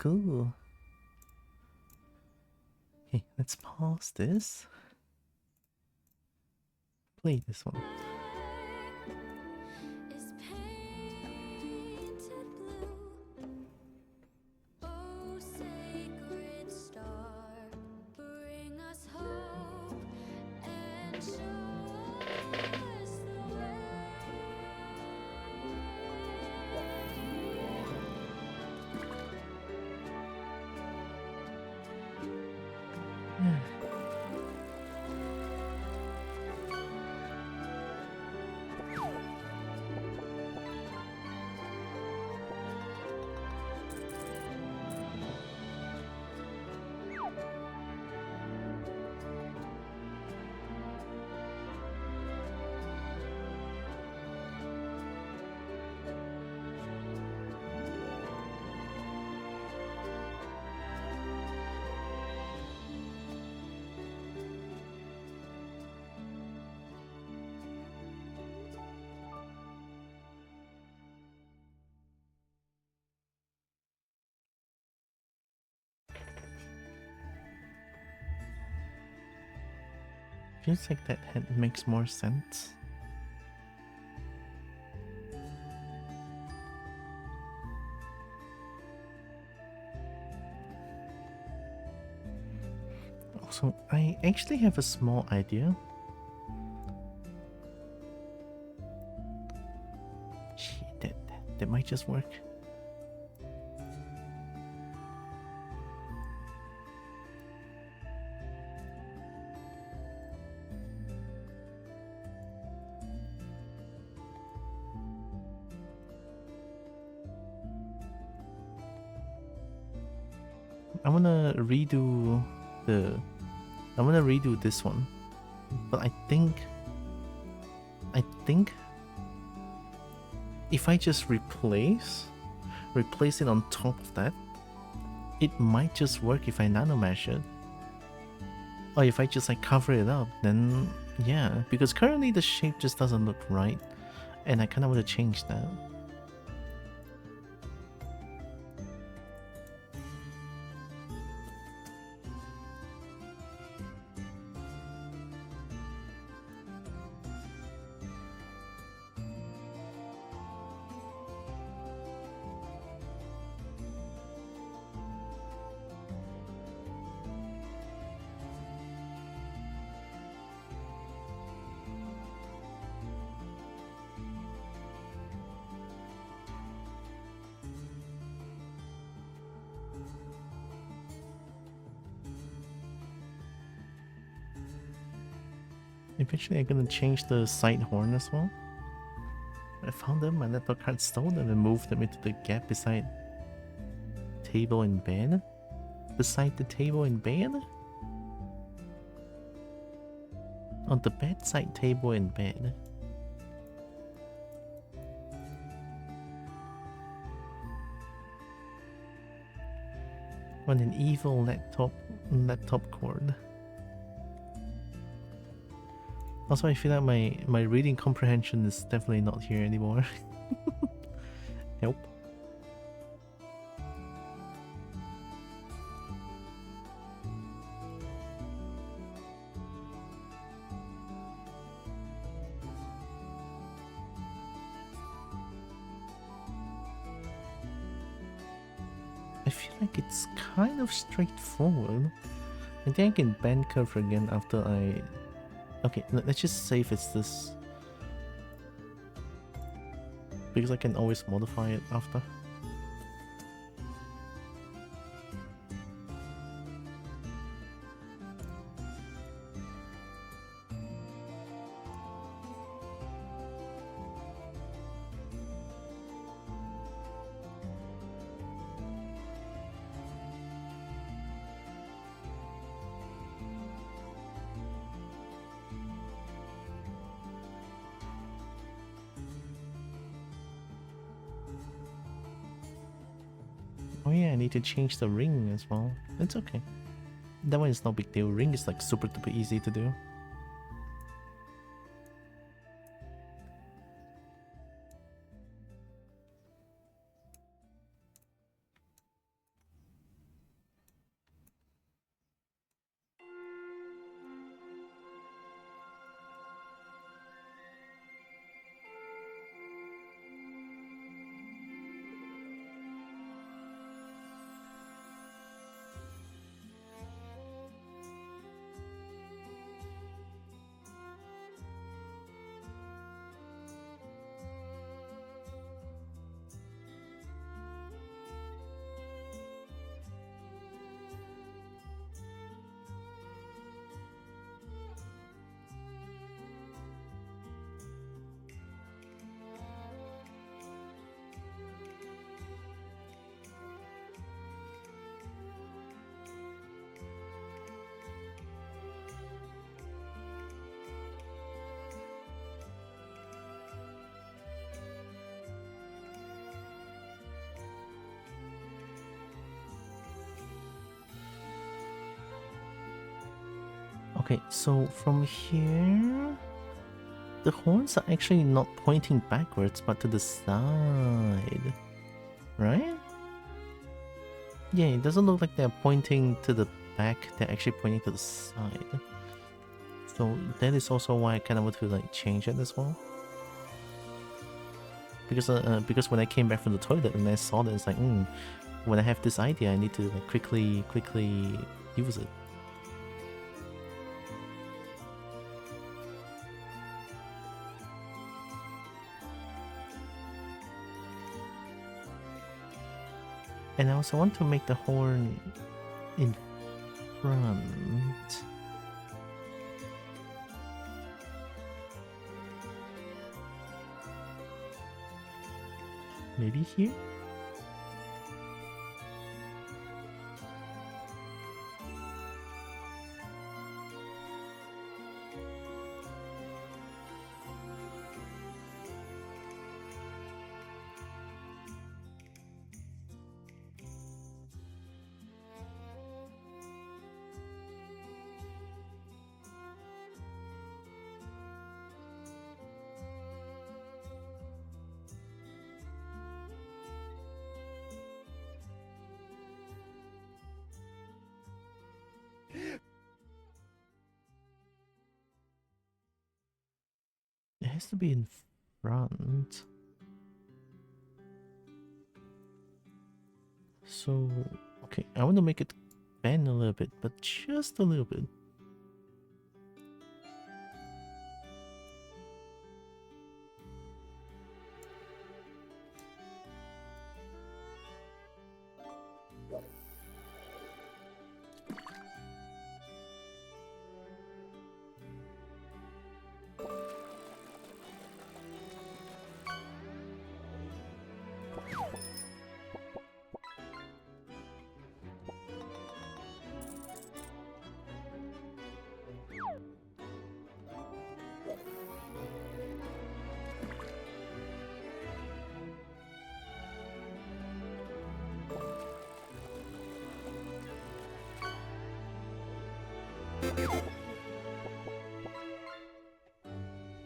cool. Okay, let's pause this. Play this one. is painted blue. Oh, sacred star, bring us hope and show us the way. Feels like that head makes more sense. Also, I actually have a small idea. Shit, that might just work. I wanna redo this one, but I think if I just replace it on top of that, it might just work if I nano mesh it. Or if I just like cover it up, then yeah, because currently the shape just doesn't look right, and I kind of want to change that. Eventually I'm gonna change the side horn as well. I found them, my laptop card stole them and moved them into the gap beside table and bed. Beside the table and bed? On the bedside table and bed. On an evil laptop cord. Also, I feel like my reading comprehension is definitely not here anymore. Nope. I feel like it's kind of straightforward. I think I can bend curve again after I... Okay, let's just say if it's this. Because I can always modify it after. Oh yeah, I need to change the ring as well. It's okay. That one is no big deal. Ring is like super duper easy to do. Okay, so from here, the horns are actually not pointing backwards, but to the side, right? Yeah, it doesn't look like they're pointing to the back, they're actually pointing to the side. So that is also why I kind of want to like change it as well. Because when I came back from the toilet and I saw that, it's like, when I have this idea, I need to like quickly use it. And I also want to make the horn in front. Maybe here? It has to be in front. So, okay, I want to make it bend a little bit, but just a little bit.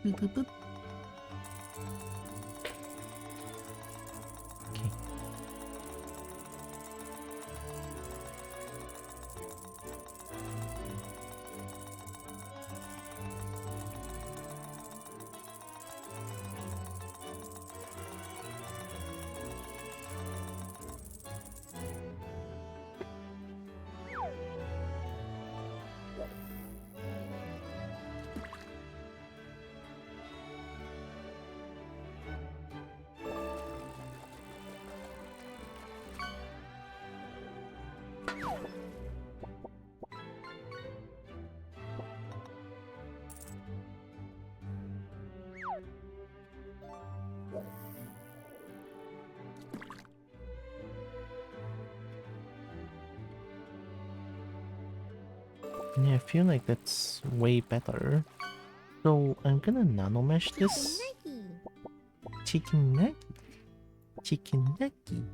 Boop, boop, boop. Okay. Yeah, I feel like that's way better. So I'm gonna nano mesh this. Chicken neck. Chicken necky.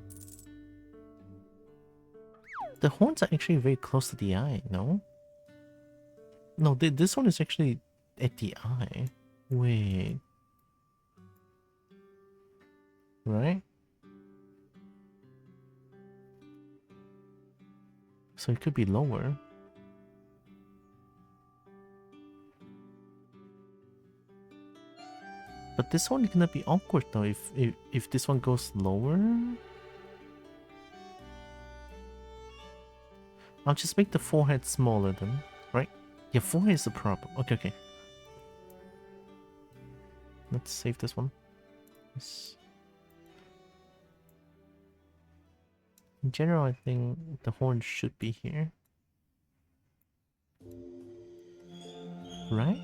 The horns are actually very close to the eye, no? No, this one is actually at the eye. Wait. Right? So it could be lower. But this one is gonna be awkward though if this one goes lower. I'll just make the forehead smaller then, right? Yeah, forehead is the problem. Okay, okay. Let's save this one. Yes. In general, I think the horn should be here. Right?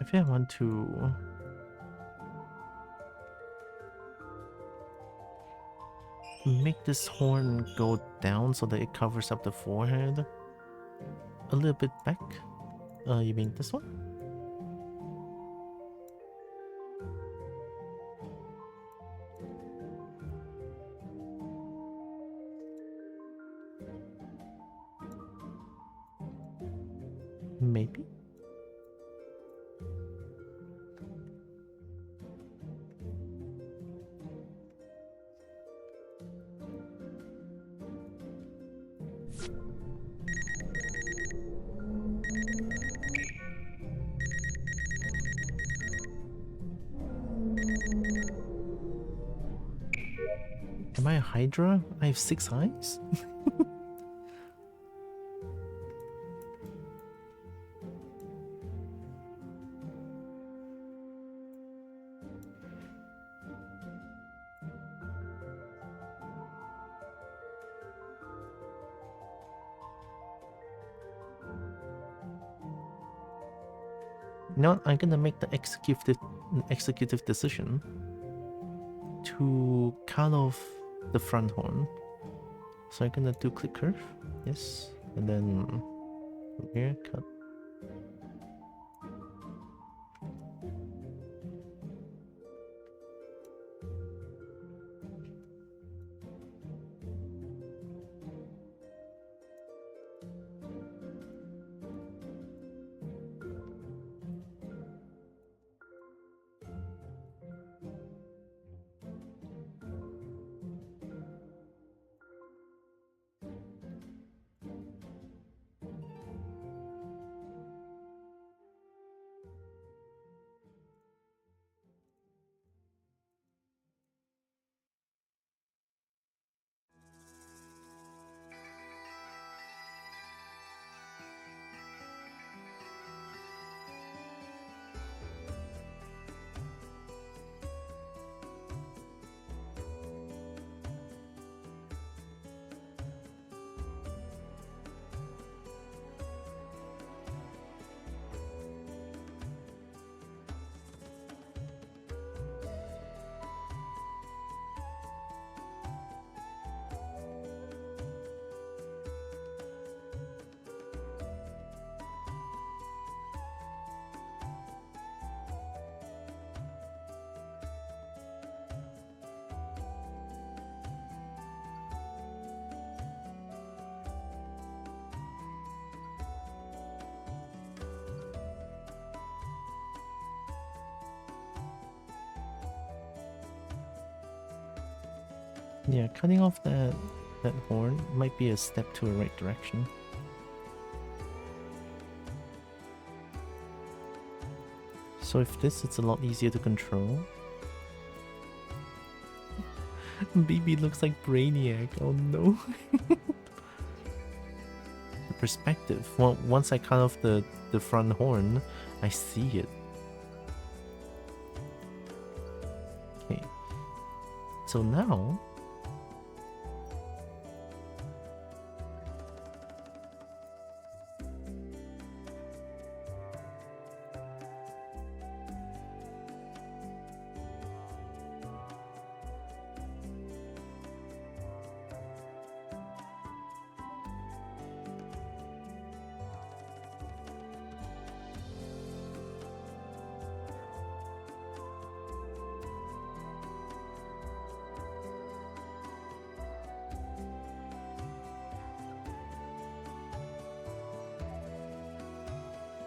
I think I want to make this horn go down so that it covers up the forehead a little bit back. You mean this one? Maybe. Am I a Hydra? I have 6 eyes? No, I'm gonna make the executive decision to cut off the front horn. So I'm gonna do click curve, yes, and then from here cut. Yeah, cutting off that horn might be a step to the right direction. So if this, it's a lot easier to control. Baby looks like Brainiac, oh no. The perspective, well, once I cut off the front horn, I see it. Okay, so now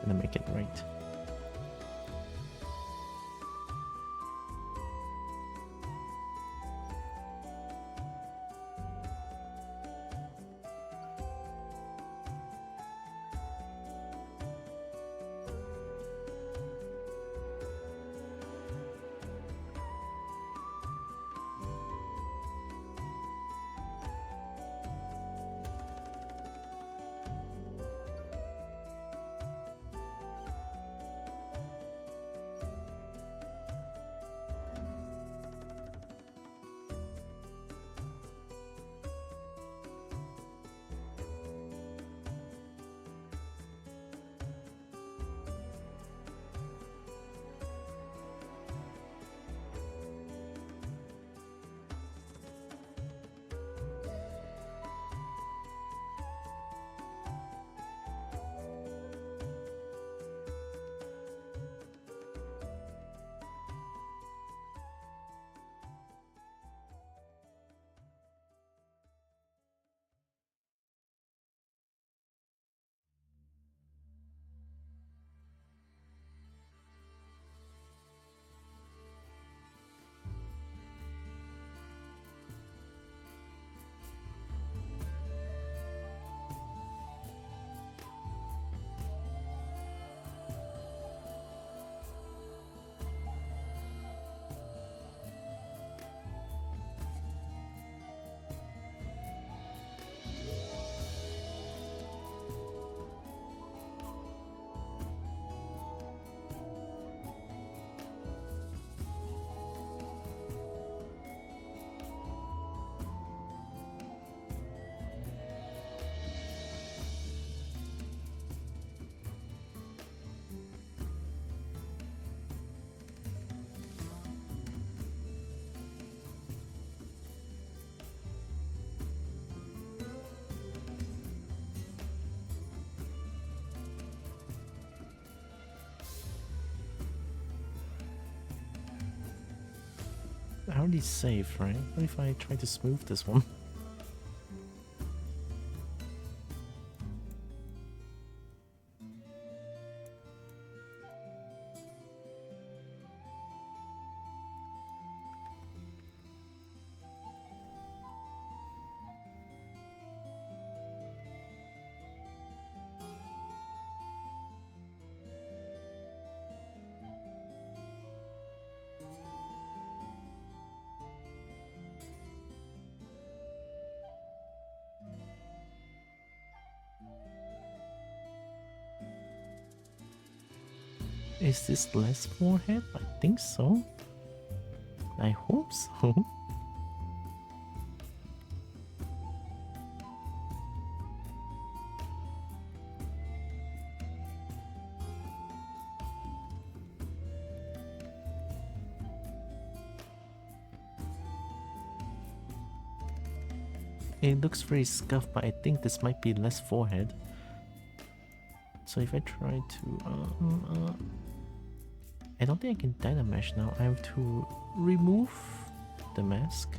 gonna make it right. I already saved, right? What if I try to smooth this one? Is this less forehead? I think so. I hope so. It looks very scuffed, but I think this might be less forehead. So if I try to... I don't think I can dye the mesh now. I have to remove the mask.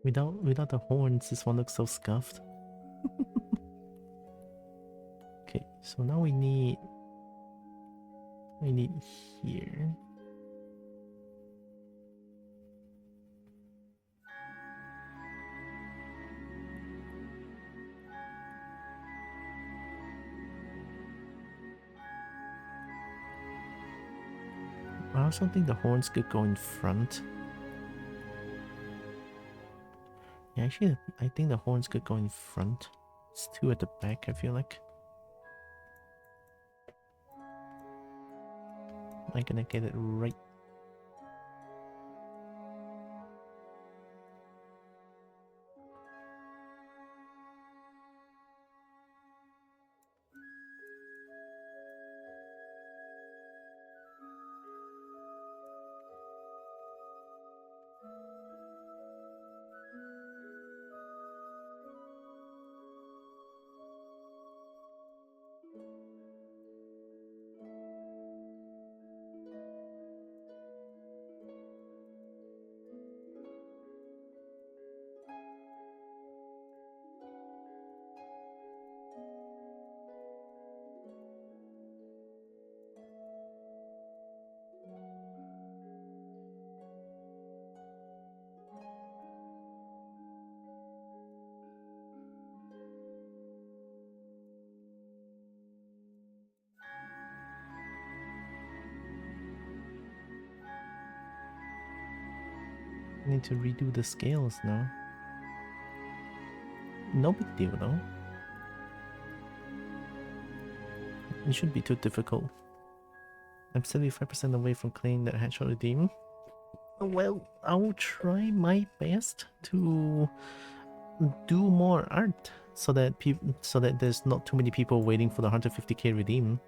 Without the horns, this one looks so scuffed. Okay, so now we need here. I also think the horns could go in front. Yeah, actually, I think the horns could go in front. It's two at the back, I feel like. I'm gonna get it right. Need to redo the scales now. No big deal though. It shouldn't be too difficult. I'm 75% away from clearing that headshot redeem. Well, I'll try my best to do more art so that there's not too many people waiting for the 150k redeem.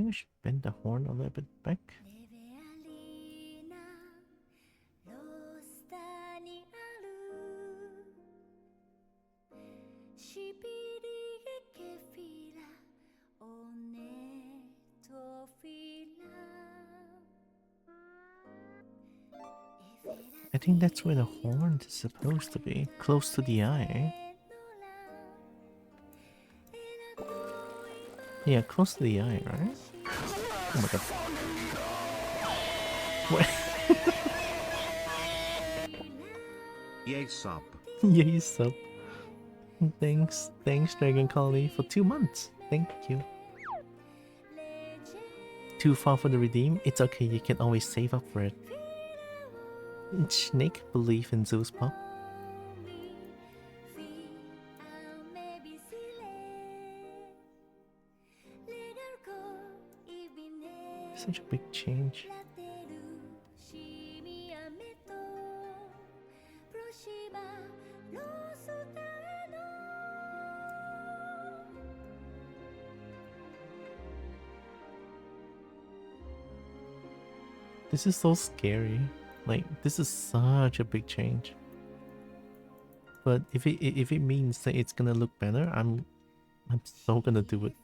think I should bend the horn a little bit back. レベアリーナロスターにあるシビリエケフィラオネトフィラ I think that's where the horn is supposed to be, close to the eye. Yeah, close to the eye, right? Oh my god. What? Yay sub. Yay, sub. Thanks, Dragon Colony, for 2 months. Thank you. Too far for the redeem? It's okay, you can always save up for it. Snake believe in Zeus Pop. Such a big change. This is so scary. Like, this is such a big change. But if it means that it's gonna look better, I'm so gonna do it.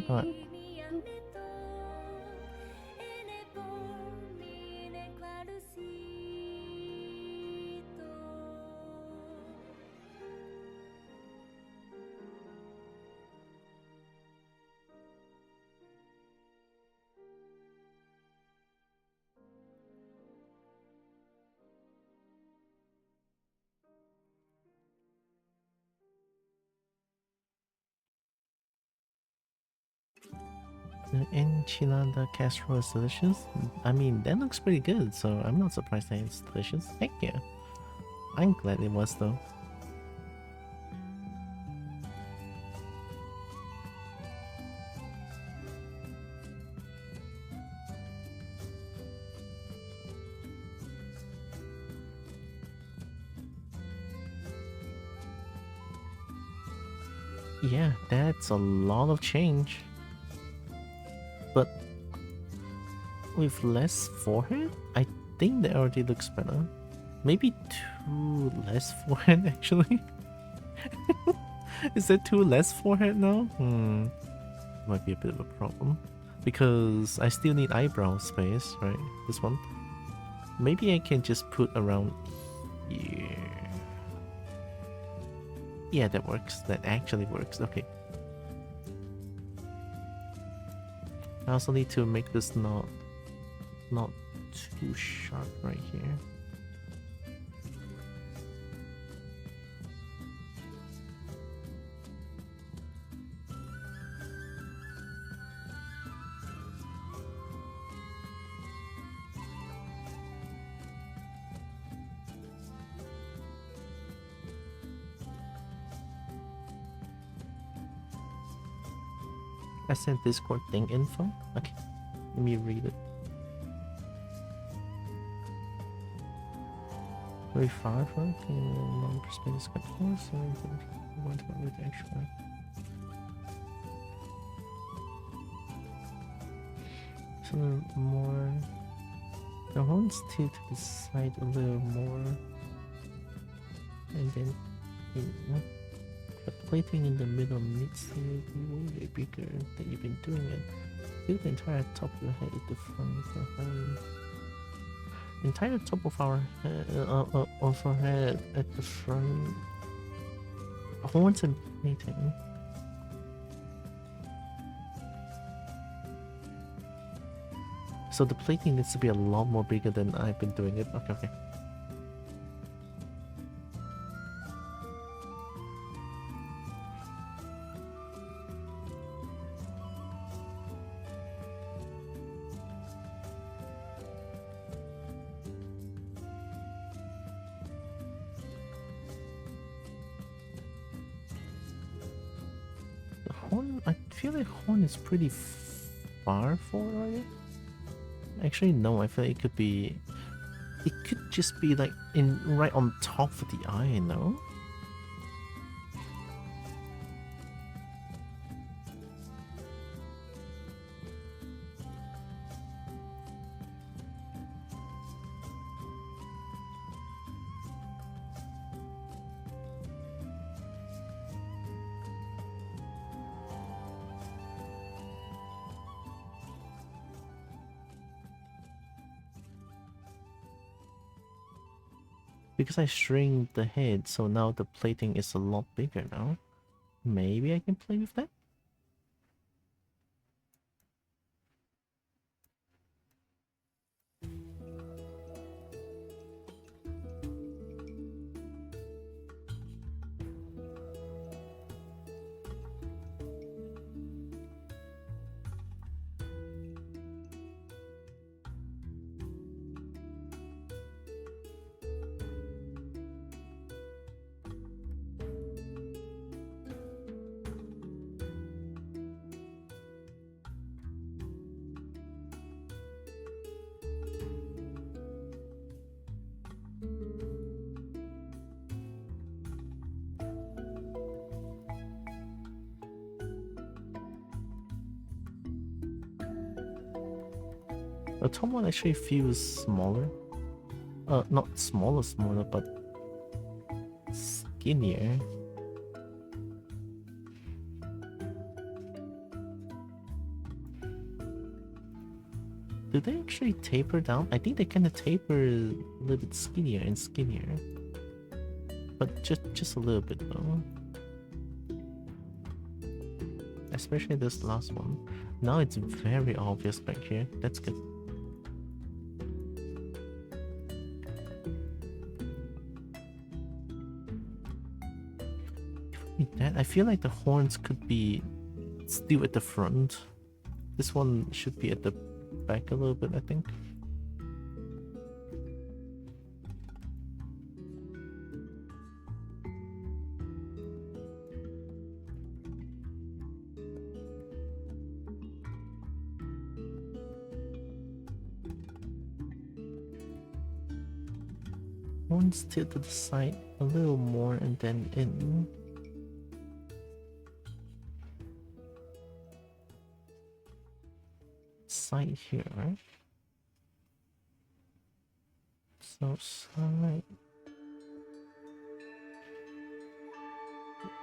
Alright. The enchilada casserole is delicious. I mean, that looks pretty good, so I'm not surprised that it's delicious. Heck yeah. I'm glad it was, though. Yeah, that's a lot of change. But with less forehead, I think that already looks better. Maybe two less forehead, actually. Is that two less forehead now? Might be a bit of a problem. Because I still need eyebrow space, right? This one. Maybe I can just put around here. Yeah, that works. That actually works. Okay. I also need to make this not too sharp right here. I sent Discord thing info. Okay, let me read it. 35 work in non-perspective control, so I want to go with actual. So more. The horns tilt to the side a little more, and then but plating in the middle needs to be way bigger than you've been doing it. Fill the entire top of your head at the front of your head. Entire top of our head, of our head at the front. Horns and plating. So the plating needs to be a lot more bigger than I've been doing it. Okay, okay. I feel like horn is pretty far forward already. Actually, no. I feel like it could be. It could just be like in right on top of the eye, no? Because I shrink the head, so now the plating is a lot bigger now. Maybe I can play with that? The top one actually feels smaller. Not smaller, but skinnier. Do they actually taper down? I think they kind of taper a little bit skinnier and skinnier. But just a little bit though. Especially this last one. Now it's very obvious back here. That's good. That I feel like the horns could be still at the front. This one should be at the back a little bit, I think. Horns tilt to the side a little more and then in. Side here, right? So side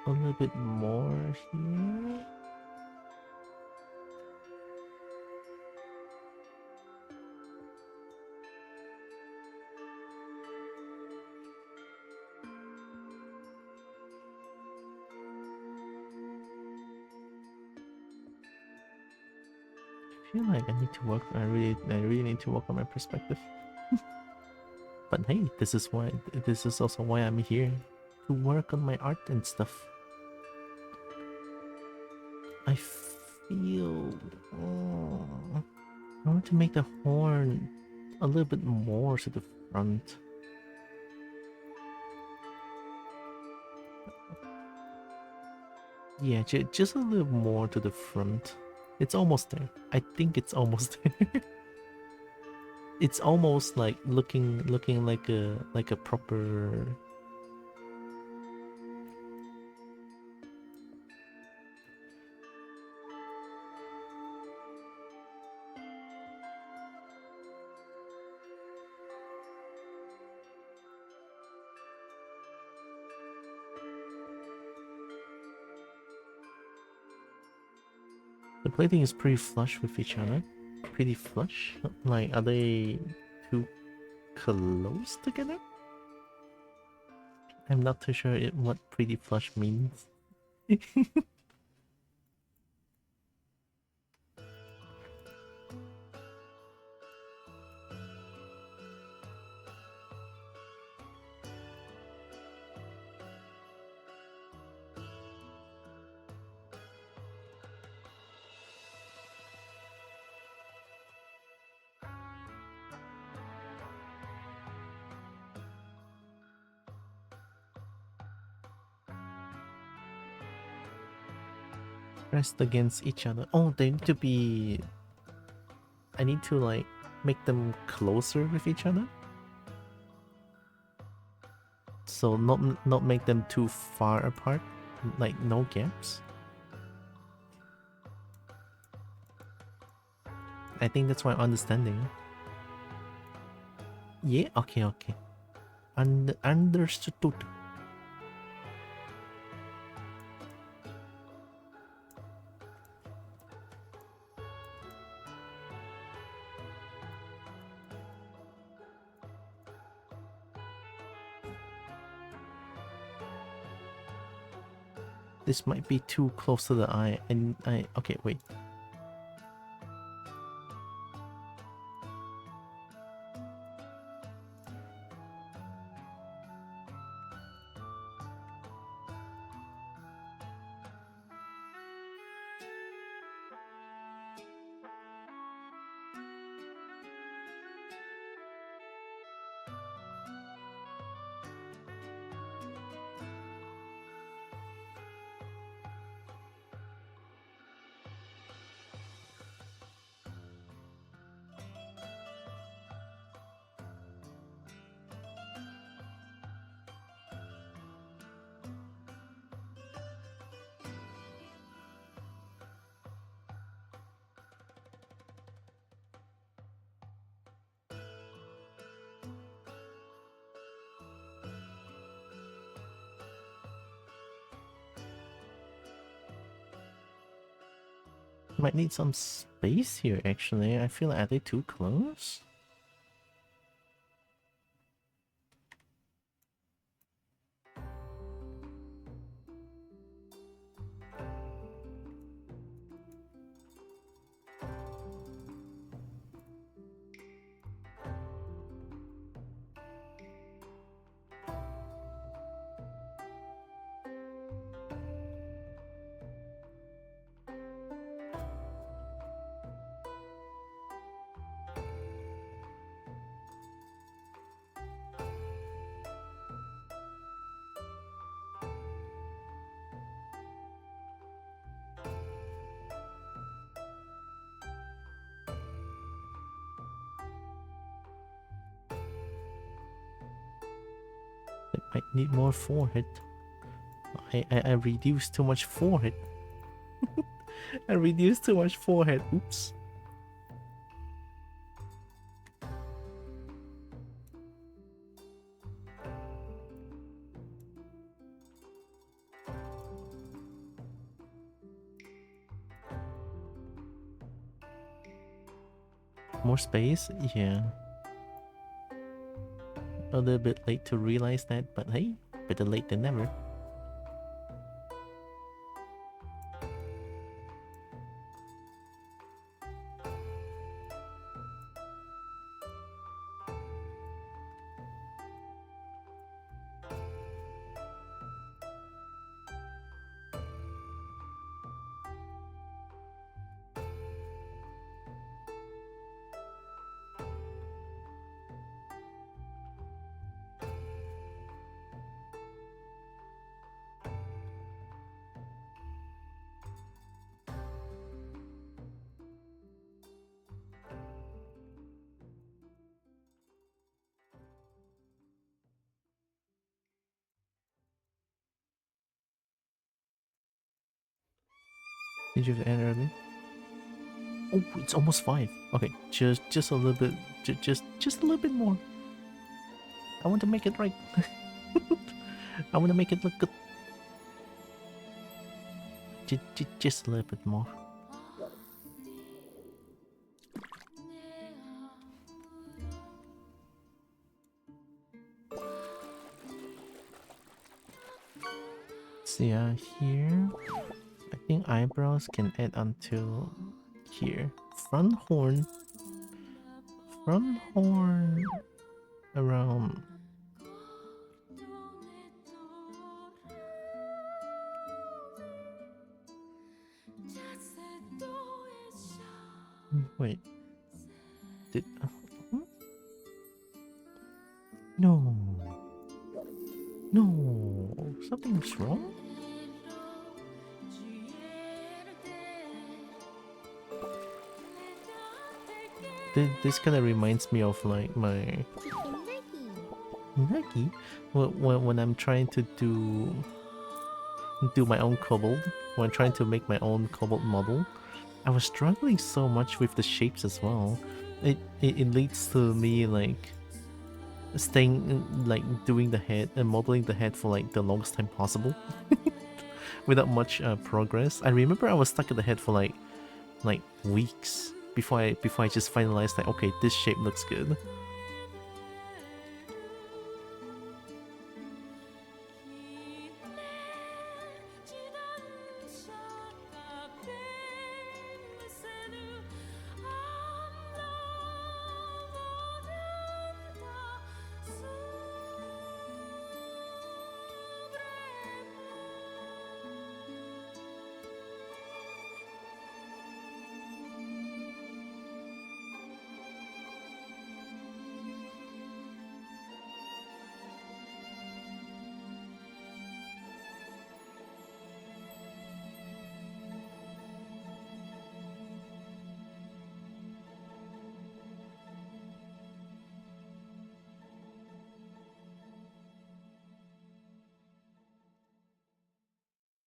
a little bit more here. I feel like I need to work. I really need to work on my perspective. But hey, this is also why I'm here, to work on my art and stuff. I feel I want to make the horn a little bit more to the front. Yeah, just a little more to the front. It's almost there. I think it's almost there. It's almost like looking like a proper. The plating is pretty flush with each other. Pretty flush? Like, are they too close together? I'm not too sure what pretty flush means. Pressed against each other. Oh, they need to be... I need to like make them closer with each other. So not make them too far apart. Like no gaps. I think that's my understanding. Yeah, okay. Understood. This might be too close to the eye, and okay, wait. Might need some space here, actually. I feel like are they too close? Might need more forehead. I reduced too much forehead. I reduced too much forehead. Oops. More space? Yeah. A little bit late to realize that, but hey, better late than never. Did you end early? Oh, it's almost 5. Okay, just a little bit, just a little bit more. I want to make it right. I want to make it look good. Just a little bit more. So yeah, here I think eyebrows can add until here. Front horn around. Wait, did no, no, something's wrong. This kind of reminds me of like my Nagi when I'm trying to do my own kobold, when I'm trying to make my own kobold model. I was struggling so much with the shapes as well. It leads to me like staying like doing the head and modeling the head for like the longest time possible without much progress. I remember I was stuck at the head for like weeks before I just finalized like, okay, this shape looks good.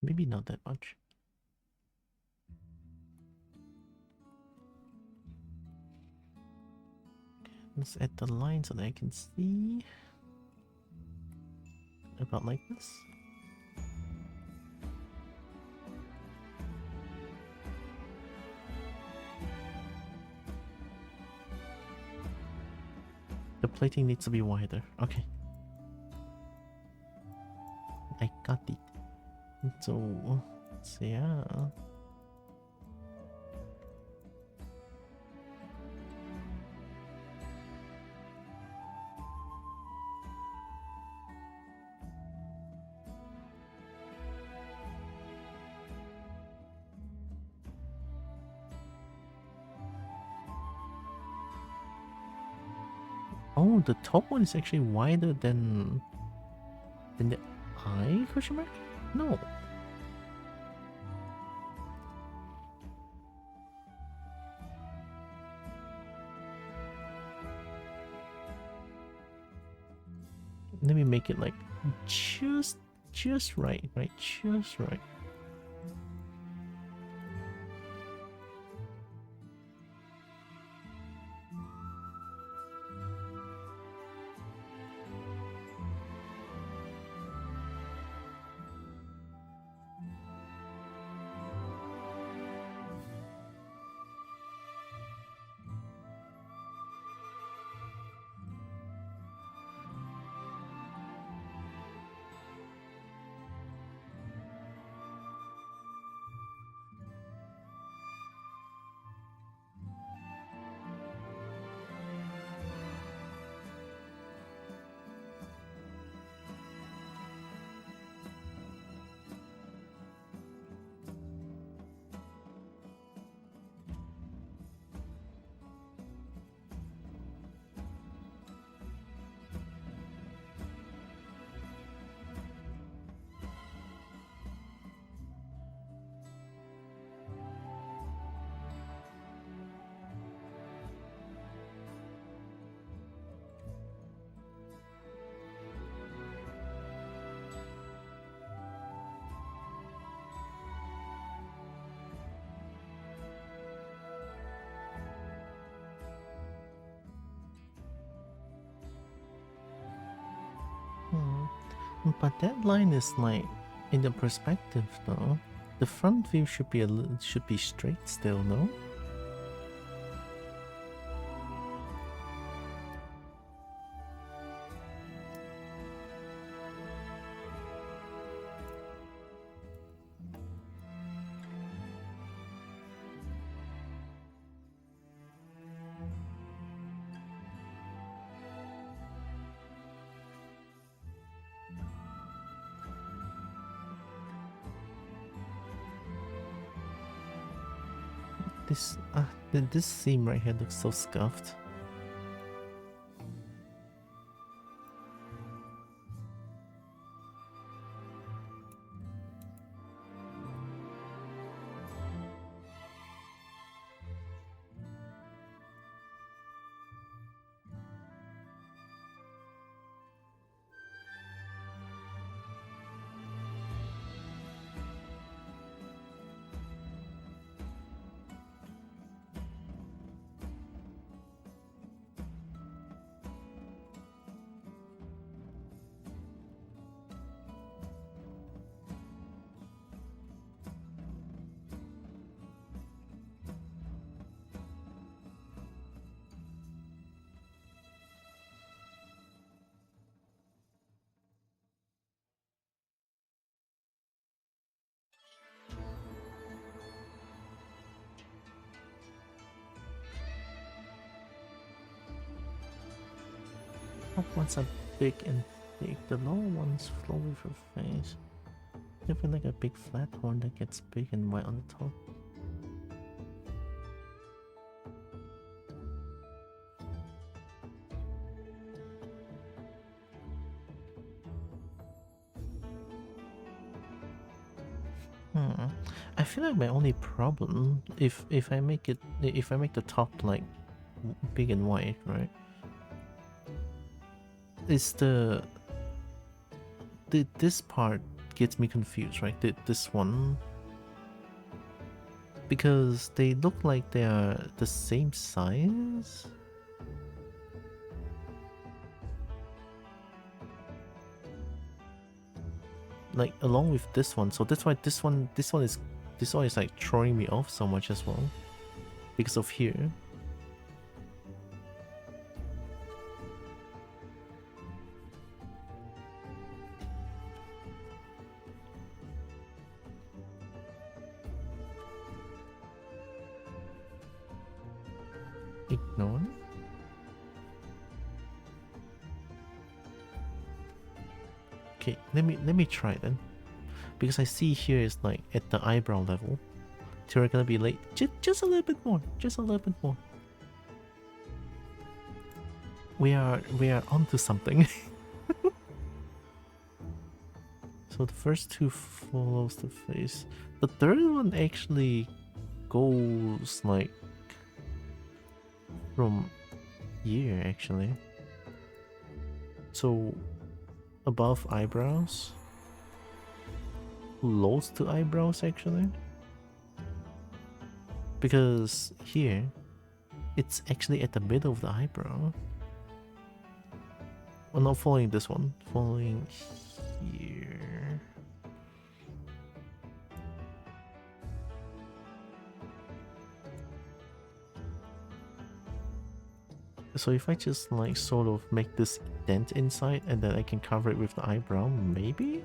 Maybe not that much. Let's add the line so that I can see. About like this. The plating needs to be wider. Okay. I got it. So yeah. Oh, the top one is actually wider than the eye question mark? No. Let me make it like just right, just right. But that line is like in the perspective though. The front view should be should be straight still, no? This seam right here looks so scuffed. Top ones are big and thick. The lower ones flow with your face. They feel like a big flat horn that gets big and white on the top. I feel like my only problem if I make the top like big and white, right? Is this part gets me confused, right? This one, because they look like they are the same size. Like along with this one, so that's why this one is like throwing me off so much as well, because of here. Ignore. Okay, let me try then, because I see here is like at the eyebrow level. So we're gonna be late just a little bit more, just a little bit more. We are onto something. So the first two follows the face. The third one actually goes like from here actually. So above eyebrows, close to eyebrows actually. Because here, it's actually at the middle of the eyebrow. Well, not following this one, following here. So if I just like sort of make this dent inside and then I can cover it with the eyebrow, maybe?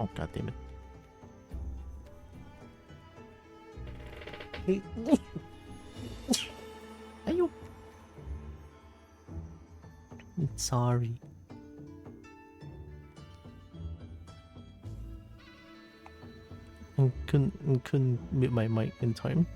Oh, god damn it. Hey. Are you? Sorry. I couldn't mute my mic in time.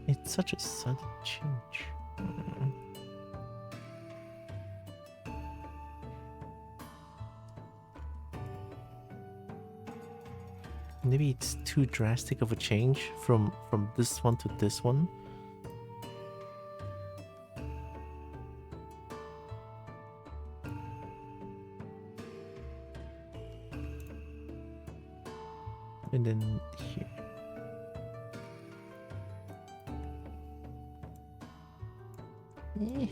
It's such a sudden change. Maybe it's too drastic of a change from this one to this one. And then here. Eh.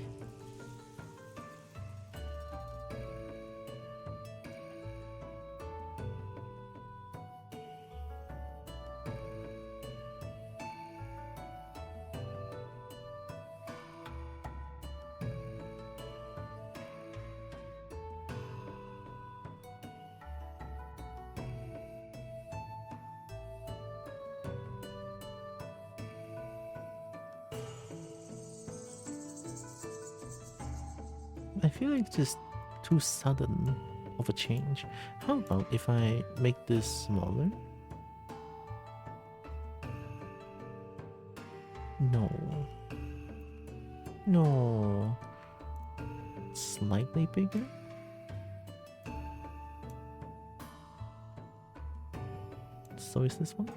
I feel like it's just too sudden of a change. How about if I make this smaller? No. No. Slightly bigger? So is this one?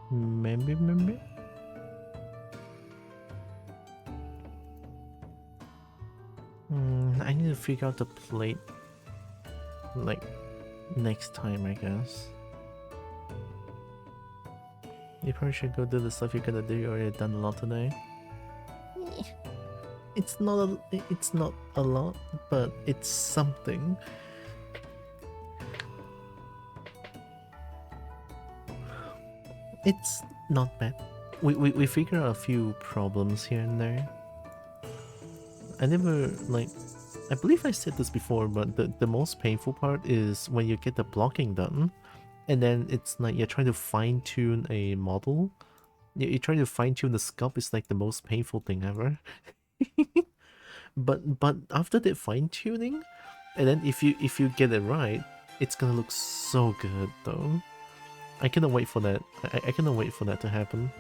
Maybe? I need to figure out the plate like next time, I guess. You probably should go do the stuff you're gonna do. You already done a lot today. It's not a lot, but it's something. It's not bad. We figure out a few problems here and there. I never like. I believe I said this before, but the most painful part is when you get the blocking done, and then it's like you're trying to fine tune a model. You're trying to fine tune the sculpt. It's like the most painful thing ever. but after that fine tuning, and then if you get it right, it's gonna look so good though. I cannot wait for that. I cannot wait for that to happen.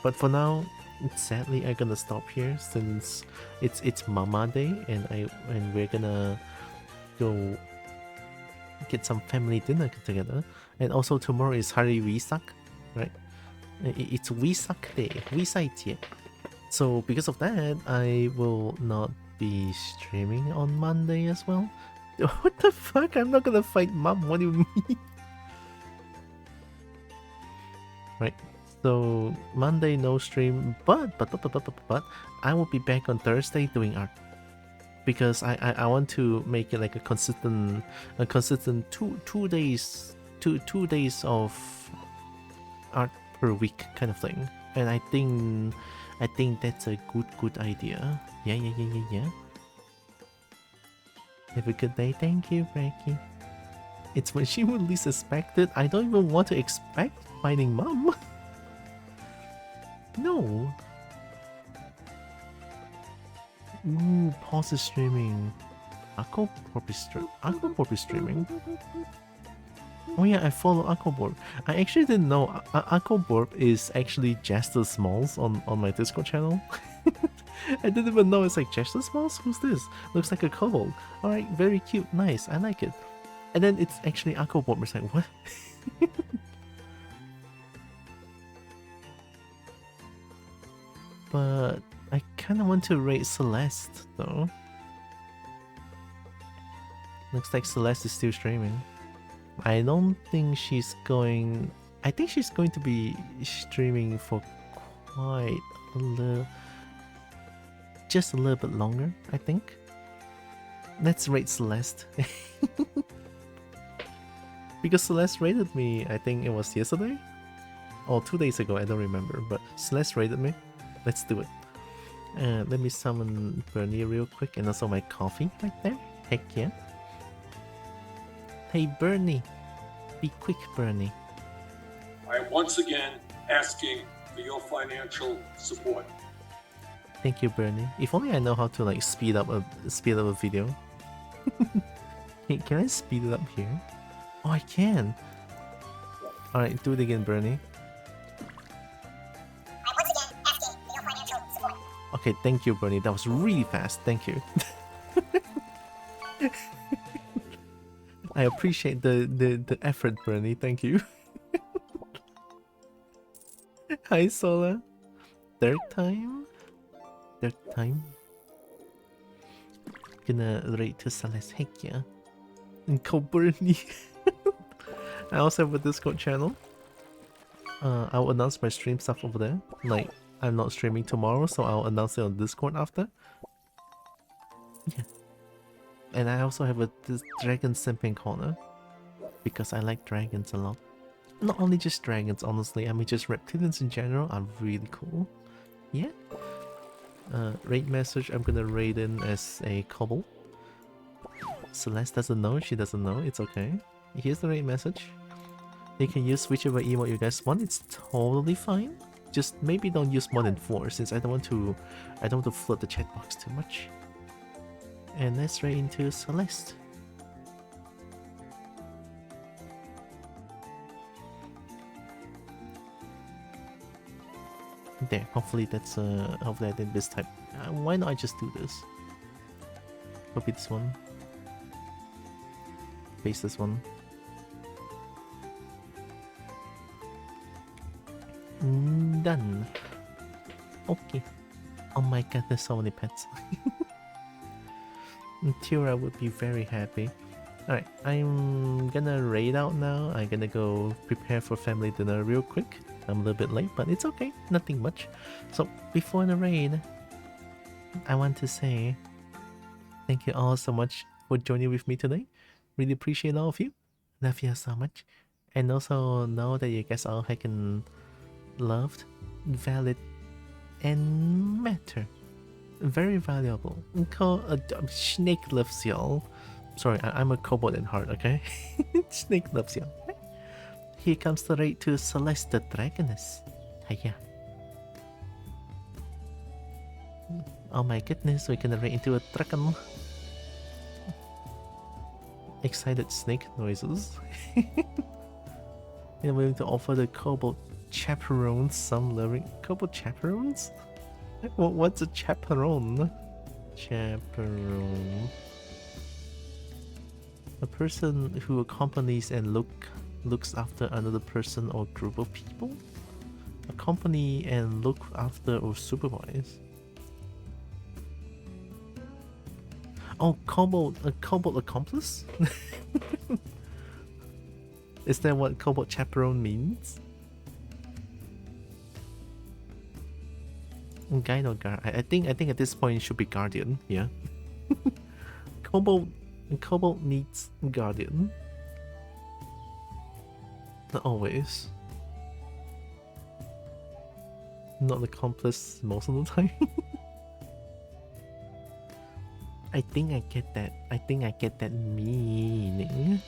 But for now, sadly, I'm gonna stop here since it's Mama Day, and we're gonna go get some family dinner together. And also tomorrow is Hari Wesak, right? It's Wesak Day, Wesak Jie. So because of that, I will not be streaming on Monday as well. What the fuck? I'm not gonna fight Mom. What do you mean? Right. So Monday no stream, but I will be back on Thursday doing art because I want to make it like a consistent two days of art per week kind of thing, and I think that's a good idea. Yeah. Have a good day. Thank you, Becky. It's when she would least expect it. I don't even want to expect finding Mom. No. Ooh, pause is streaming. Aquaborp is streaming. Oh yeah, I follow Aquaborp. I actually didn't know Aquaborp is actually Jester Smalls on my Discord channel. I didn't even know it's like Jester Smalls? Who's this? Looks like a kobold. Alright, very cute, nice, I like it. And then it's actually Aquaborp. It's like, what? But I kind of want to rate Celeste though. Looks like Celeste is still streaming. I don't think she's going. I think she's going to be streaming for quite a little, just a little bit longer, I think. Let's rate Celeste. Because Celeste rated me, I think it was yesterday? Or 2 days ago, I don't remember. But Celeste rated me. Let's do it. Let me summon Bernie real quick, and also my coffee right there. Heck yeah. Hey Bernie. Be quick, Bernie. I am once again asking for your financial support. Thank you, Bernie. If only I know how to like speed up a video. Can I speed it up here? Oh, I can. Alright, do it again, Bernie. I'm once again asking for your financial support. Okay, thank you, Bernie. That was really fast. Thank you. I appreciate the effort, Bernie. Thank you. Hi, Sola. Third time? Third time? Gonna rate to Celeste. Heck yeah. And Bernie. I also have a Discord channel. I'll announce my stream stuff over there. Like, I'm not streaming tomorrow, so I'll announce it on Discord after. Yeah. And I also have this dragon simping corner. Because I like dragons a lot. Not only just dragons, honestly. I mean, just reptilians in general are really cool. Yeah. Raid message, I'm gonna raid in as a kobold. Celeste doesn't know, she doesn't know, it's okay. Here's the raid message. You can use whichever emote you guys want, it's totally fine. Just maybe don't use more than 4 since I don't want to flood the chat box too much. And let's raid into Celeste. There, hopefully that's hopefully I didn't mistype. Why not I just do this? Copy this one. Paste this one. Done. Okay. Oh my god, there's so many pets. Tira would be very happy. Alright, I'm gonna raid out now. I'm gonna go prepare for family dinner real quick. I'm a little bit late, but it's okay. Nothing much. So, before the raid, I want to say thank you all so much for joining with me today. Really appreciate all of you. Love you so much. And also know that you guys all heckin' loved, valid, and matter. Very valuable. Snake loves y'all. Sorry, I'm a kobold in heart, okay? Snake loves y'all. Here comes the raid to Celeste the Dragoness. Hiya. Oh my goodness, we're gonna raid into a dragon. Excited snake noises. And we're going to offer the kobold chaperones some loving. Kobold chaperones? What's a chaperone? Chaperone. A person who accompanies and looks after another person or group of people. Accompany and look after or supervise. Oh, a kobold accomplice? Is that what kobold chaperone means? Guide or guard? I think at this point it should be guardian. Yeah. Kobold needs guardian. Not always. Not accomplice most of the time. I think I get that. I think I get that meaning.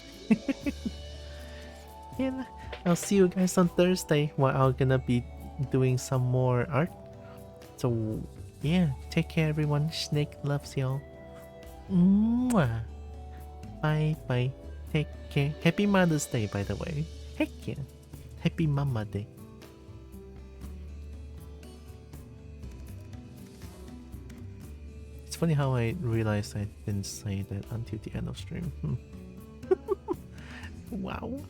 Yeah, I'll see you guys on Thursday while I'm gonna be doing some more art. So yeah, take care everyone. Snake loves y'all. Mwah. Bye bye. Take care. Happy Mother's Day, by the way. Heck yeah. Happy Mama Day. It's funny how I realized I didn't say that until the end of stream. Wow.